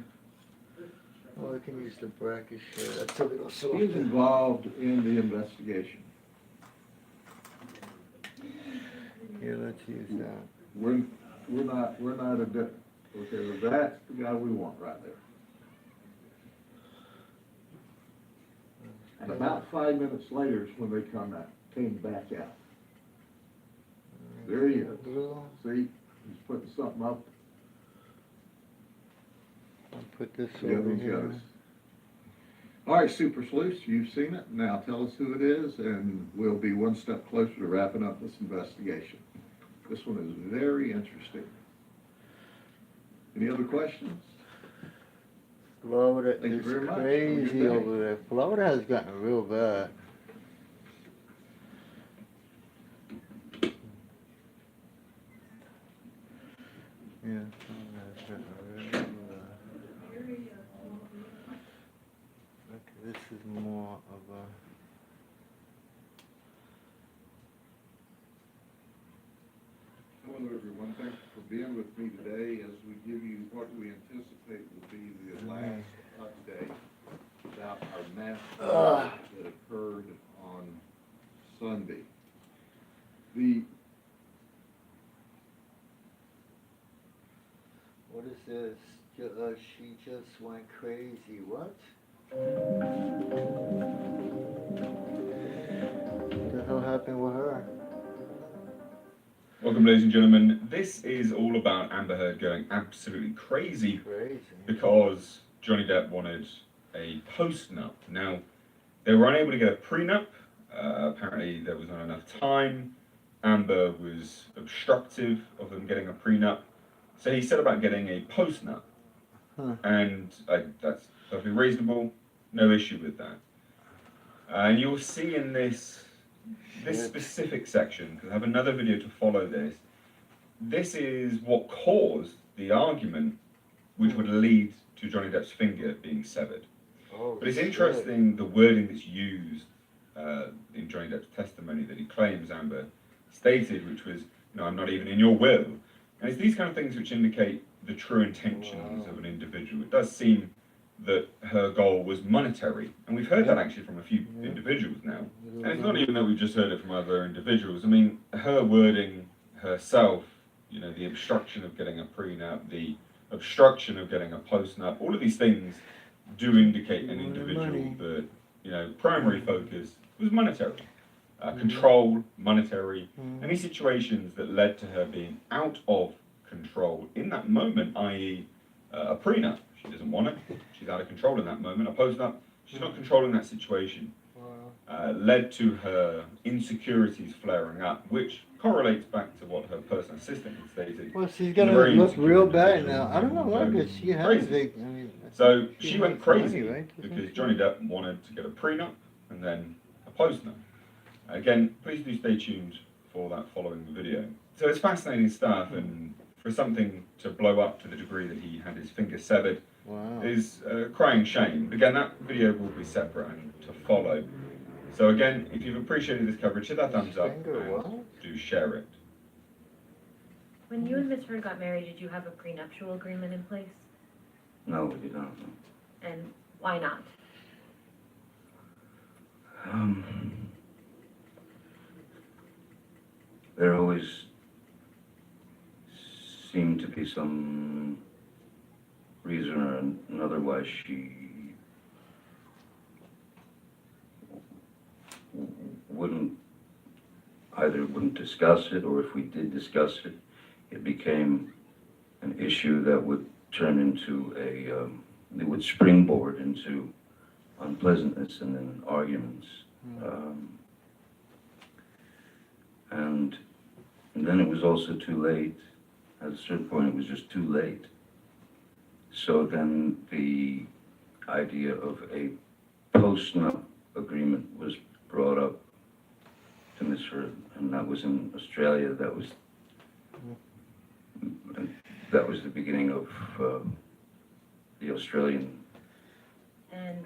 Oh, I can use the bracket share. That's a little softer. He's involved in the investigation. Here, let's use that. We're not okay, well, that's the guy we want right there. And about 5 minutes later is when they came back out. There he is. See, he's putting something up. I'll put this The over other here. goes. All right, Super Sleuths, you've seen it. Now tell us who it is, and we'll be one step closer to wrapping up this investigation. This one is very interesting. Any other questions? Florida Thank you is very much. Have a good crazy day. over there. Florida has gotten real bad. Yeah, Florida has gotten real bad. Okay, this is more of a. Hello, everyone. Thanks for being with me today as we give you what we anticipate will be the last update about our that occurred on Sunday. What is this? She just went crazy. What? What the hell happened with her? Welcome, ladies and gentlemen. This is all about Amber Heard going absolutely crazy because Johnny Depp wanted a post-nup. Now, they were unable to get a prenup. Apparently, there was not enough time. Amber was obstructive of them getting a prenup. So he set about getting a post-nup. And that's perfectly reasonable. No issue with that. And you'll see in this specific section, because I have another video to follow this, this is what caused the argument which would lead to Johnny Depp's finger being severed. But it's interesting the wording that's used in Johnny Depp's testimony that he claims Amber stated, which was, I'm not even in your will. And it's these kind of things which indicate the true intentions of an individual. It does seem that her goal was monetary. And we've heard that actually from a few individuals now. And it's not even that we've just heard it from other individuals. I mean, her wording herself, the obstruction of getting a prenup, the obstruction of getting a postnup, all of these things do indicate an individual that, primary focus was monetary. Control, monetary, any situations that led to her being out of control in that moment, i.e. A prenup. She doesn't want it. She's out of control in that moment. A post-nup, she's not controlling that situation. Led to her insecurities flaring up, which correlates back to what her personal assistant had stated. Well, she's gonna look real bad now. I don't know why, because she has So she went crazy money, right? because Johnny Depp wanted to get a prenup and then a post-nup. Again, please do stay tuned for that following video. So it's fascinating stuff, and for something to blow up to the degree that he had his finger severed is crying shame. But again, that video will be separate and to follow. So again, if you've appreciated this coverage, hit that thumbs up and do share it. When you and Miss Heard got married, did you have a prenuptial agreement in place? No, we did not. And why not? There always seemed to be some reason or another why she wouldn't discuss it, or if we did discuss it, it became an issue that would turn into it would springboard into unpleasantness and then arguments. And then it was also too late. At a certain point, it was just too late. So then the idea of a post-nup agreement was brought up to Miss Heard, and that was in Australia. That was the beginning of the Australian. And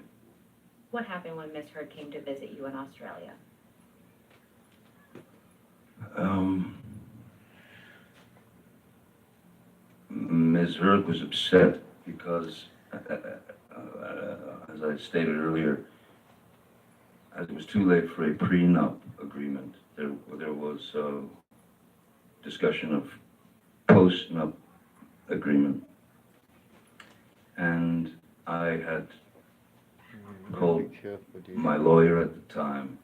what happened when Miss Heard came to visit you in Australia? Ms. Heard was upset because, as I stated earlier, as it was too late for a prenup agreement, there was discussion of post-nup agreement, and I had called my lawyer at the time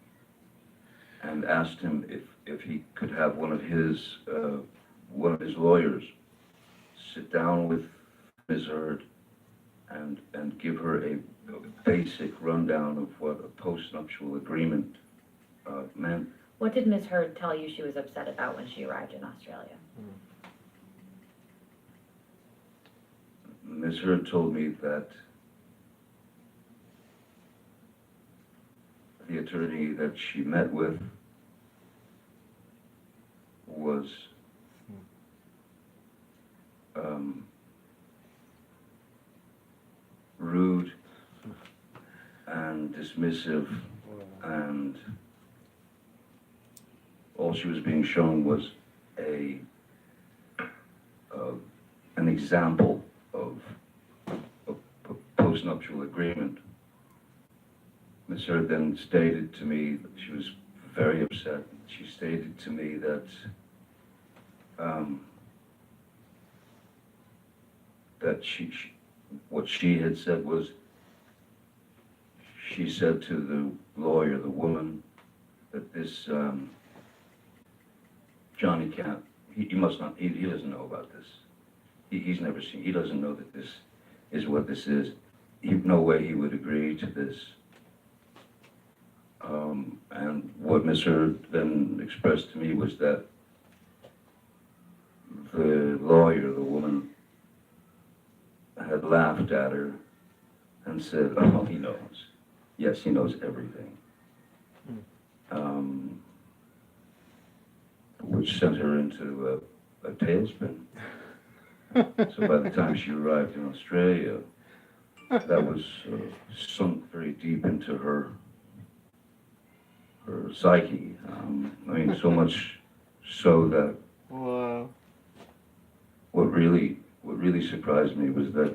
and asked him if he could have one of his lawyers sit down with Ms. Heard and give her a basic rundown of what a postnuptial agreement meant. What did Miss Heard tell you she was upset about when she arrived in Australia? Ms. Heard told me that the attorney that she met with was rude and dismissive, and all she was being shown was an example of a postnuptial agreement. Ms. Hurd then stated to me, she was very upset. She stated to me that that what she had said was, she said to the lawyer, the woman, that this Johnny can't, he must not, he doesn't know about this. He's never seen, he doesn't know that this is what this is. No way he would agree to this. And what Ms. Hurd then expressed to me was that the lawyer, the woman, had laughed at her and said, oh, he knows. Yes, he knows everything. Which sent her into a tailspin. So by the time she arrived in Australia, that was sunk very deep into her psyche. I mean, so much so that Wow. what really surprised me was that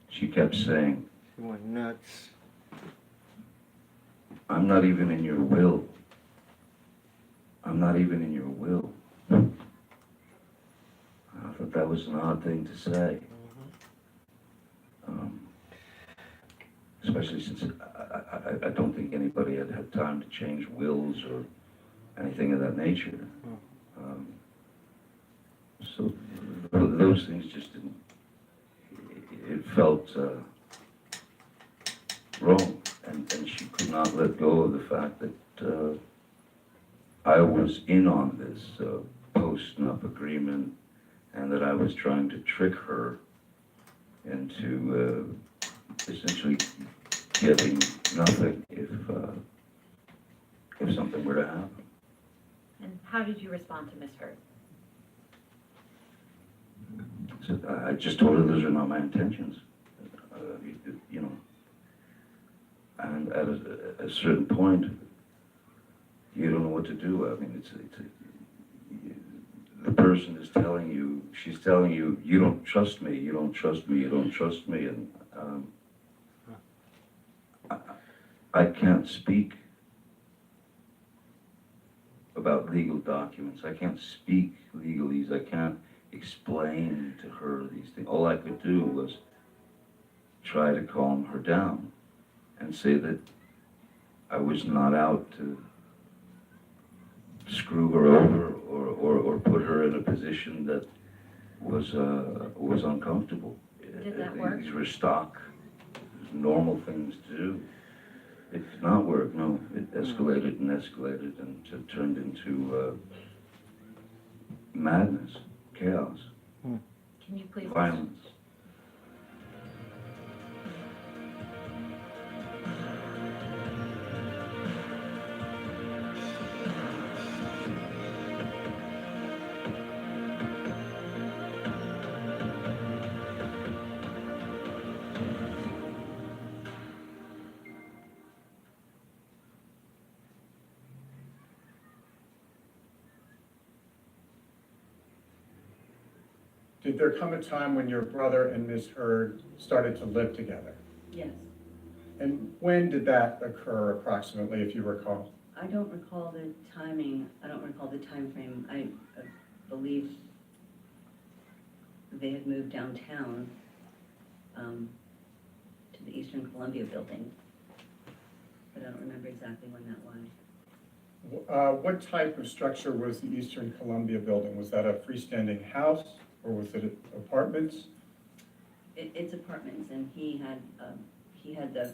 she kept saying, You went nuts. I'm not even in your will. I'm not even in your will. I thought that was an odd thing to say. Especially since I don't think anybody had had time to change wills or anything of that nature. So those things just didn't, it felt wrong. And she could not let go of the fact that I was in on this post-nup agreement, and that I was trying to trick her into essentially getting nothing if something were to happen. And how did you respond to Ms. Hurd? So I just told her those are not my intentions, you know. And at a certain point, you don't know what to do. I mean, the person is telling you, she's telling you, you don't trust me, you don't trust me, you don't trust me, and I can't speak about legal documents. I can't speak legalese. I can't explain to her these things. All I could do was try to calm her down and say that I was not out to screw her over or put her in a position that was uncomfortable. Did that work? These were stock, normal things to do. It did not work, no. It escalated and escalated and it turned into madness, chaos, Can you please? violence. Did there come a time when your brother and Ms. Hurd started to live together? Yes. And when did that occur approximately, if you recall? I don't recall the timing, I don't recall the time frame. I believe they had moved downtown to the Eastern Columbia building, but I don't remember exactly when that was. What type of structure was the Eastern Columbia building? Was that a freestanding house or was it apartments? It's apartments, and he had the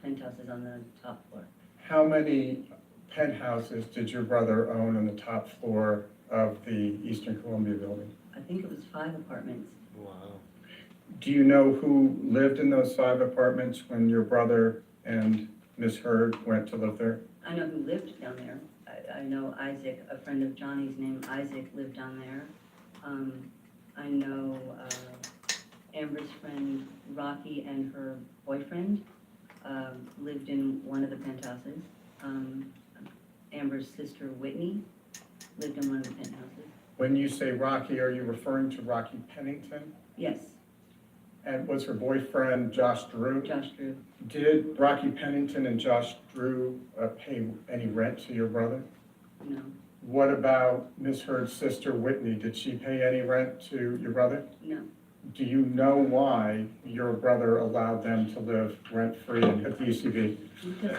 penthouses on the top floor. How many penthouses did your brother own on the top floor of the Eastern Columbia building? I think it was 5 apartments. Wow. Do you know who lived in those 5 apartments when your brother and Ms. Hurd went to live there? I know who lived down there. I know Isaac, a friend of Johnny's named Isaac, lived down there. I know Amber's friend Rocky and her boyfriend lived in one of the penthouses. Amber's sister Whitney lived in one of the penthouses. When you say Rocky, are you referring to Rocky Pennington? Yes. and was her boyfriend Josh Drew? Josh Drew. Did Rocky Pennington and Josh Drew pay any rent to your brother? No, What about Miss Heard's sister Whitney? Did she pay any rent to your brother? no. Do you know why your brother allowed them to live rent-free at the ECB? Because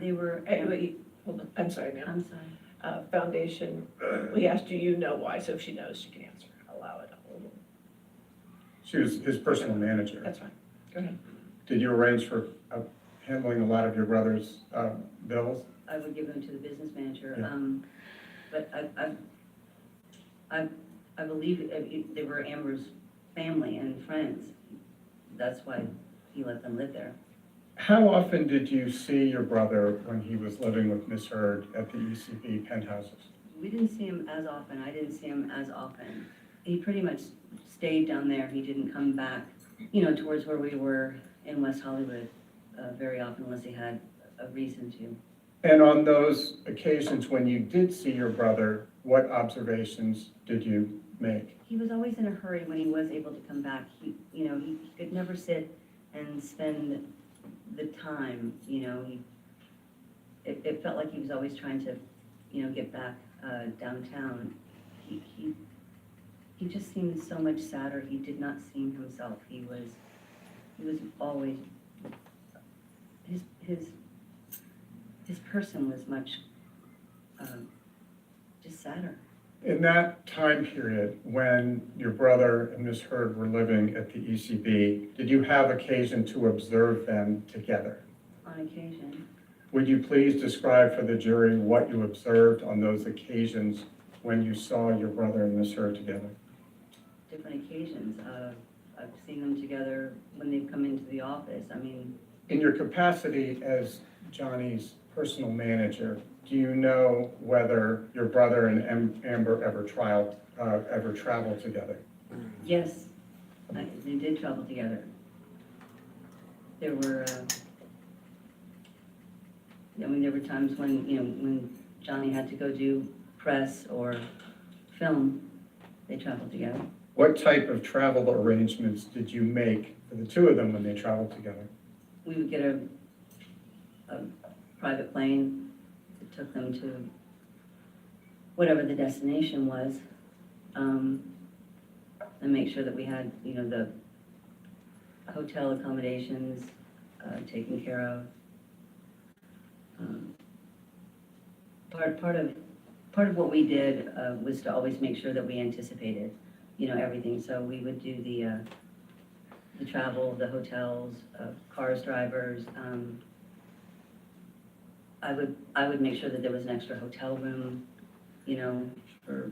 they were, Wait, hold on, I'm sorry, ma'am. I'm sorry. Foundation, we asked, do you know why? So if she knows, she can answer. Allow it. She was his personal manager. That's fine. Go ahead. Did you arrange for handling a lot of your brother's bills? I would give them to the business manager. Yeah. But I believe they were Amber's family and friends. That's why he let them live there. How often did you see your brother when he was living with Miss Heard at the ECB penthouses? We didn't see him as often. I didn't see him as often. He pretty much stayed down there. He didn't come back, towards where we were in West Hollywood very often unless he had a reason to. And on those occasions when you did see your brother, what observations did you make? He was always in a hurry when he was able to come back. He could never sit and spend the time, it felt like he was always trying to, get back downtown. He just seemed so much sadder. He did not seem himself. He was always, his person was much, just sadder. In that time period, when your brother and Miss Heard were living at the ECB, did you have occasion to observe them together? On occasion. Would you please describe for the jury what you observed on those occasions when you saw your brother and Miss Heard together? Different occasions. I've seen them together when they've come into the office. I mean. In your capacity as Johnny's personal manager, do you know whether your brother and Amber ever traveled together? Yes, they did travel together. There were, there were times when, when Johnny had to go do press or film, they traveled together. What type of travel arrangements did you make for the two of them when they traveled together? We would get a private plane that took them to whatever the destination was, and make sure that we had, the hotel accommodations taken care of. Part of what we did was to always make sure that we anticipated, everything. So we would do the travel, the hotels, cars, drivers. I would make sure that there was an extra hotel room, for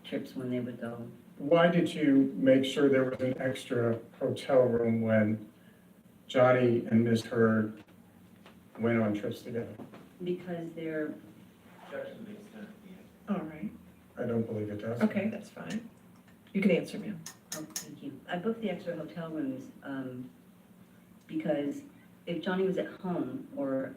trips when they would go. Why did you make sure there was an extra hotel room when Johnny and Miss Heard went on trips together? Because they're. All right. I don't believe it does. Okay, that's fine. You can answer, ma'am. Oh, thank you. I booked the extra hotel rooms because if Johnny was at home or,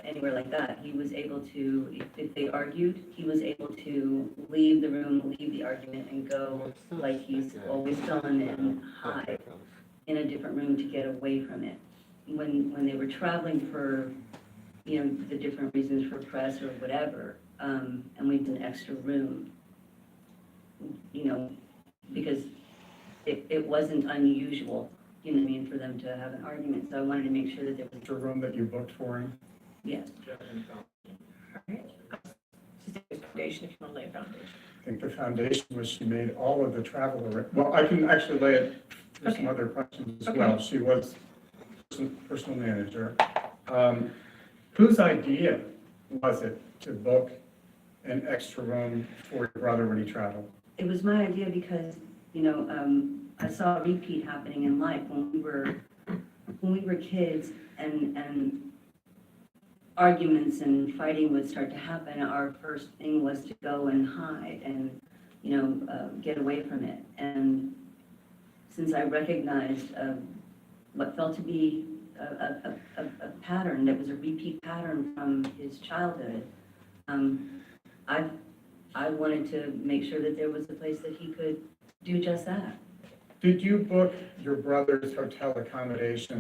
anywhere like that, he was able to, if they argued, he was able to leave the room, leave the argument, and go like he's always done and hide in a different room to get away from it. When they were traveling for, the different reasons for press or whatever, and we had an extra room, because it wasn't unusual, for them to have an argument. So I wanted to make sure that there was a room that you booked for him? Yes. All right. Foundation, if you want to lay a foundation. I think the foundation was she made all of the travel. Well, I can actually lay it for some other questions as well. She was personal manager. Whose idea was it to book an extra room for your brother when he traveled? It was my idea because, I saw a repeat happening in life when we were kids and arguments and fighting would start to happen. Our first thing was to go and hide and, get away from it. And since I recognized what felt to be a pattern that was a repeat pattern from his childhood, I wanted to make sure that there was a place that he could do just that. Did you book your brother's hotel accommodation